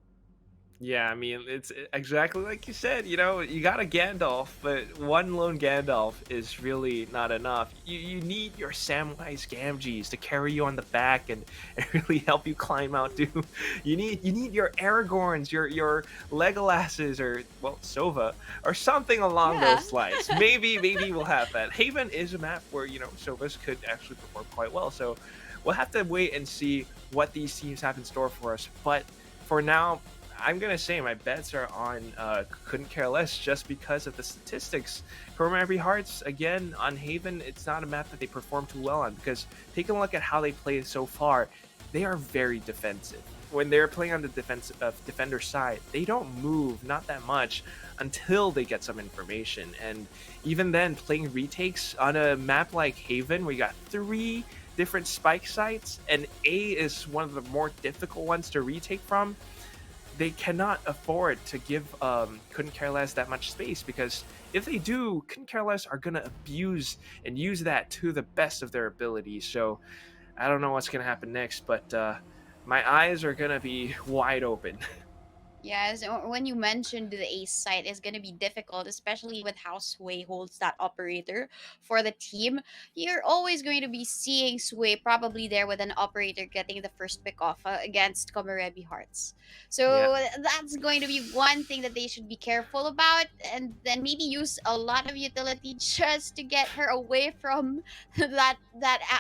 Yeah, I mean, it's exactly like you said, you got a Gandalf, but one lone Gandalf is really not enough. You need your Samwise Gamgees to carry you on the back and really help you climb Mount Doom. You need your Aragorns, your Legolases, or, well, Sova, or something along Yeah. those lines. Maybe we'll have that. Haven is a map where, Sovas could actually perform quite well, so we'll have to wait and see what these teams have in store for us. But for now, I'm gonna say my bets are on couldn't care less just because of the statistics. Komorebi Hearts, again, on Haven, it's not a map that they perform too well on, because taking a look at how they play so far, they are very defensive. When they're playing on the defender side, they don't move not that much until they get some information. And even then, playing retakes on a map like Haven, where you got 3 different spike sites, and A is one of the more difficult ones to retake from, they cannot afford to give Couldn't Care Less that much space, because if they do, Couldn't Care Less are going to abuse and use that to the best of their ability. So I don't know what's going to happen next, but my eyes are going to be wide open. Yes, when you mentioned the ace site is going to be difficult, especially with how Sway holds that operator for the team. You're always going to be seeing Sway probably there with an operator getting the first pick off against Komorebi Hearts. So that's going to be one thing that they should be careful about, and then maybe use a lot of utility just to get her away from that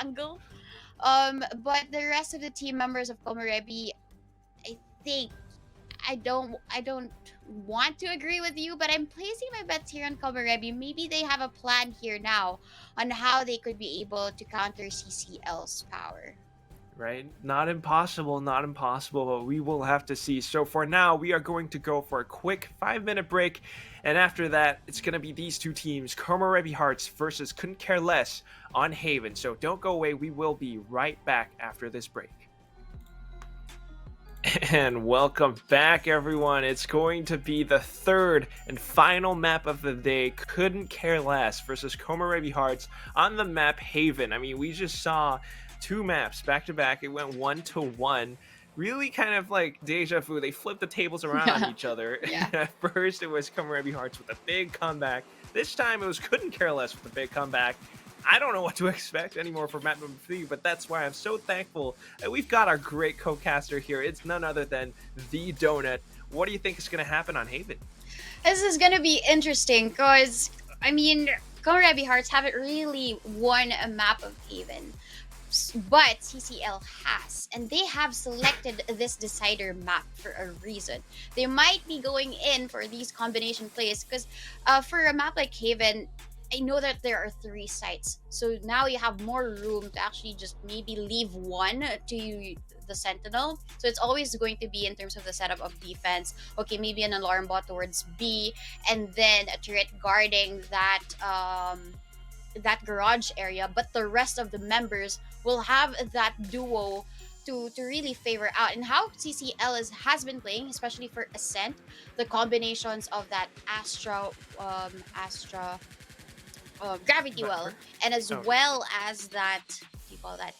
angle. But the rest of the team members of Komorebi, I think I don't want to agree with you, but I'm placing my bets here on Komorebi. Maybe they have a plan here now on how they could be able to counter CCL's power. Right? Not impossible, but we will have to see. So for now, we are going to go for a quick 5-minute break, and after that, it's going to be these two teams, Komorebi Hearts versus Couldn't Care Less on Haven. So don't go away, we will be right back after this break. And welcome back, everyone. It's going to be the third and final map of the day, Couldn't Care Less versus Komorebi Hearts on the map Haven. I mean, we just saw 2 maps back to back. It went 1-1. Really kind of like deja vu. They flipped the tables around on each other. Yeah. At first, it was Komorebi Hearts with a big comeback. This time, it was Couldn't Care Less with a big comeback. I don't know what to expect anymore for map number 3, but that's why I'm so thankful that we've got our great co-caster here. It's none other than The Donut. What do you think is going to happen on Haven? This is gonna be interesting because I mean, Komorebi Hearts haven't really won a map of Haven. But CCL has, and they have selected this decider map for a reason. They might be going in for these combination plays because for a map like Haven, I know that there are 3 sites, so now you have more room to actually just maybe leave one to the sentinel. So it's always going to be in terms of the setup of defense. Okay, maybe an alarm bot towards B, and then a turret guarding that garage area, but the rest of the members will have that duo to really favor out. And how CCL has been playing, especially for Ascent, the combinations of that Astra Gravity Well, Vector? and as Oh. well as that, what do you call that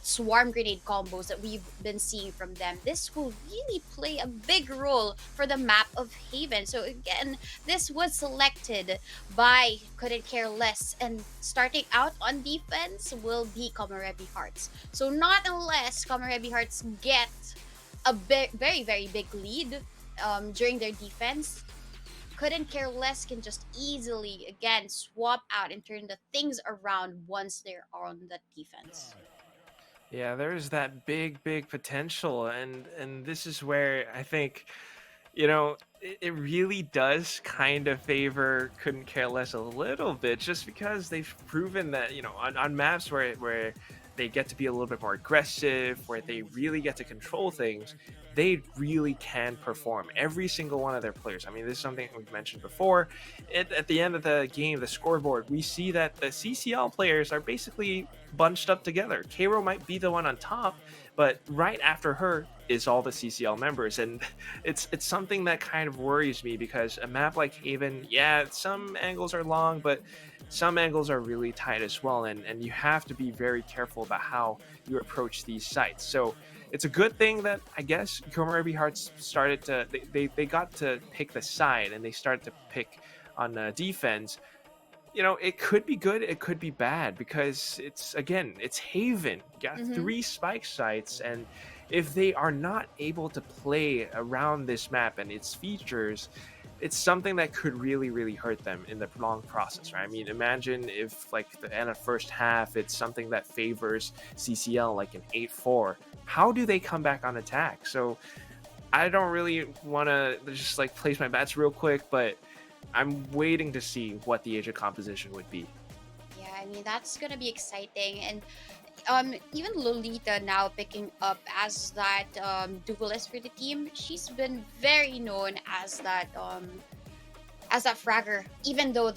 swarm grenade combos that we've been seeing from them. This will really play a big role for the map of Haven. So again, this was selected by Couldn't Care Less, and starting out on defense will be KOMOREBI Hearts. So not unless KOMOREBI Hearts get a very, very big lead during their defense, Couldn't Care Less can just easily again swap out and turn the things around once they're on the defense. Yeah, there's that big potential, and this is where I think, it really does kind of favor Couldn't Care Less a little bit, just because they've proven that, on maps where they get to be a little bit more aggressive, where they really get to control things, they really can perform. Every single one of their players. I mean, this is something we've mentioned before. At the end of the game, the scoreboard, we see that the CCL players are basically bunched up together. Cairo might be the one on top, but right after her is all the CCL members, and it's something that kind of worries me, because a map like Haven, yeah, some angles are long, but some angles are really tight as well, and you have to be very careful about how you approach these sites. So it's a good thing that I guess KOMOREBI Hearts started to they got to pick the side, and they started to pick on defense. It could be good, it could be bad, because it's Haven. You got Mhm. 3 spike sites, and if they are not able to play around this map and its features, it's something that could really hurt them in the long process, right? I mean, imagine if, like, the end of first half, it's something that favors CCL, like an 8-4. How do they come back on attack? So I don't really want to just like place my bets real quick, but I'm waiting to see what the agent composition would be. Yeah, I mean that's gonna be exciting, and even Lolita now picking up as that duelist for the team. She's been very known as that fragger, even though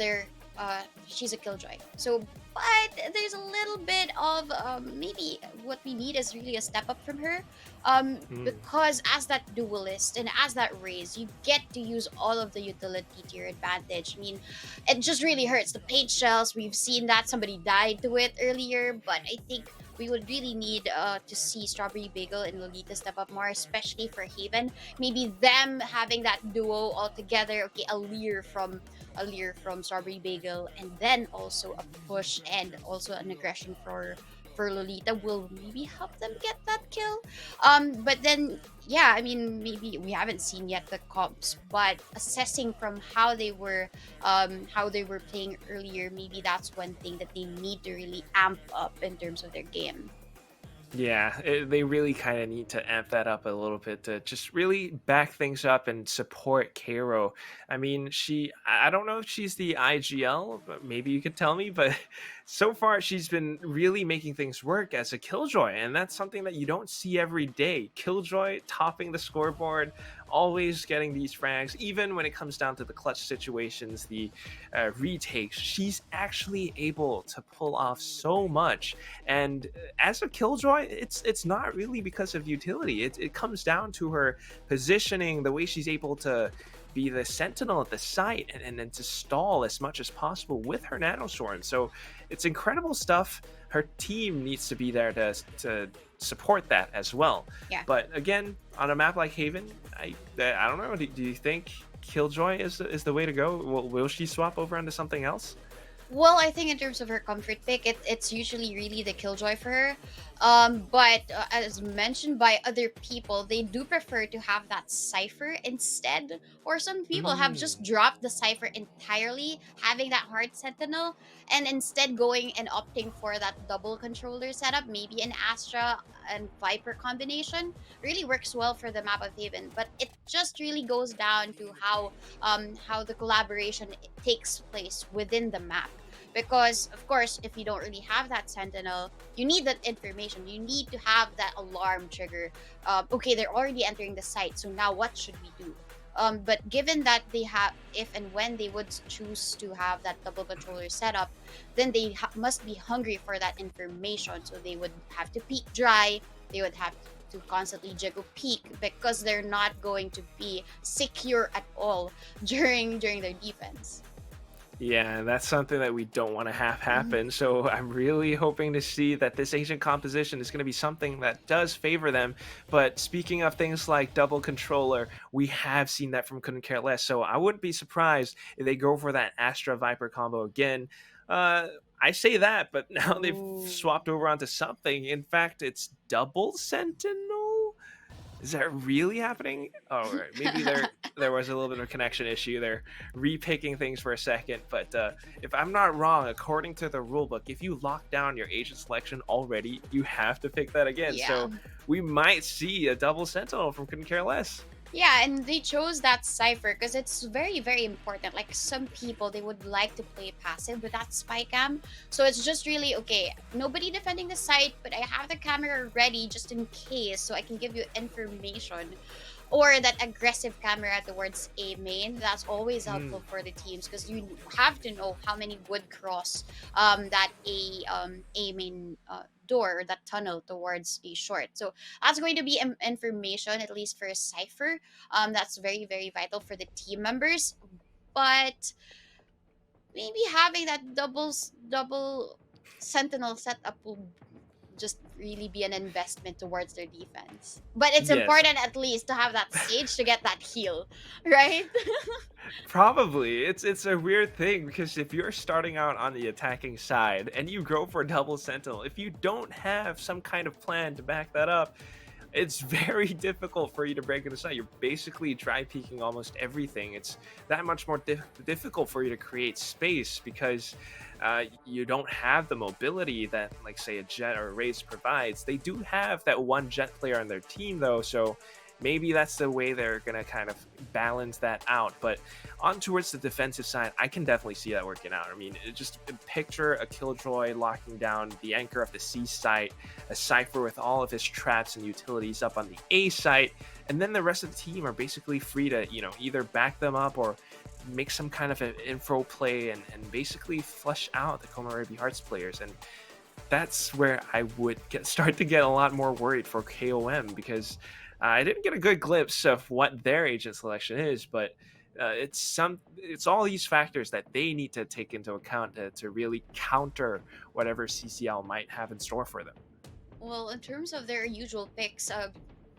she's a killjoy. So, but there's a little bit of maybe what we need is really a step up from her, because as that duelist and as that raise, you get to use all of the utility to your advantage. I mean, it just really hurts the paint shells. We've seen that somebody died to it earlier, but I think we would really need to see Strawberry Bagel and Lolita step up more, especially for Haven. Maybe them having that duo all together. Okay, a leer from Strawberry Bagel, and then also a push and also an aggression for Lolita will maybe help them get that kill. But then yeah, I mean, maybe we haven't seen yet the comps, but assessing from how they were playing earlier, maybe that's one thing that they need to really amp up in terms of their game. Yeah, they really kind of need to amp that up a little bit to just really back things up and support Cairo. I mean, I don't know if she's the IGL, but maybe you could tell me, but so far she's been really making things work as a Killjoy, and that's something that you don't see every day. Killjoy topping the scoreboard, always getting these frags, even when it comes down to the clutch situations, the retakes, she's actually able to pull off so much. And as a Killjoy, it's not really because of utility. It comes down to her positioning, the way she's able to be the sentinel at the site, and then to stall as much as possible with her nanosword. So it's incredible stuff. Her team needs to be there to support that as well. Yeah. But again, on a map like Haven, I don't know. Do you think Killjoy is the way to go? Will she swap over onto something else? Well, I think in terms of her comfort pick, it's usually really the Killjoy for her. But as mentioned by other people, they do prefer to have that Cypher instead. Or some people have Mm. just dropped the Cypher entirely, having that Heart Sentinel, and instead going and opting for that double controller setup, maybe an Astra and Viper combination. Really works well for the map of Haven. But it just really goes down to how the collaboration takes place within the map, because of course if you don't really have that sentinel, you need that information, you need to have that alarm trigger. Okay, they're already entering the site, so now what should we do? But given that they have, if and when they would choose to have that double controller setup, then they must be hungry for that information, so they would have to peek dry, they would have to constantly jiggle peak, because they're not going to be secure at all during their defense. Yeah, that's something that we don't want to have happen. So I'm really hoping to see that this agent composition is going to be something that does favor them. But speaking of things like double controller, we have seen that from Couldn't Care Less. So I wouldn't be surprised if they go for that Astra Viper combo again. I say that, but now they've Ooh. swapped over onto something. In fact, it's double Sentinel. Is that really happening? Oh, right. Maybe there was a little bit of a connection issue. They're repicking things for a second, but if I'm not wrong, according to the rulebook, if you lock down your agent selection already, you have to pick that again. Yeah. So we might see a double Sentinel from Couldn't Care Less. Yeah, and they chose that cipher because it's very, very important. Like some people, they would like to play passive with that spy cam. So it's just really, okay, nobody defending the site, but I have the camera ready just in case, so I can give you information. Or that aggressive camera towards A main, that's always helpful for the teams, because you have to know how many would cross that A main door, or that tunnel towards a short. So that's going to be information, at least for a cipher. That's very, very vital for the team members. But maybe having that double sentinel setup will just really be an investment towards their defense. But it's Yes. important at least to have that stage to get that heal, right? Probably. It's a weird thing because if you're starting out on the attacking side and you go for double sentinel, if you don't have some kind of plan to back that up, it's very difficult for you to break into sight. You're basically dry peeking almost everything. It's that much more difficult for you to create space because you don't have the mobility that, like, say, a Jet or a Raze provides. They do have that one Jet player on their team, though, so maybe that's the way they're going to kind of balance that out. But on towards the defensive side, I can definitely see that working out. I mean, just picture a Killjoy locking down the anchor of the C site, a Cypher with all of his traps and utilities up on the A site, and then the rest of the team are basically free to, either back them up or make some kind of an info play and basically flush out the KOMOREBI Hearts players. And that's where I would start to get a lot more worried for KOM, because I didn't get a good glimpse of what their agent selection is, but it's all these factors that they need to take into account to really counter whatever CCL might have in store for them. Well, in terms of their usual picks,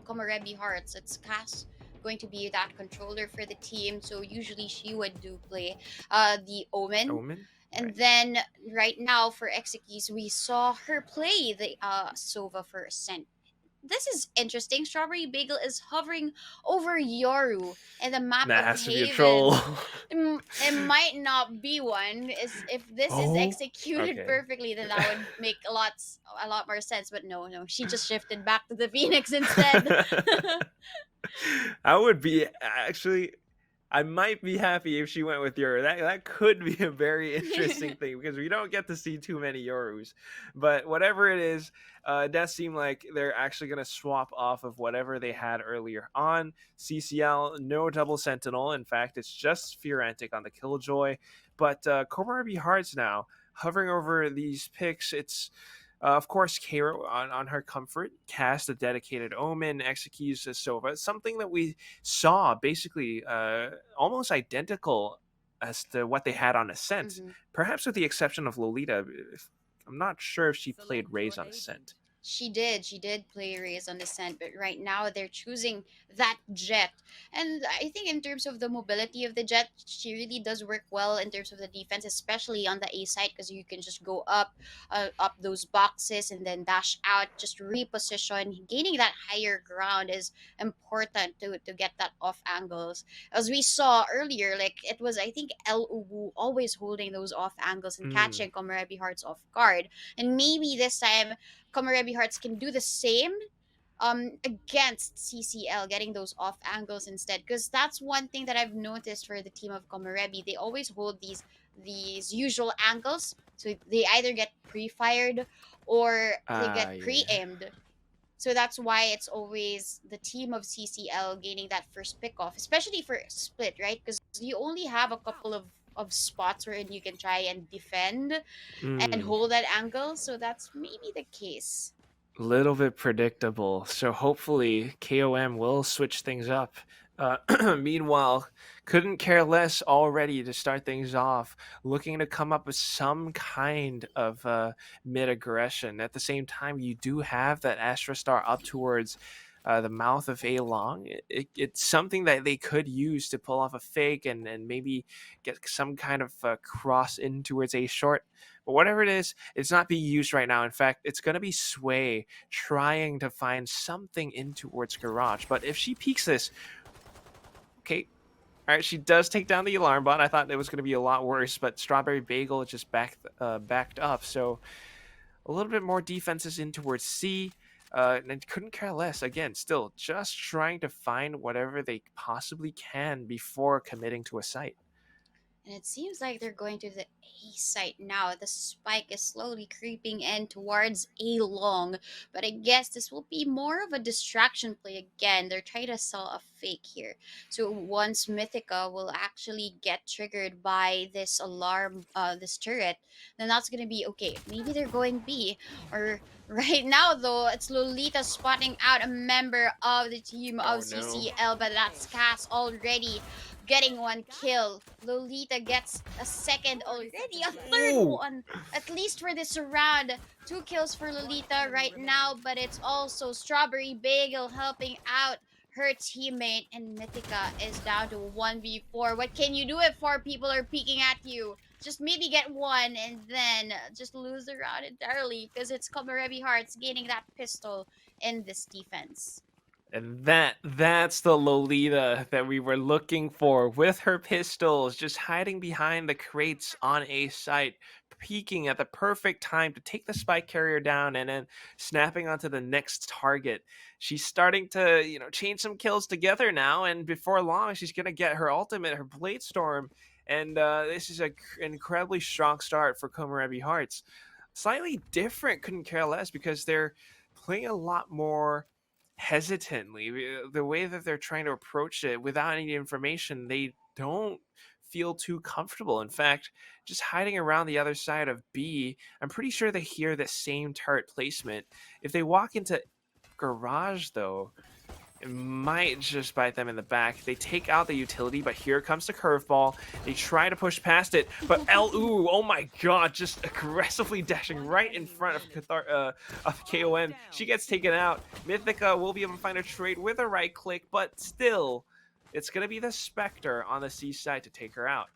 KOMOREBI Hearts, it's Cass going to be that controller for the team. So usually she would do play the Omen. And right. Then right now for Exekeys, we saw her play the Sova for Ascent. This is interesting. Strawberry Bagel is hovering over Yoru and the map That of has to be a Haven. troll. It might not be one. If this is executed okay. perfectly, then that would make a lot more sense. But no, she just shifted back to the Phoenix instead. I would be I might be happy if she went with Yoru. That could be a very interesting thing, because we don't get to see too many Yorus. But whatever it is, it does seem like they're actually going to swap off of whatever they had earlier on. CCL, no double Sentinel. In fact, it's just Fiorantic on the Killjoy. But KOMOREBI Hearts now, hovering over these picks, it's... of course, Cairo on her comfort, cast a dedicated Omen, executes Sova, something that we saw basically almost identical as to what they had on Ascent, perhaps with the exception of Lolita. I'm not sure if she played Raze on Ascent. She did play Rays on Descent, but right now they're choosing that jet. And I think in terms of the mobility of the jet, she really does work well in terms of the defense, especially on the A side, because you can just go up those boxes and then dash out, just reposition. Gaining that higher ground is important to get that off angles. As we saw earlier, like it was, I think, El Ubu always holding those off angles and Mm. catching Komorebi Hearts off guard. And maybe this time Komorebi Hearts can do the same against CCL, getting those off angles instead, because that's one thing that I've noticed for the team of Komorebi. They always hold these usual angles, so they either get pre-fired or they Ah, get yeah. pre-aimed. So that's why it's always the team of CCL gaining that first pick off, especially for split, right? Because you only have a couple of spots where you can try and defend and Mm. hold that angle. So that's maybe the case. Little bit predictable. So hopefully KOM will switch things up. Meanwhile, couldn't care less already to start things off, looking to come up with some kind of mid aggression. At the same time, you do have that Astra Star up towards the mouth of A Long. It's something that they could use to pull off a fake and maybe get some kind of cross in towards A short. But whatever it is, it's not being used right now. In fact, it's going to be Sway trying to find something in towards Garage. But if she peeks this, okay, all right, she does take down the alarm bot. I thought it was going to be a lot worse, but Strawberry Bagel just backed up. So a little bit more defenses in towards C. And couldn't care less. Again, still just trying to find whatever they possibly can before committing to a site. And it seems like they're going to the A site now. The spike is slowly creeping in towards A long. But I guess this will be more of a distraction play again. They're trying to sell a fake here. So once Mythica will actually get triggered by this alarm, this turret, then that's going to be okay. Maybe they're going B. Or right now, though, it's Lolita spotting out a member of the team Oh, of no. CCL. But that's Cass already getting one kill. Lolita gets a second already, a third Ooh. one, at least for this round. 2 kills for Lolita right now, but it's also Strawberry Bagel helping out her teammate, and Mythica is down to 1v4. What can you do if 4 people are peeking at you? Just maybe get one and then just lose the round entirely, because it's Komorebi Hearts gaining that pistol in this defense. And that's the Lolita that we were looking for, with her pistols just hiding behind the crates on a site, peeking at the perfect time to take the spike carrier down and then snapping onto the next target. She's starting to, chain some kills together now, and before long she's going to get her ultimate, her Blade Storm, and this is an incredibly strong start for Komorebi Hearts. Slightly different, couldn't care less, because they're playing a lot more hesitantly. The way that they're trying to approach it without any information, they don't feel too comfortable. In fact, just hiding around the other side of B, I'm pretty sure they hear the same turret placement. If they walk into Garage, though, it might just bite them in the back. They take out the utility, but here comes the curveball. They try to push past it, but LU, oh my god, just aggressively dashing right in front of KOM. She gets taken out. Mythica will be able to find a trade with a right click, but still, it's going to be the Spectre on the C side to take her out.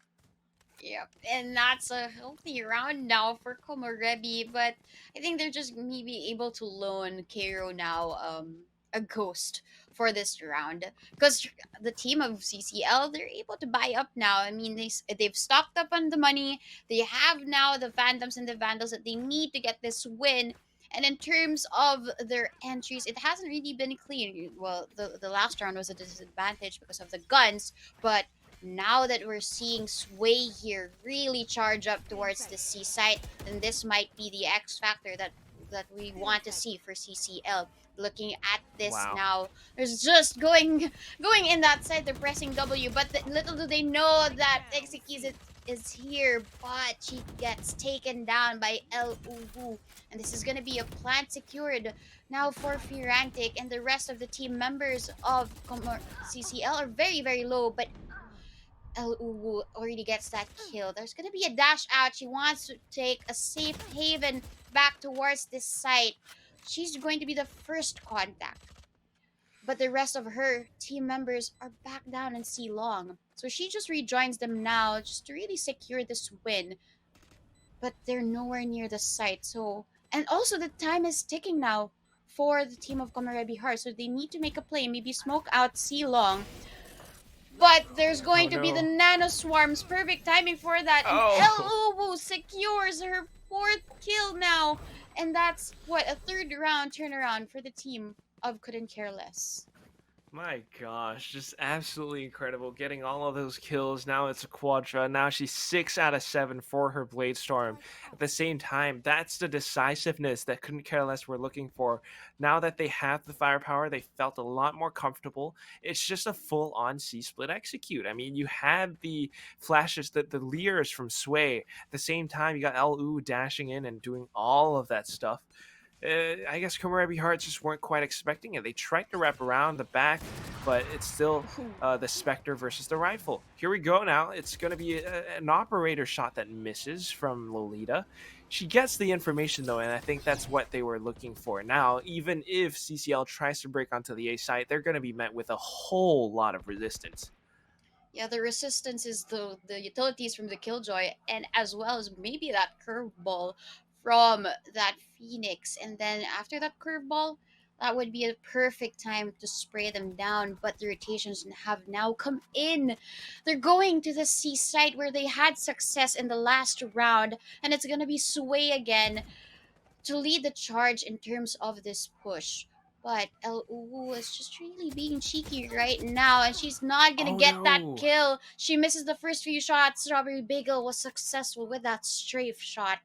Yep, and that's a healthy round now for Komorebi, but I think they're just maybe able to loan Cairo now a ghost for this round, because the team of CCL, they're able to buy up now. I mean, they've stocked up on the money. They have now the Phantoms and the Vandals that they need to get this win. And in terms of their entries, it hasn't really been clean. Well, the last round was a disadvantage because of the guns, but now that we're seeing Sway here really charge up towards the C side, then this might be the X factor that we want to see for CCL. Looking at this Wow. now, there's just going in that side. They're pressing W, but little do they know that Execution is here, but she gets taken down by El Ubu, and this is gonna be a plant secured now for Firantic, and the rest of the team members of CCL are very, very low, but El Uwu already gets that kill. There's gonna be a dash out. She wants to take a safe haven back towards this site. she's going to be the first contact. But the rest of her team members are back down in C long. So she just rejoins them now just to really secure this win. But they're nowhere near the site. So, and also the time is ticking now for the team of KOMOREBI Heart. So they need to make a play, maybe smoke out C long. But there's going to be the nano swarms. Perfect timing for that. And Luwu secures her 4th kill now. And that's what, a 3rd round turnaround for the team of Couldn't Care Less. My gosh, just absolutely incredible. Getting all of those kills. Now it's a quadra. Now she's 6 out of 7 for her Blade Storm. At the same time, that's the decisiveness that Couldn't Care Less were looking for. Now that they have the firepower, they felt a lot more comfortable. It's just a full-on C-split execute. I mean, you had the flashes, the leers from Sway. At the same time, you got Lu dashing in and doing all of that stuff. I guess KOMOREBI Hearts just weren't quite expecting it. They tried to wrap around the back, but it's still the Spectre versus the Rifle. Here we go now. It's going to be an operator shot that misses from Lolita. She gets the information, though, and I think that's what they were looking for. Now, even if CCL tries to break onto the A site, they're going to be met with a whole lot of resistance. Yeah, the resistance is the utilities from the Killjoy, and as well as maybe that curveball from that Phoenix. And then after that curveball, that would be a perfect time to spray them down. But the rotations have now come in. They're going to the C site where they had success in the last round, and it's going to be Sway again to lead the charge in terms of this push. But Lu is just really being cheeky right now, and she's not gonna get that kill. She misses the first few shots. Strawberry Bagel was successful with that strafe shot.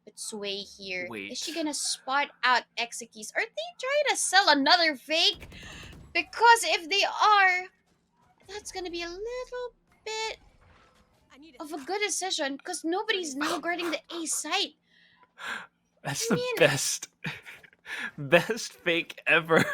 But Sway here, is she gonna spot out Exekis? Are they trying to sell another fake? Because if they are, that's gonna be a little bit of a good decision, because nobody's now guarding the A site. That's the best fake ever.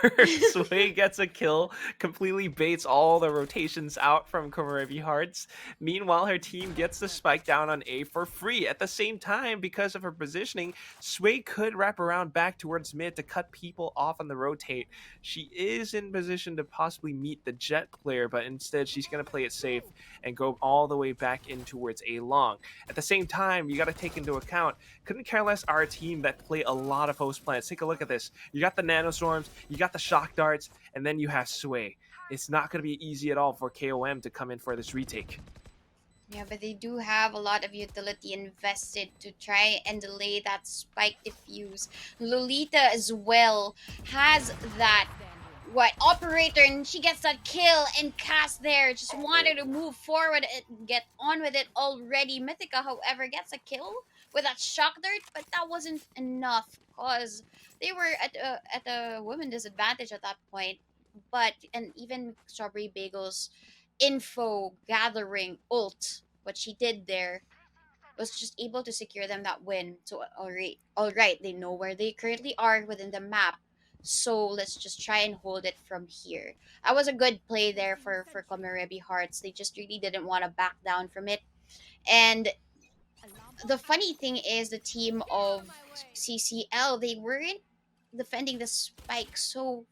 Sway gets a kill, completely baits all the rotations out from KOMOREBI Hearts. Meanwhile, her team gets the spike down on A for free. At the same time, because of her positioning, Sway could wrap around back towards mid to cut people off on the rotate. She is in position to possibly meet the Jet player, but instead she's going to play it safe and go all the way back in towards A long. At the same time, you got to take into account, Couldn't Care Less are a team that play a lot of host plants. Take a look at this. You got the nanostorms, you got the shock darts, and then you have Sway. It's not going to be easy at all for KOM to come in for this retake. Yeah, but they do have a lot of utility invested to try and delay that spike diffuse. Lolita as well has that operator, and she gets that kill, and Cass there just wanted to move forward and get on with it already. Mythica, however, gets a kill with that shock dart, but that wasn't enough because they were at a woman disadvantage at that point. But and even Strawberry Bagel's info gathering ult, what she did there was just able to secure them that win. So all right, they know where they currently are within the map. So let's just try and hold it from here. That was a good play there for KOMOREBI Hearts. They just really didn't want to back down from it. And the funny thing is, the team of CCL, they weren't defending the spike so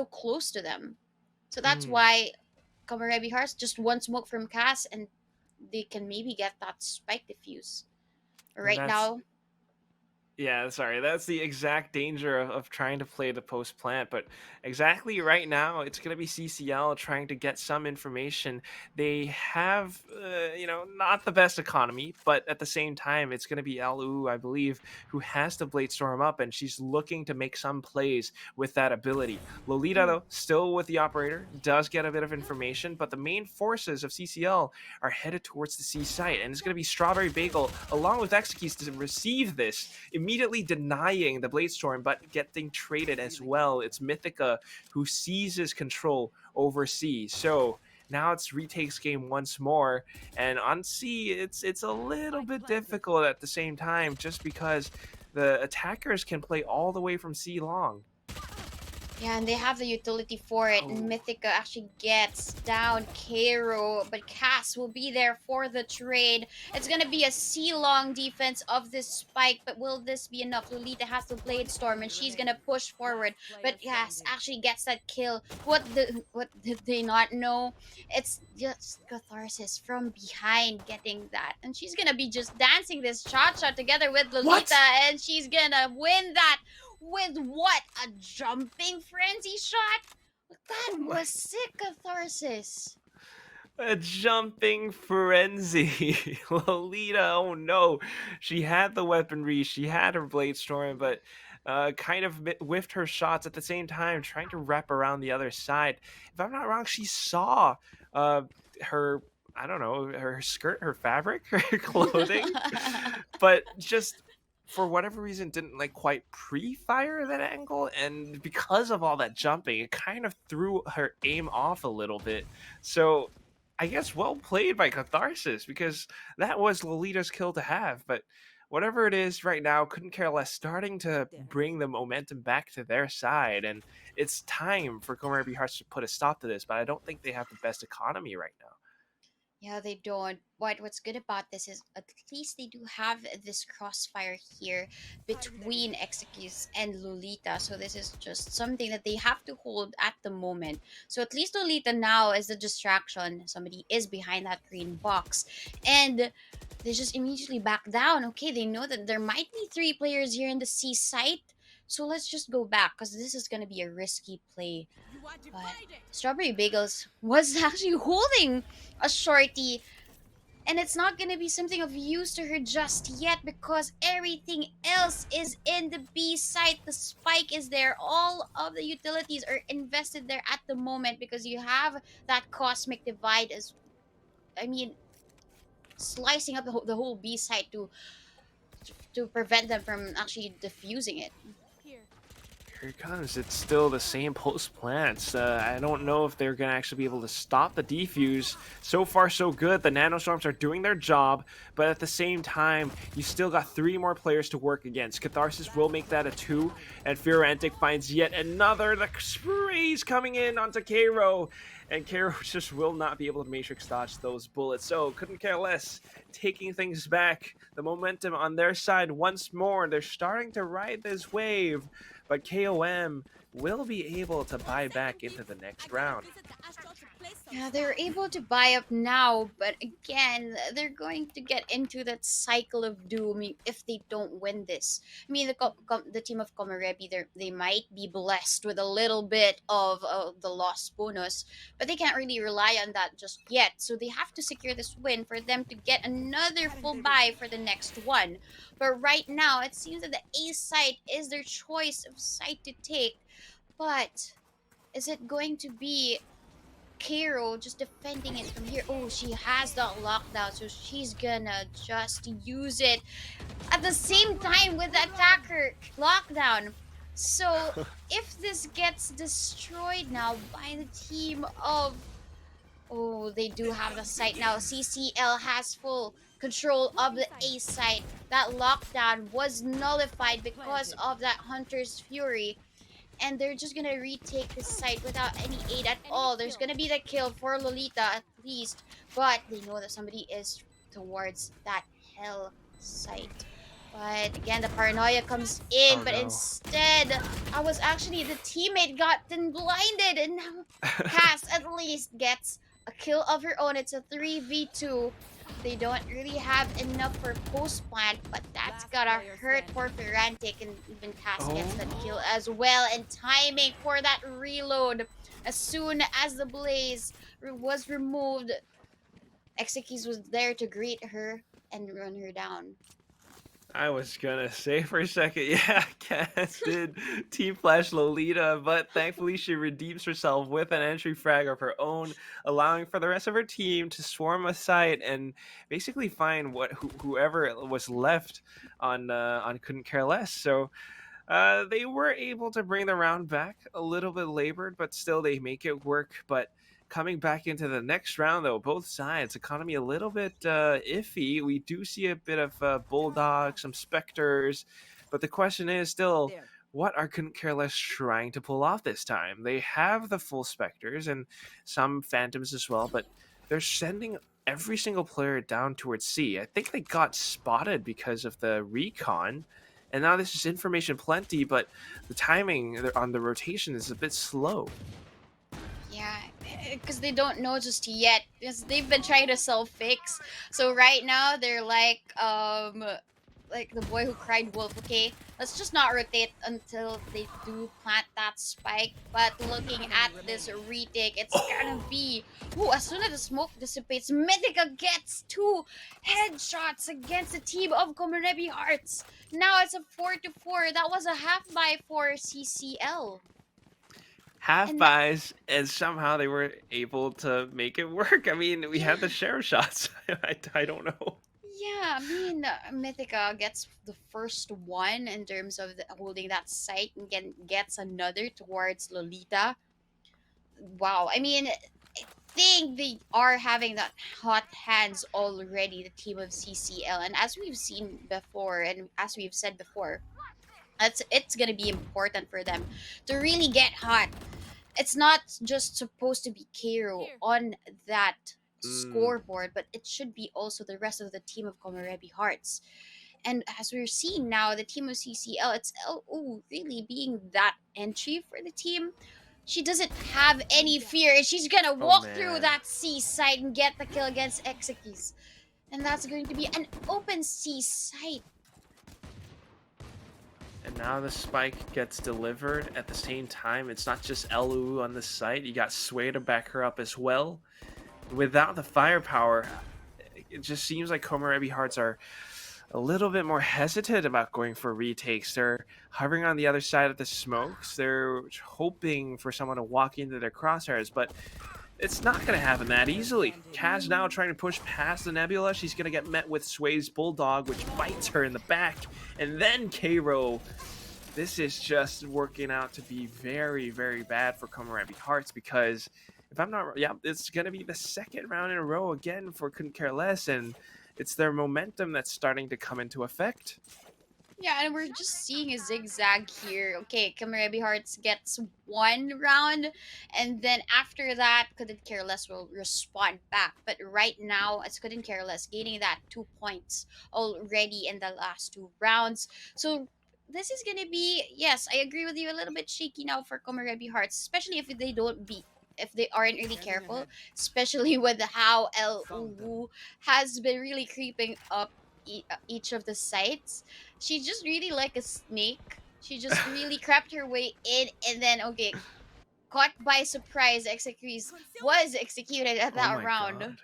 close to them. So that's why KOMOREBI Hearts just one smoke from Cass, and they can maybe get that spike diffuse. Right now. Yeah, sorry. That's the exact danger of trying to play the post plant. But exactly right now, it's going to be CCL trying to get some information. They have, not the best economy, but at the same time, it's going to be Lu, I believe, who has the Blade Storm up, and she's looking to make some plays with that ability. Lolita, though, still with the operator, does get a bit of information, but the main forces of CCL are headed towards the C site, and it's going to be Strawberry Bagel along with Exekis to receive this, immediately denying the Blade Storm, but getting traded as well. It's Mythica who seizes control over C. So now it's retakes game once more, and on C, it's a little bit difficult at the same time, just because the attackers can play all the way from C long. Yeah, and they have the utility for it. And Mythica actually gets down Cairo, but Cass will be there for the trade. It's gonna be a C-long defense of this spike, but will this be enough? Lolita has the Blade Storm, and she's gonna push forward. But Cass actually gets that kill. What did they not know? It's just Catharsis from behind getting that, and she's gonna be just dancing this cha-cha together with Lolita, and she's gonna win that. With what? A jumping frenzy shot? That was sick, Catharsis. A jumping frenzy. Lolita, oh no. She had the weaponry, she had her Blade Storm, but kind of whiffed her shots at the same time, trying to wrap around the other side. If I'm not wrong, she saw uh, her, I don't know, her skirt, her fabric, her clothing, but just for whatever reason didn't like quite pre-fire that angle, and because of all that jumping it kind of threw her aim off a little bit. So I guess well played by Catharsis, because that was Lolita's kill to have. But whatever it is right now, couldn't care less, starting to bring the momentum back to their side, and it's time for KOMOREBI Hearts to put a stop to this, but I don't think they have the best economy right now. Yeah, they don't. What's good about this is at least they do have this crossfire here between Execute and Lolita. So this is just something that they have to hold at the moment. So at least Lolita now is the distraction. Somebody is behind that green box. And they just immediately back down. Okay, they know that there might be 3 players here in the C site. So let's just go back, because this is going to be a risky play. But Strawberry Bagels was actually holding a shorty, and it's not going to be something of use to her just yet, because everything else is in the B site. The spike is there. All of the utilities are invested there at the moment, because you have that cosmic divide as, I mean, slicing up the whole B site to prevent them from actually defusing it. Here it comes. It's still the same post plants. I don't know if they're going to actually be able to stop the defuse. So far, so good. The nanostorms are doing their job, but at the same time, you still got 3 more players to work against. Catharsis will make that a 2, and Fiorantic finds yet another. The sprays coming in onto Cairo, and Cairo just will not be able to matrix dodge those bullets. So couldn't care less, taking things back. The momentum on their side once more. They're starting to ride this wave, but KOM will be able to buy back into the next round. Yeah, they're able to buy up now, but again, they're going to get into that cycle of doom if they don't win this. I mean, the team of KOMOREBI, they might be blessed with a little bit of the loss bonus, but they can't really rely on that just yet. So they have to secure this win for them to get another full buy for the next one. But right now, it seems that the A site is their choice of site to take. But is it going to be Cairo just defending it from here? Oh, she has that lockdown, so she's gonna just use it at the same time with the attacker lockdown. So if this gets destroyed now by the team of, oh, they do have the site now. CCL has full control of the A site. That lockdown was nullified because of that Hunter's Fury, and they're just gonna retake this site without any aid at all. There's gonna be the kill for Lolita at least, but they know that somebody is towards that hell site. But again, the paranoia comes in, but no. instead, I was actually, the teammate got then blinded, and now Cass at least gets a kill of her own. It's a 3v2. They don't really have enough for post plant, but that's gotta hurt for Fiorantic, and even Cass gets that kill as well. And timing for that reload, as soon as the blaze was removed, Exekis was there to greet her and run her down. I was gonna say for a second, yeah, Cass did team flash Lolita, but thankfully she redeems herself with an entry frag of her own, allowing for the rest of her team to swarm a site and basically find whoever was left on couldn't care less. So they were able to bring the round back, a little bit labored, but still they make it work. But coming back into the next round, though, both sides, economy a little bit iffy. We do see a bit of Bulldog, some Spectres, but the question is still, what are Couldn't Care Less trying to pull off this time? They have the full Spectres and some Phantoms as well, but they're sending every single player down towards C. I think they got spotted because of the recon, and now this is information plenty, but the timing on the rotation is a bit slow. Yeah, because they don't know just yet. Because they've been trying to self-fix. So right now they're like the boy who cried wolf. Okay, let's just not rotate until they do plant that spike. But looking at this retake, it's gonna be as soon as the smoke dissipates, Mythica gets 2 headshots against the team of Komorebi Hearts. Now it's a 4-4. That was a half buy for CCL. Half And buys, and somehow they were able to make it work. I mean, we had the share shots. I don't know. Yeah, I mean, Mythica gets the first one in terms of holding that site and gets another towards Lolita. Wow, I mean, I think they are having that hot hands already, the team of CCL. And as we've seen before, and as we've said before, it's gonna be important for them to really get hot. It's not just supposed to be Kero on that scoreboard, but it should be also the rest of the team of Komorebi Hearts. And as we're seeing now, the team of CCL, it's LO really being that entry for the team. She doesn't have any fear, and she's gonna walk through man. that C site and get the kill against Exekis. And that's going to be an open C site. And now the spike gets delivered at the same time. It's not just Elu on the site. You got Sway to back her up as well. Without the firepower, it just seems like Komorebi Hearts are a little bit more hesitant about going for retakes. They're hovering on the other side of the smokes. They're hoping for someone to walk into their crosshairs, but it's not going to happen that easily. Kaz now trying to push past the Nebula. She's going to get met with Sway's Bulldog, which bites her in the back. And then K-Ro. This is just working out to be very, very bad for Komorebi Hearts because if I'm not, it's going to be the second round in a row again for Couldn't Care Less, and it's their momentum that's starting to come into effect. Yeah, and we're just seeing a zigzag here. Okay, Komorebi Hearts gets 1 round, and then after that, Couldn't Care Less will respond back. But right now, it's Couldn't Care Less gaining that 2 points already in the last 2 rounds. So this is gonna be, yes, I agree with you, a little bit shaky now for Komorebi Hearts, especially if they don't beat. If they aren't really careful, especially with how El Uwu has been really creeping up each of the sites. She's just really like a snake. She just really crept her way in, and then okay, caught by surprise, Execrease was executed at that round. God.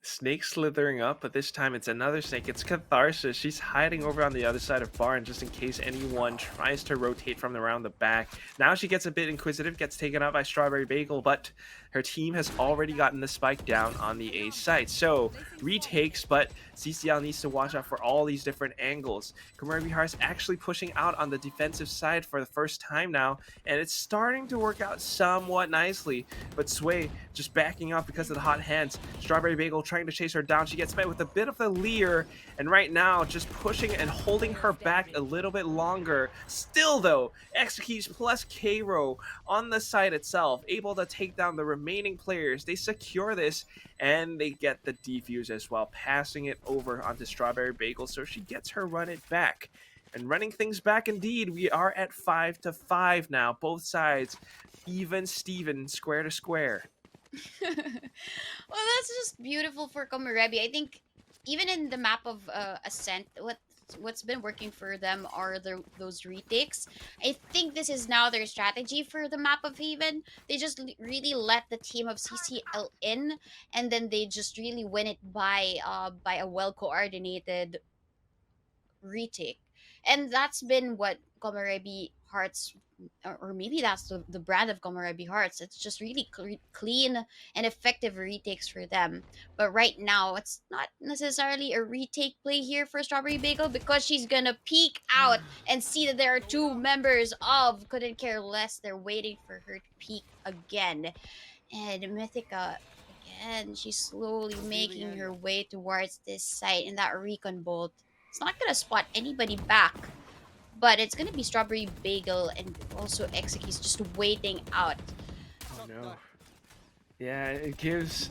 Snake slithering up, but this time it's another snake. It's Catharsis. She's hiding over on the other side of Barn just in case anyone tries to rotate from around the back. Now she gets a bit inquisitive, gets taken out by Strawberry Bagel, but her team has already gotten the spike down on the A site. So, retakes, but CCL needs to watch out for all these different angles. Komorebi Hearts actually pushing out on the defensive side for the first time now, and it's starting to work out somewhat nicely. But Sway just backing up because of the hot hands. Strawberry Bagel trying to chase her down. She gets met with a bit of the leer, and right now just pushing and holding her back a little bit longer. Still though, Executes plus K-Ro on the site itself, able to take down the remaining players. They secure this, and they get the defuse as well, passing it over onto Strawberry Bagel, so she gets her run it back. And running things back indeed, we are at 5-5 now. Both sides, even Steven, square to square. Well, that's just beautiful for Komorebi. I think even in the map of Ascent, what's been working for them are those retakes. I think this is now their strategy for the map of Haven. They just really let the team of CCL in, and then they just really win it by a well coordinated retake. And that's been what Komorebi Hearts, or maybe that's the brand of Komorebi Hearts. It's just really clean and effective retakes for them. But right now, it's not necessarily a retake play here for Strawberry Bagel because she's gonna peek out and see that there are 2 members of Couldn't Care Less. They're waiting for her to peek again. And Mythica, again, she's slowly making her way towards this site, and that recon bolt, it's not gonna spot anybody back. but it's gonna be Strawberry Bagel and also Execu's just waiting out. Oh no. Yeah, it gives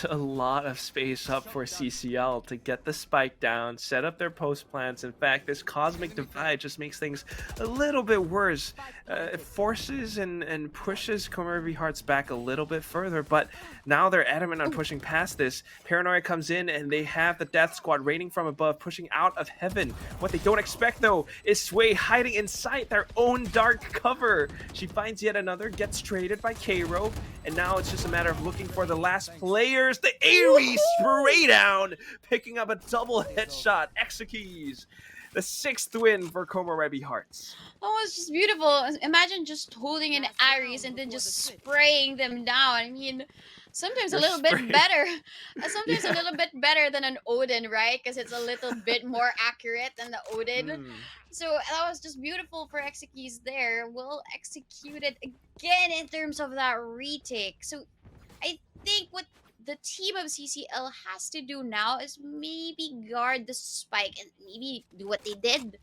a lot of space up for CCL to get the spike down, set up their post plans. In fact, this cosmic divide just makes things a little bit worse. It forces and pushes KOMOREBI Hearts back a little bit further, but now they're adamant on pushing past this. Paranoia comes in and they have the Death Squad raining from above, pushing out of heaven. What they don't expect though is Sway hiding inside their own dark cover. She finds yet another, gets traded by K-Ro, and now it's just a matter of looking for the last players. The AoE spray down, picking up a double headshot. Execues the 6th win for KOMOREBI Hearts. Oh, it's just beautiful. Imagine just holding an Ares and then just spraying them down. I mean, sometimes a You're little spraying. bit better. Sometimes Yeah. a little bit better than an Odin, right? Because it's a little bit more accurate than the Odin. Mm. So that was just beautiful for Executes there. Well executed again in terms of that retake. So I think what the team of CCL has to do now is maybe guard the spike and maybe do what they did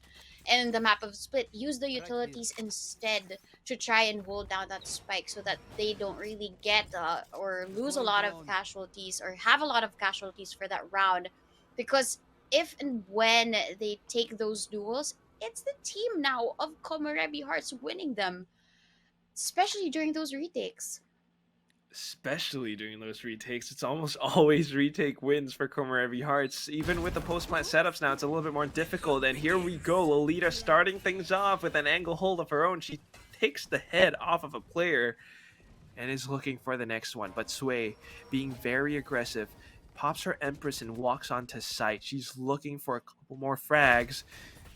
in the map of Split. Use the utilities instead to try and hold down that spike so that they don't really get or lose a lot of casualties or have a lot of casualties for that round. Because if and when they take those duels, it's the team now of KOMOREBI Hearts winning them, especially during those retakes. Especially during those retakes, it's almost always retake wins for KOMOREBI Hearts. Even with the post-plant setups now, it's a little bit more difficult. And here we go, Lolita starting things off with an angle hold of her own. She takes the head off of a player and is looking for the next one. But Sway, being very aggressive, pops her Empress and walks onto site. She's looking for a couple more frags.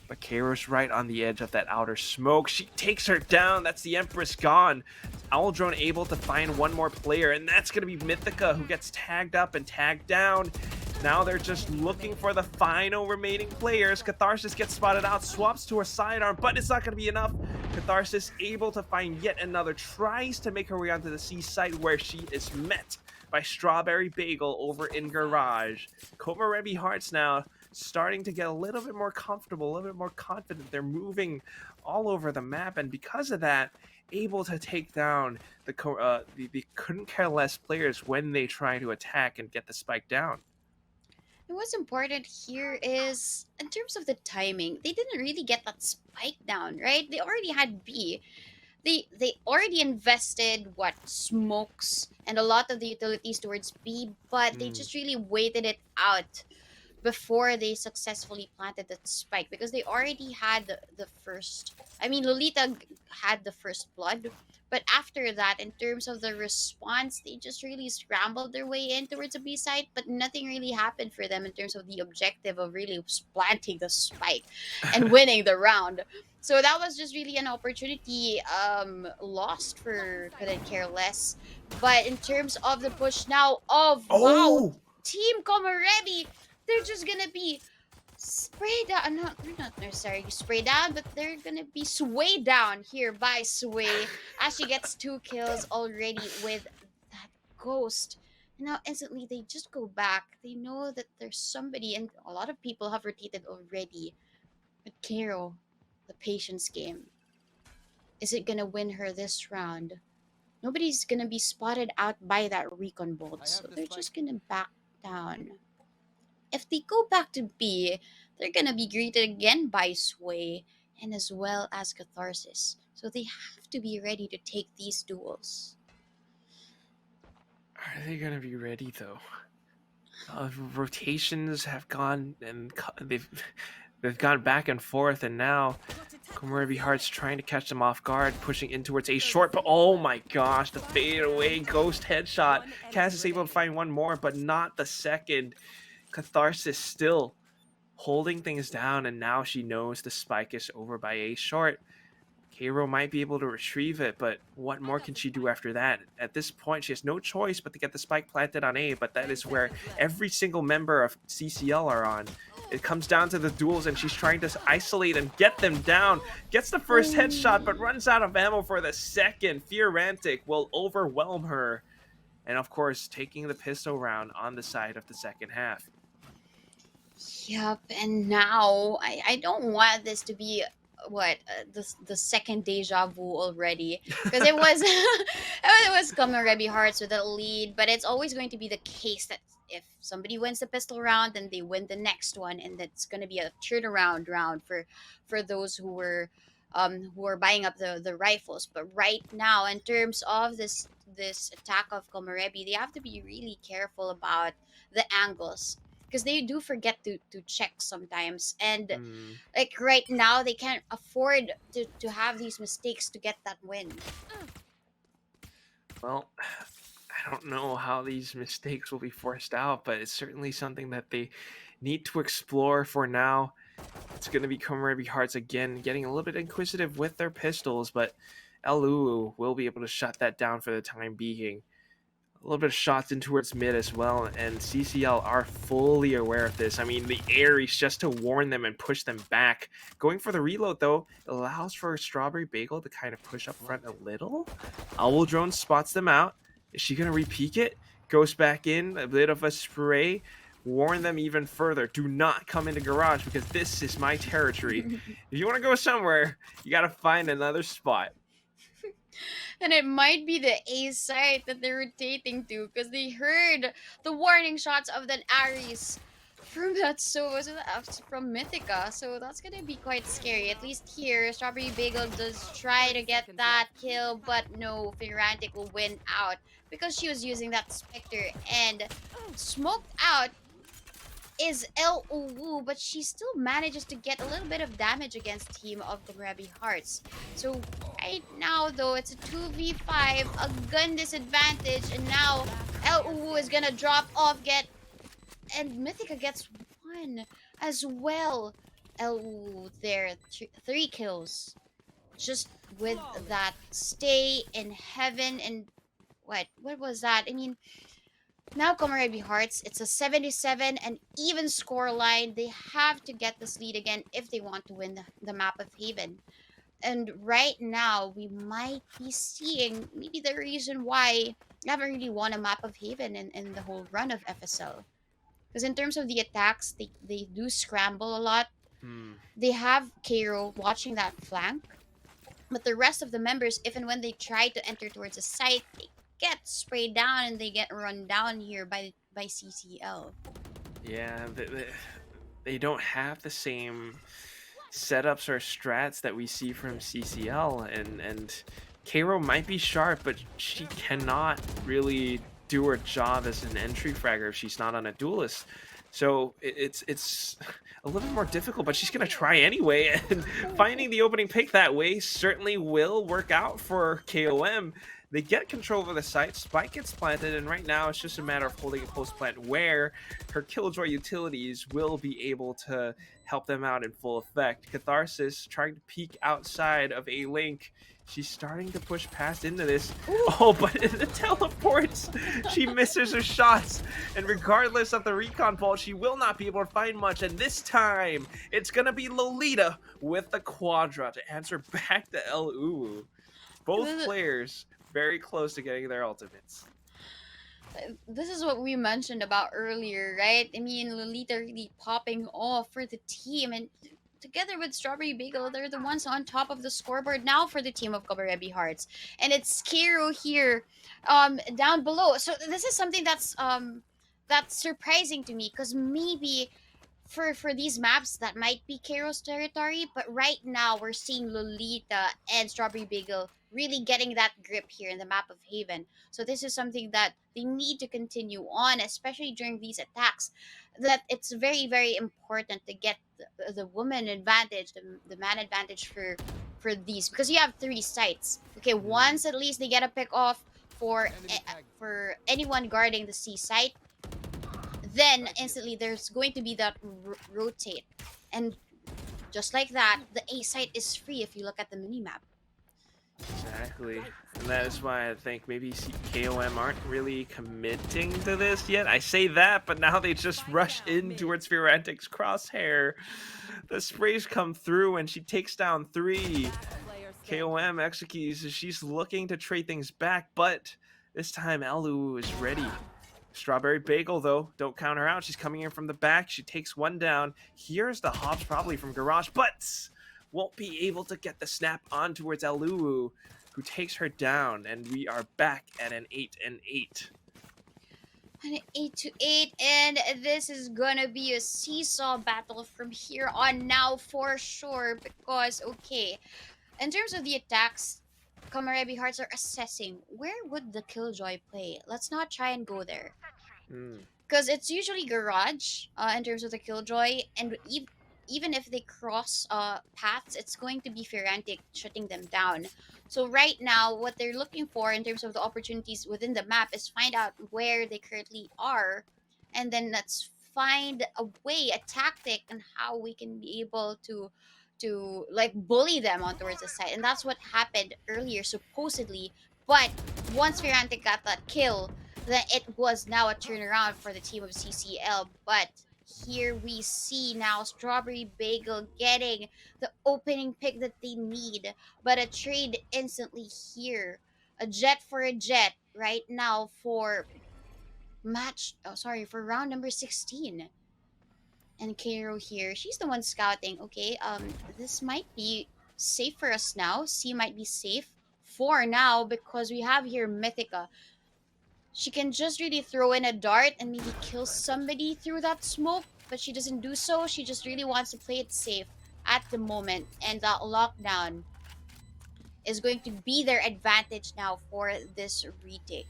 But Kairo's right on the edge of that outer smoke. She takes her down. That's the Empress gone. Owl Drone able to find one more player, and that's going to be Mythica, who gets tagged up and tagged down. Now they're just looking for the final remaining players. Catharsis gets spotted out, swaps to her sidearm, but it's not going to be enough. Catharsis able to find yet another, tries to make her way onto the C site where she is met by Strawberry Bagel over in Garage. KOMOREBI Hearts now starting to get a little bit more comfortable, a little bit more confident. They're moving all over the map, and because of that, able to take down the couldn't care less players when they try to attack and get the spike down. And what's important here is, in terms of the timing, they didn't really get that spike down, right? They already had B. They already invested smokes and a lot of the utilities towards B, but they just really waited it out before they successfully planted that spike, because they already had the first. I mean, Lolita had the first blood, but after that, in terms of the response, they just really scrambled their way in towards the B side, but nothing really happened for them in terms of the objective of really planting the spike and winning the round. So that was just really an opportunity lost for Couldn't Care Less. But in terms of the push now of wow, Team KOMOREBI, they're just gonna be sprayed down. No, they're not necessarily sprayed down, but they're gonna be swayed down here by Sway as she gets 2 kills already with that ghost. And now instantly they just go back. They know that there's somebody, and a lot of people have rotated already. But Karo, the patience game, is it gonna win her this round? Nobody's gonna be spotted out by that recon bolt, so they're just gonna back down. If they go back to B, they're gonna be greeted again by Sway and as well as Catharsis. So they have to be ready to take these duels. Are they gonna be ready though? Rotations have gone and they've gone back and forth, and now KOMOREBI Hearts trying to catch them off guard, pushing in towards a short, but oh my gosh, the fade away ghost headshot. Kaz is able to find one more, but not the second. Catharsis still holding things down, and now she knows the spike is over by a short. Karo might be able to retrieve it, but what more can she do after that? At this point, she has no choice but to get the spike planted on A, but that is where every single member of CCL are on. It comes down to the duels, and she's trying to isolate and get them down. Gets the first headshot, but runs out of ammo for the second. Fearantic will overwhelm her. And of course, taking the pistol round on the side of the second half. Yep, and now I don't want this to be the second deja vu already, because it was it was KOMOREBI Hearts with a lead, but it's always going to be the case that if somebody wins the pistol round, then they win the next one, and that's going to be a turnaround round for those who are buying up the rifles. But right now, in terms of this attack of KOMOREBI, they have to be really careful about the angles, because they do forget to check sometimes. And Hmm. like right now, they can't afford to have these mistakes to get that win. Well, I don't know how these mistakes will be forced out, but it's certainly something that they need to explore for now. It's going to be KOMOREBI Hearts again, getting a little bit inquisitive with their pistols, but LU will be able to shut that down for the time being. A little bit of shots in towards mid as well, and CCL are fully aware of this. I mean, the Aries just to warn them and push them back. Going for the reload, though, allows for Strawberry Bagel to kind of push up front a little. Owl Drone spots them out. Is she going to re-peek it? Goes back in, a bit of a spray. Warn them even further. Do not come into garage, because this is my territory. If you want to go somewhere, you got to find another spot. And it might be the A site that they're rotating to, because they heard the warning shots of the Aries from that from Mythica. So that's gonna be quite scary. At least here, Strawberry Bagel does try to get that kill, but no, Figurantic will win out because she was using that Spectre, and smoked out is LOU, but she still manages to get a little bit of damage against team of KOMOREBI Hearts. So right now, though, it's a 2v5, a gun disadvantage, and now LOU is gonna drop off, and Mythica gets one as well. LOU there, 3 kills, just with that stay in heaven. And what was that? I mean, now KOMOREBI Hearts, it's a 77 and even score line. They have to get this lead again if they want to win the map of Haven. And right now, we might be seeing maybe the reason why they haven't really won a map of Haven in the whole run of FSL. Because in terms of the attacks, they do scramble a lot. They have Cairo watching that flank. But the rest of the members, if and when they try to enter towards the site, they get sprayed down and they get run down here by CCL. Yeah, they don't have the same setups or strats that we see from CCL, and Cairo might be sharp, but she cannot really do her job as an entry fragger if she's not on a duelist. So it's a little bit more difficult, but she's gonna try anyway, and finding the opening pick that way certainly will work out for KOM. They get control over the site, Spike gets planted, and right now it's just a matter of holding a post plant where her Killjoy utilities will be able to help them out in full effect. Catharsis trying to peek outside of a link. She's starting to push past into this. Oh, but in the teleports, she misses her shots. And regardless of the recon vault, she will not be able to find much. And this time, it's going to be Lolita with the Quadra to answer back to LU. Both players very close to getting their ultimates. This is what we mentioned about earlier, right? I mean, Lolita really popping off for the team, and together with Strawberry Bagel, they're the ones on top of the scoreboard now for the team of KOMOREBI Hearts. And it's Kiro here down below. So this is something that's surprising to me, because maybe for these maps that might be Kiro's territory, but right now we're seeing Lolita and Strawberry Bagel really getting that grip here in the map of Haven. So this is something that they need to continue on, especially during these attacks. That it's very, very important to get the woman advantage, the man advantage for these, because you have 3 sites. Okay, once at least they get a pick off for anyone guarding the C site, then instantly there's going to be that rotate, and just like that, the A site is free if you look at the minimap. Exactly, and that is why I think maybe KOM aren't really committing to this yet. I say that, but now they just rush in towards Figurantic's crosshair. The sprays come through, and she takes down 3. KOM executes. She's looking to trade things back, but this time LU is ready. Strawberry Bagel, though, don't count her out. She's coming in from the back. She takes one down. Here's the hops probably from Garage, but won't be able to get the snap on towards Eluu, who takes her down, and we are back at an 8-8. An 8-8, and this is gonna be a seesaw battle from here on now for sure. Because okay, in terms of the attacks, KOMOREBI Hearts are assessing where would the Killjoy play. Let's not try and go there, because it's usually Garage in terms of the Killjoy, and even if they cross paths, it's going to be Ferrantic shutting them down. So right now, what they're looking for in terms of the opportunities within the map is find out where they currently are, and then let's find a way, a tactic, and how we can be able to like bully them on towards the side. And that's what happened earlier, supposedly. But once Ferrantic got that kill, then it was now a turnaround for the team of CCL. But here we see now Strawberry Bagel getting the opening pick that they need, but a trade instantly here. A jet for a jet right now for for round number 16. And Cairo here, she's the one scouting. Okay, this might be safe for us now. C might be safe for now because we have here Mythica. She can just really throw in a dart and maybe kill somebody through that smoke, but she doesn't do so. She just really wants to play it safe at the moment, and that lockdown is going to be their advantage now for this retake.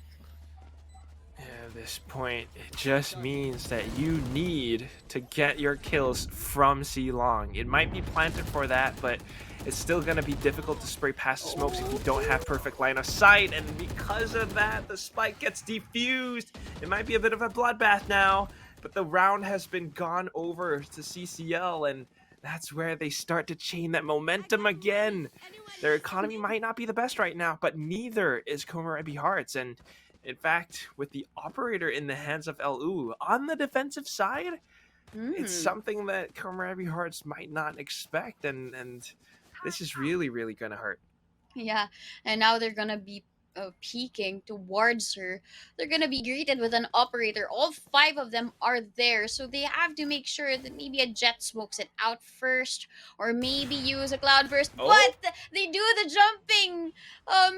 At this point, it just means that you need to get your kills from C Long. It might be planted for that, but it's still going to be difficult to spray past the smokes if you don't have perfect line of sight, and because of that, the spike gets defused. It might be a bit of a bloodbath now, but the round has been gone over to CCL, and that's where they start to chain that momentum again. Their economy might not be the best right now, but neither is KOMOREBI Hearts, and in fact, with the operator in the hands of Eluu on the defensive side, it's something that KOMOREBI Hearts might not expect, and this is really, really going to hurt. Yeah, and now they're gonna be peeking towards her. They're gonna be greeted with an operator. All 5 of them are there, so they have to make sure that maybe a jet smokes it out first, or maybe use a cloud burst. Oh. But they do the jumping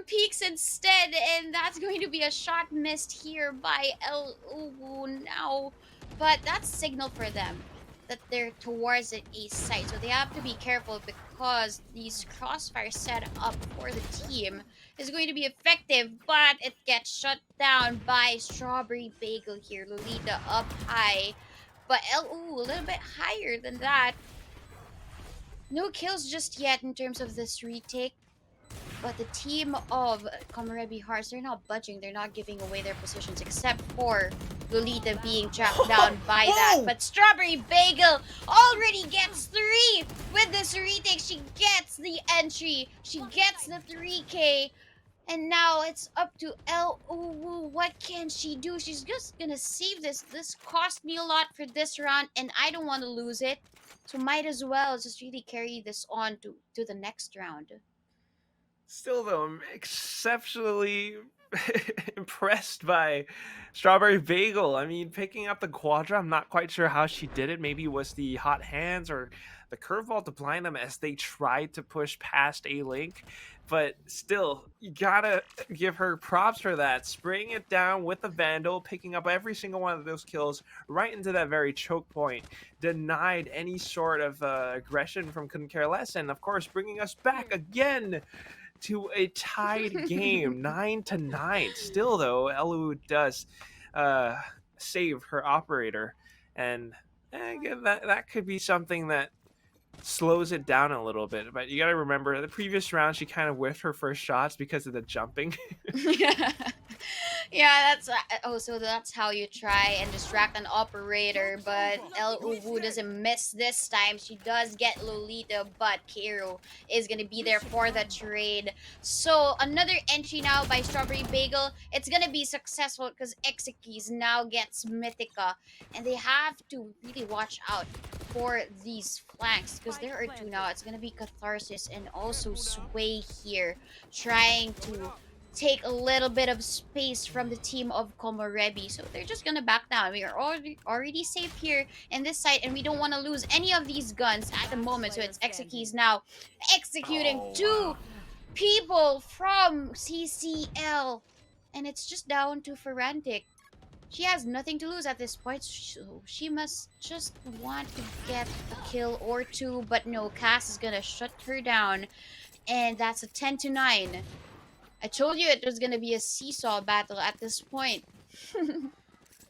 peaks instead, and that's going to be a shot missed here by Eluu now. But that's signal for them that they're towards an A site, so they have to be careful because these crossfires set up for the team is going to be effective, but it gets shut down by Strawberry Bagel here. Lolita up high, but Eluu a little bit higher than that. No kills just yet in terms of this retake, but the team of KOMOREBI Hearts, they're not budging. They're not giving away their positions except for Lolita being trapped down by that. But Strawberry Bagel already gets 3 with this retake. She gets the entry. She gets the 3K. And now it's up to Eluu. What can she do? She's just gonna save this. This cost me a lot for this round, and I don't want to lose it. So might as well just really carry this on to the next round. Still, though, I'm exceptionally impressed by Strawberry Bagel. I mean, picking up the Quadra, I'm not quite sure how she did it. Maybe it was the hot hands or the curveball to blind them as they tried to push past A-Link. But still, you gotta give her props for that. Spraying it down with the Vandal, picking up every single one of those kills right into that very choke point. Denied any sort of aggression from Couldn't Care Less. And, of course, bringing us back again to a tied game, 9-9. Still, though, Eluu does save her operator, and again, that could be something that slows it down a little bit. But you got to remember, the previous round she kind of whiffed her first shots because of the jumping. Yeah, so that's how you try and distract an operator, but Eluu doesn't miss this time. She does get Lolita, but Cairo is gonna be there for the trade. So another entry now by Strawberry Bagel. It's gonna be successful because Exekis now gets Mythica, and they have to really watch out for these flanks because there are 2 now. It's gonna be Catharsis and also Sway here trying to take a little bit of space from the team of KOMOREBI. So they're just gonna back down. We are already safe here in this site, and we don't want to lose any of these guns at the moment. So it's Exekeys now executing two people from CCL. And it's just down to Ferrantic. She has nothing to lose at this point, so she must just want to get a kill or two. But no, Cass is gonna shut her down. And that's a 10-9. I told you it was gonna be a seesaw battle at this point.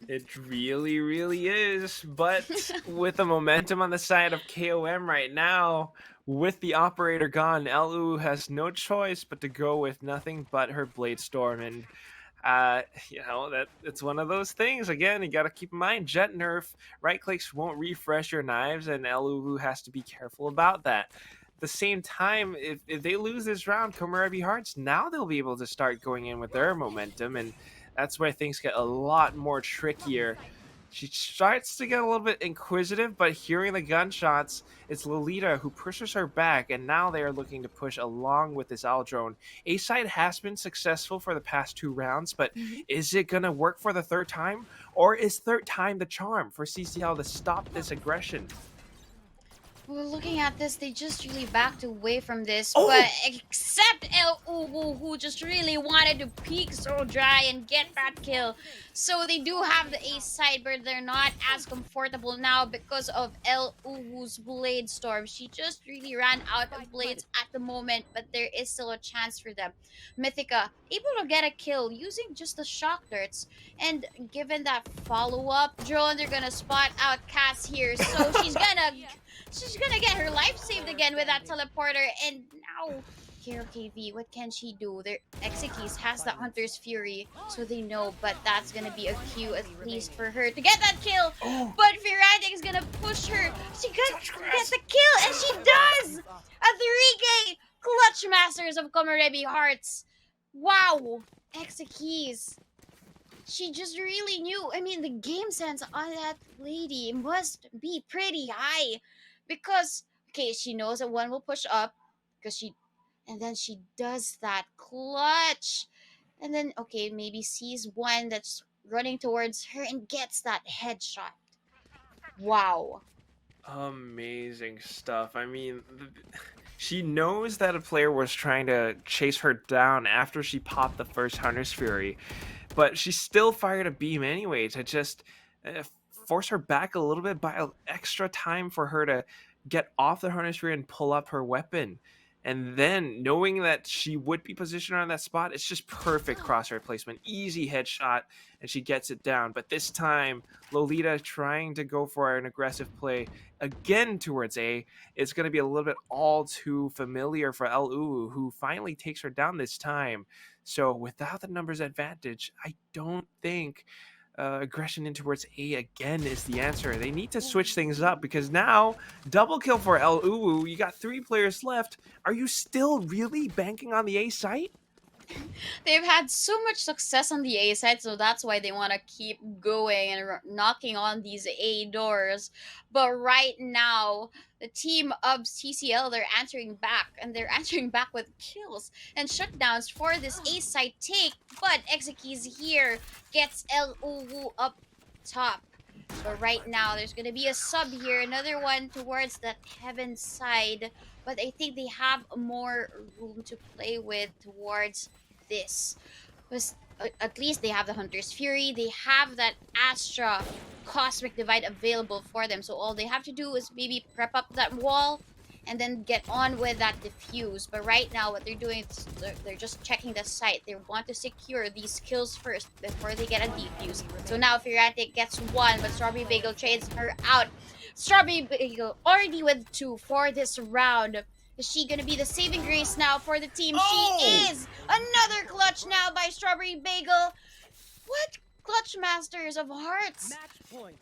It really, really is. But with the momentum on the side of KOM right now, with the operator gone, LU has no choice but to go with nothing but her Blade Storm. And that it's one of those things. Again, you got to keep in mind, jet nerf, right clicks won't refresh your knives, and LU has to be careful about that. At the same time, if they lose this round, KOMOREBI Hearts, now they'll be able to start going in with their momentum, and that's where things get a lot more trickier. She starts to get a little bit inquisitive, but hearing the gunshots, it's Lolita who pushes her back, and now they are looking to push along with this Aldrone. A-side has been successful for the past 2 rounds, but is it going to work for the third time? Or is third time the charm for CCL to stop this aggression? Well, looking at this, they just really backed away from this, but except El Ubu, who just really wanted to peek so dry and get that kill. So they do have the ace side, but they're not as comfortable now because of El Ubu's Blade Storm. She just really ran out of blades at the moment, but there is still a chance for them. Mythica, able to get a kill using just the shock darts. And given that follow-up drone, they're gonna spot out Cass here, so she's gonna get her life saved again with that teleporter. And now KOKV, what can she do? Their Exekeys has the Hunter's Fury, so they know, but that's gonna be a cue at least for her to get that kill. But Ferrantic is gonna push her. She could get the kill, and she does! A 3K Clutch Masters of KOMOREBI Hearts. Wow, Exekeys. She just really knew. I mean, the game sense on that lady must be pretty high. Because, okay, she knows that one will push up. And then she does that clutch. And then, okay, maybe sees one that's running towards her and gets that headshot. Wow. Amazing stuff. I mean, she knows that a player was trying to chase her down after she popped the first Hunter's Fury, but she still fired a beam anyway to just force her back a little bit, by extra time for her to get off the Hunter's Fury and pull up her weapon. And then, knowing that she would be positioned on that spot, it's just perfect crosshair placement. Easy headshot, and she gets it down. But this time, Lolita trying to go for an aggressive play again towards A. It's going to be a little bit all too familiar for LU, who finally takes her down this time. So, without the numbers advantage, I don't think aggression in towards A again is the answer. They need to switch things up, because now, double kill for El Uwu. You got 3 players left. Are you still really banking on the A site? They've had so much success on the A side, so that's why they want to keep going and knocking on these A doors. But right now, the team of CCL, they're answering back, and they're answering back with kills and shutdowns for this A side take. But Exekeys here gets El Uwu up top. But right now, there's going to be a sub here, another one towards that heaven side. But I think they have more room to play with towards this. Because at least they have the Hunter's Fury. They have that Astra Cosmic Divide available for them. So all they have to do is maybe prep up that wall and then get on with that defuse. But right now, what they're doing is they're just checking the site. They want to secure these kills first before they get a defuse. So now Ferrantic gets 1, but Strawberry Bagel trades her out. Strawberry Bagel already with 2 for this round. Is she gonna be the saving grace now for the team? She is! Another clutch now by Strawberry Bagel. What clutch masters of hearts? Match point.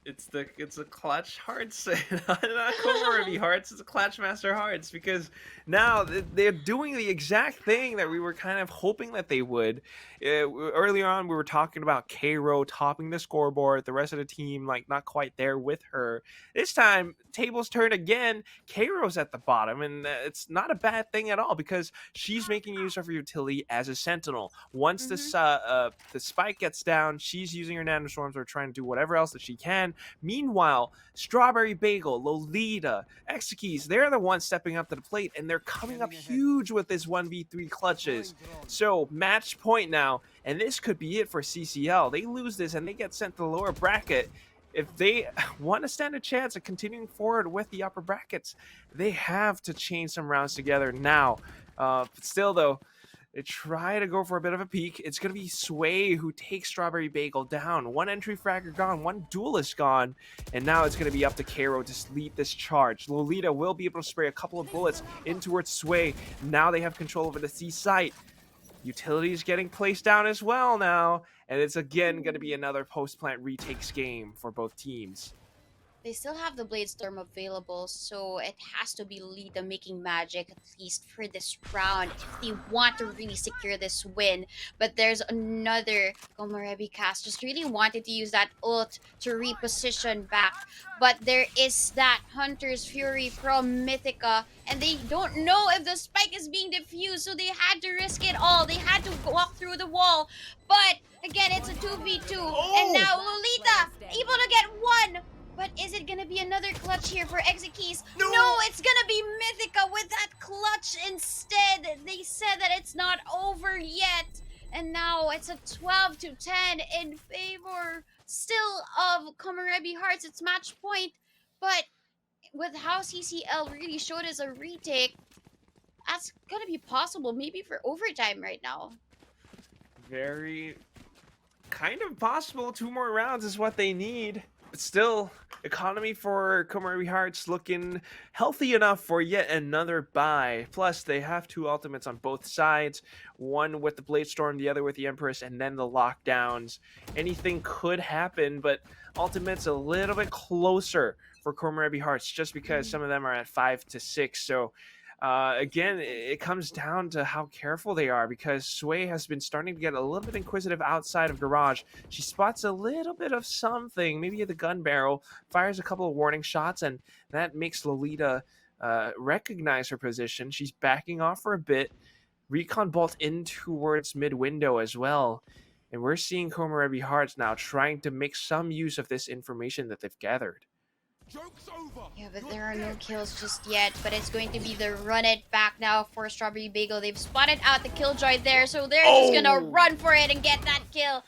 It's a clutch hearts, not Komorebi hearts. It's a clutch master hearts because now they're doing the exact thing that we were kind of hoping that they would. Earlier on, we were talking about Cairo topping the scoreboard, the rest of the team like not quite there with her. This time, tables turn again. Cairo's at the bottom, and it's not a bad thing at all because she's making use of her utility as a sentinel. Once the spike gets down, she's using her nanoswarms or trying to do whatever else that she can. Meanwhile, Strawberry Bagel, Lolita, Exekeys, they're the ones stepping up to the plate, and they're coming up huge with this 1v3 clutches. So, match point now, and this could be it for CCL. They lose this, and they get sent to the lower bracket. If they want to stand a chance of continuing forward with the upper brackets, they have to chain some rounds together now. But still, though, they try to go for a bit of a peek. It's going to be Sway who takes Strawberry Bagel down. One entry fragger gone, one duelist gone, and now it's going to be up to Cairo to lead this charge. Lolita will be able to spray a couple of bullets in towards Sway. Now they have control over the C site. Utilities getting placed down as well now, and it's again going to be another post-plant retakes game for both teams. They still have the Blade Storm available, so it has to be Lolita making magic, at least for this round, if they want to really secure this win. But there's another KOMOREBI cast, just really wanted to use that ult to reposition back. But there is that Hunter's Fury from Mythica, and they don't know if the spike is being defused, so they had to risk it all. They had to walk through the wall. But again, it's a 2v2, and now Lolita able to get one. But is it gonna be another clutch here for Exekeys? No, it's gonna be Mythica with that clutch instead. They said that it's not over yet. And now it's a 12-10 in favor still of KOMOREBI Hearts. It's match point. But with how CCL really showed us a retake, that's gonna be possible maybe for overtime right now. Very kind of possible. 2 more rounds is what they need. But still, economy for KOMOREBI Hearts looking healthy enough for yet another bye. Plus, they have 2 ultimates on both sides. One with the Blade Storm, the other with the Empress, and then the lockdowns. Anything could happen, but ultimate's a little bit closer for KOMOREBI Hearts just because some of them are at 5 to 6. So, again, it comes down to how careful they are because Sway has been starting to get a little bit inquisitive outside of Garage. She spots a little bit of something, maybe at the gun barrel, fires a couple of warning shots, and that makes Lolita recognize her position. She's backing off for a bit. Recon bolt in towards mid-window as well. And we're seeing KOMOREBI Hearts now trying to make some use of this information that they've gathered. Yeah, but there are no kills just yet. But it's going to be the run it back now for Strawberry Bagel. They've spotted out the Killjoy there, so they're just gonna run for it and get that kill.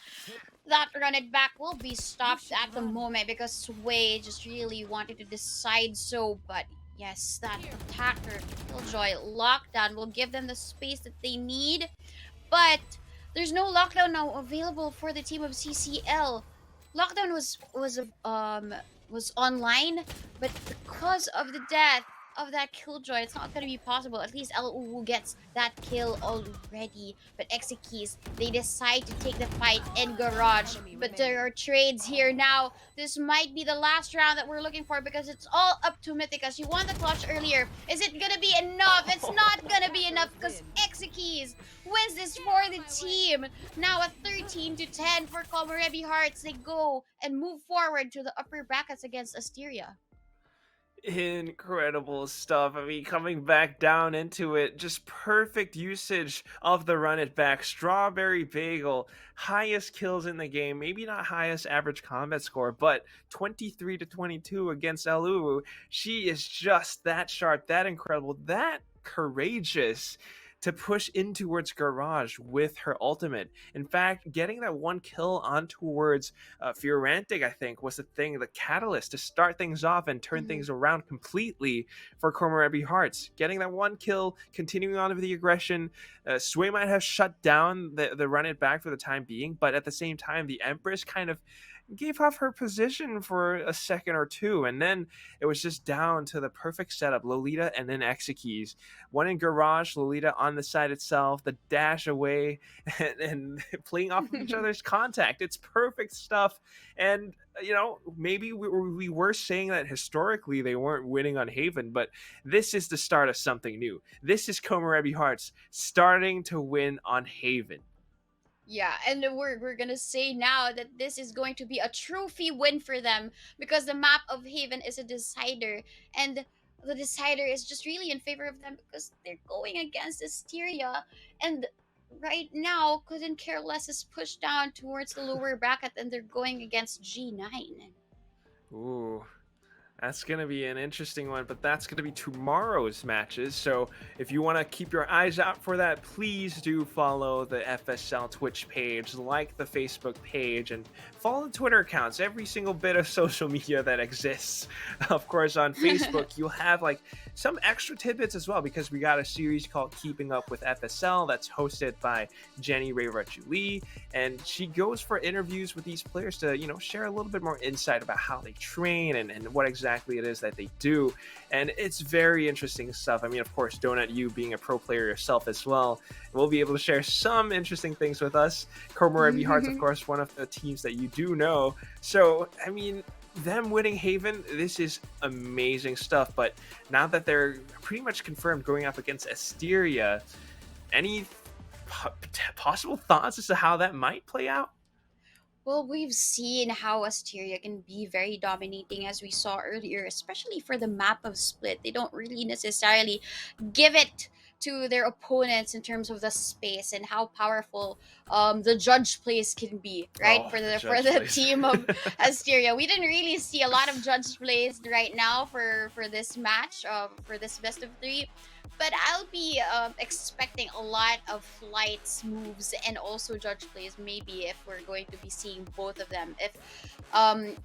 That run it back will be stopped at the moment because Sway just really wanted to decide so. But yes, that attacker Killjoy lockdown will give them the space that they need. But there's no lockdown now available for the team of CCL. Lockdown was online, but because of the death of that Killjoy, it's not going to be possible. At least LUU gets that kill already. But Exekeys, they decide to take the fight in Garage. But there are trades here now. This might be the last round that we're looking for because it's all up to Mythica. She won the clutch earlier. Is it going to be enough? It's not going to be enough because Exekeys wins this for the team. Now a 13-10 for KOMOREBI Hearts. They go and move forward to the upper brackets against Asteria. Incredible stuff. I mean, coming back down into it, just perfect usage of the run it back. Strawberry Bagel, highest kills in the game, maybe not highest average combat score, but 23-22 against LUU. She is just that sharp, that incredible, that courageous to push in towards Garage with her ultimate. In fact, getting that 1 kill on towards Fiorantic, I think, was the thing, the catalyst to start things off and turn things around completely for KOMOREBI Hearts. Getting that 1 kill, continuing on with the aggression. Sway might have shut down the run it back for the time being, but at the same time, the Empress kind of gave off her position for a second or two, and then it was just down to the perfect setup: Lolita and then Exekeys. One in garage, Lolita on the side itself, the dash away, and playing off of each other's contact. It's perfect stuff. And maybe we were saying that historically they weren't winning on Haven, but this is the start of something new. This is KOMOREBI Hearts starting to win on Haven. Yeah, and we're gonna say now that this is going to be a trophy win for them, because the map of Haven is a decider, and the decider is just really in favor of them because they're going against Asteria, and right now Couldn't Care Less is pushed down towards the lower bracket, and they're going against G9. Ooh. That's going to be an interesting one, but that's going to be tomorrow's matches. So if you want to keep your eyes out for that, please do follow the FSL Twitch page, like the Facebook page, and follow the Twitter accounts, every single bit of social media that exists. Of course, on Facebook, you'll have like some extra tidbits as well, because we got a series called Keeping Up with FSL that's hosted by Jenny Ray-Julie, and she goes for interviews with these players to, share a little bit more insight about how they train and what exactly it is that they do. And it's very interesting stuff. I mean, of course, Donut, you being a pro player yourself as well, will be able to share some interesting things with us. KOMOREBI Hearts, of course, one of the teams that you do know. So, I mean, them winning Haven, this is amazing stuff. But now that they're pretty much confirmed going up against Asteria, any possible thoughts as to how that might play out? Well, we've seen how Asteria can be very dominating, as we saw earlier, especially for the map of Split. They don't really necessarily give it to their opponents in terms of the space and how powerful the judge plays can be, right? Oh, for the plays. team of Asteria. We didn't really see a lot of judge plays right now for this match, for this best of 3. But I'll be expecting a lot of flights, moves, and also judge plays. Maybe if we're going to be seeing both of them.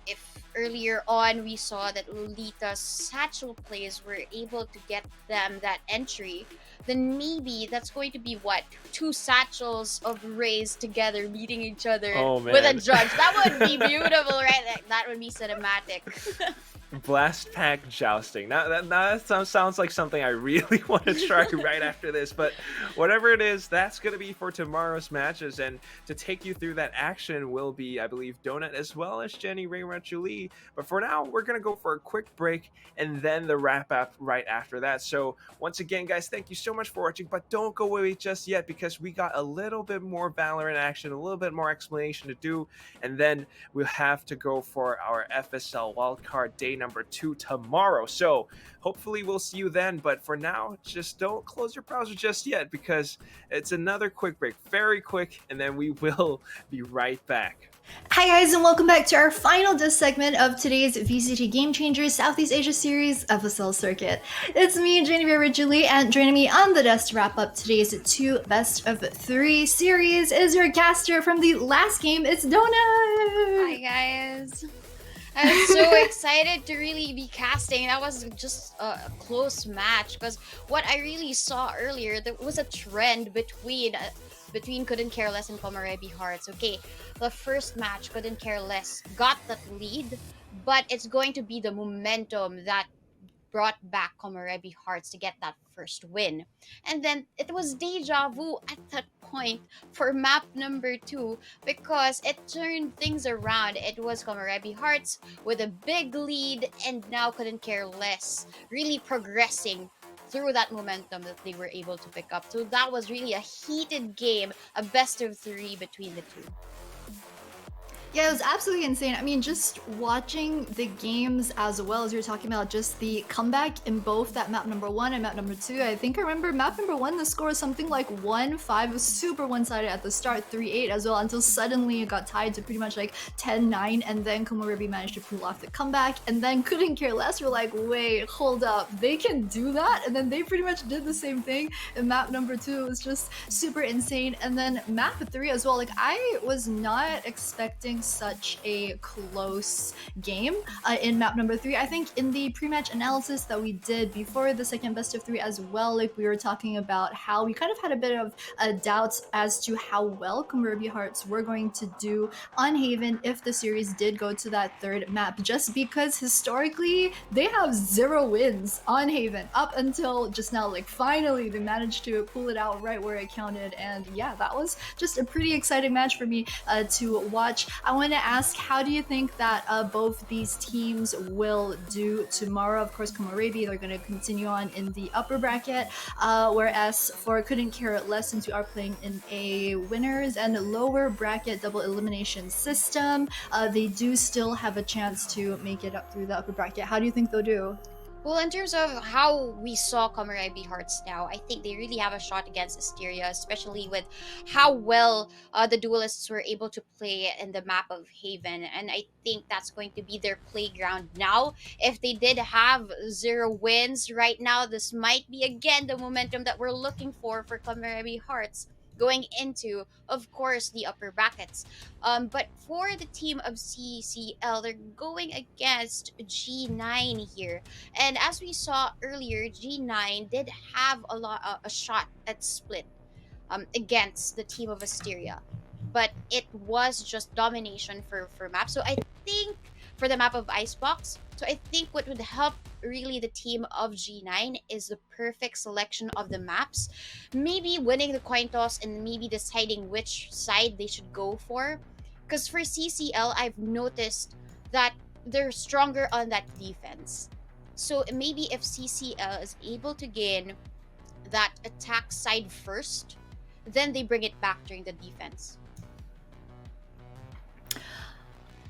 If earlier on we saw that Lolita's satchel plays were able to get them that entry, then maybe that's going to be what, 2 satchels of Rays together meeting each other with a judge. That would be beautiful, right? That would be cinematic. Blast pack jousting. Now that sounds like something I really want to try right after this. But whatever it is, that's going to be for tomorrow's matches. And to take you through that action will be, I believe, Donut as well as Jenny Ray-Julie. But for now, we're going to go for a quick break and then the wrap up right after that. So once again, guys, thank you so much for watching. But don't go away just yet, because we got a little bit more Valorant action, a little bit more explanation to do. And then we'll have to go for our FSL wildcard day number 2 tomorrow. So hopefully we'll see you then, but for now, just don't close your browser just yet, because it's another quick break, very quick, and then we will be right back. Hi guys, and welcome back to our final disc segment of today's VCT Game Changers Southeast Asia Series FSL Circuit. It's me, Jenny Ray-Julie, and joining me on the desk to wrap up today's 2 best of 3 series is your caster from the last game. It's Donut! Hi guys. I'm so excited to really be casting. That was just a close match, because what I really saw earlier, there was a trend between Couldn't Care Less and KOMOREBI Hearts. Okay, the first match, Couldn't Care Less got that lead, but it's going to be the momentum that brought back KOMOREBI Hearts to get that first win. And then it was deja vu at that point for map number 2, because it turned things around. It was KOMOREBI Hearts with a big lead, and now Couldn't Care Less really progressing through that momentum that they were able to pick up. So that was really a heated game, a best of 3 between the 2. Yeah, it was absolutely insane. I mean, just watching the games as well as you were talking about, just the comeback in both that map number 1 and map number 2. I think I remember map number 1, the score was something like 1-5. It was super one-sided at the start, 3-8 as well, until suddenly it got tied to pretty much like 10-9, and then KOMOREBI managed to pull off the comeback, and then Couldn't Care Less were like, wait, hold up, they can do that? And then they pretty much did the same thing in map number 2. It was just super insane. And then map 3 as well, like I was not expecting such a close game in map number 3. I think in the pre-match analysis that we did before the second best of 3 as well, like we were talking about how we kind of had a bit of doubts as to how well KOMOREBI Hearts were going to do on Haven if the series did go to that third map, just because historically they have 0 wins on Haven up until just now. Like finally they managed to pull it out right where it counted, and yeah, that was just a pretty exciting match for me to watch. I want to ask, how do you think that both these teams will do tomorrow? Of course, KOMOREBI, they're going to continue on in the upper bracket, whereas for Couldn't Care Less, since we are playing in a winners and lower bracket double elimination system, they do still have a chance to make it up through the upper bracket. How do you think they'll do? Well, in terms of how we saw KOMOREBI Hearts now, I think they really have a shot against Asteria, especially with how well the duelists were able to play in the map of Haven. And I think that's going to be their playground now. If they did have 0 wins right now, this might be again the momentum that we're looking for KOMOREBI Hearts going into, of course, the upper brackets. But for the team of CCL, they're going against G9 here. And as we saw earlier, G9 did have a shot at split against the team of Asteria. But it was just domination for map. So I think for the map of Icebox, so I think what would help really the team of G9 is the perfect selection of the maps. Maybe winning the coin toss and maybe deciding which side they should go for. Because for CCL, I've noticed that they're stronger on that defense. So maybe if CCL is able to gain that attack side first, then they bring it back during the defense.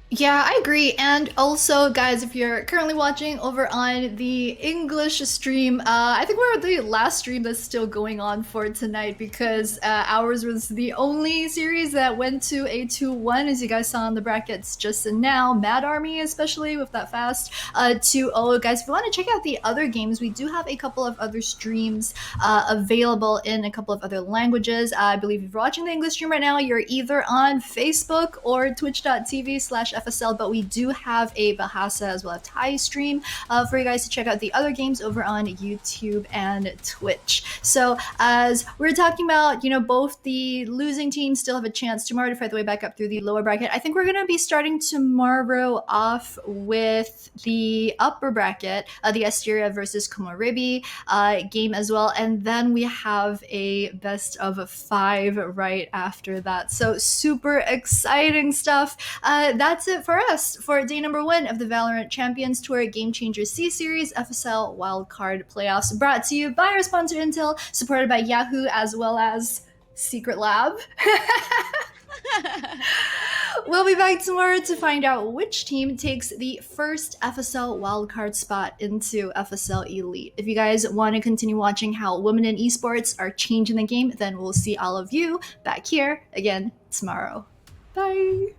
Yeah, I agree. And also, guys, if you're currently watching over on the English stream, I think we're the last stream that's still going on for tonight, because ours was the only series that went to a 2-1, as you guys saw in the brackets just now. Mad Army, especially with that fast 2-0. Guys, if you want to check out the other games, we do have a couple of other streams available in a couple of other languages. I believe if you're watching the English stream right now, you're either on Facebook or twitch.tv/FSL, but we do have a Bahasa as well as Thai stream for you guys to check out the other games over on YouTube and Twitch. So as we're talking about, you know, both the losing teams still have a chance tomorrow to fight the way back up through the lower bracket. I think we're going to be starting tomorrow off with the upper bracket, the Asteria versus KOMOREBI game as well, and then we have a best of 5 right after that. So super exciting stuff. That's it for us for day number 1 of the Valorant Champions Tour Game Changer C Series FSL Wildcard Playoffs, brought to you by our sponsor Intel, supported by Yahoo as well as Secret Lab. We'll be back tomorrow to find out which team takes the first FSL wildcard spot into FSL Elite. If you guys want to continue watching how women in esports are changing the game, then we'll see all of you back here again tomorrow. Bye!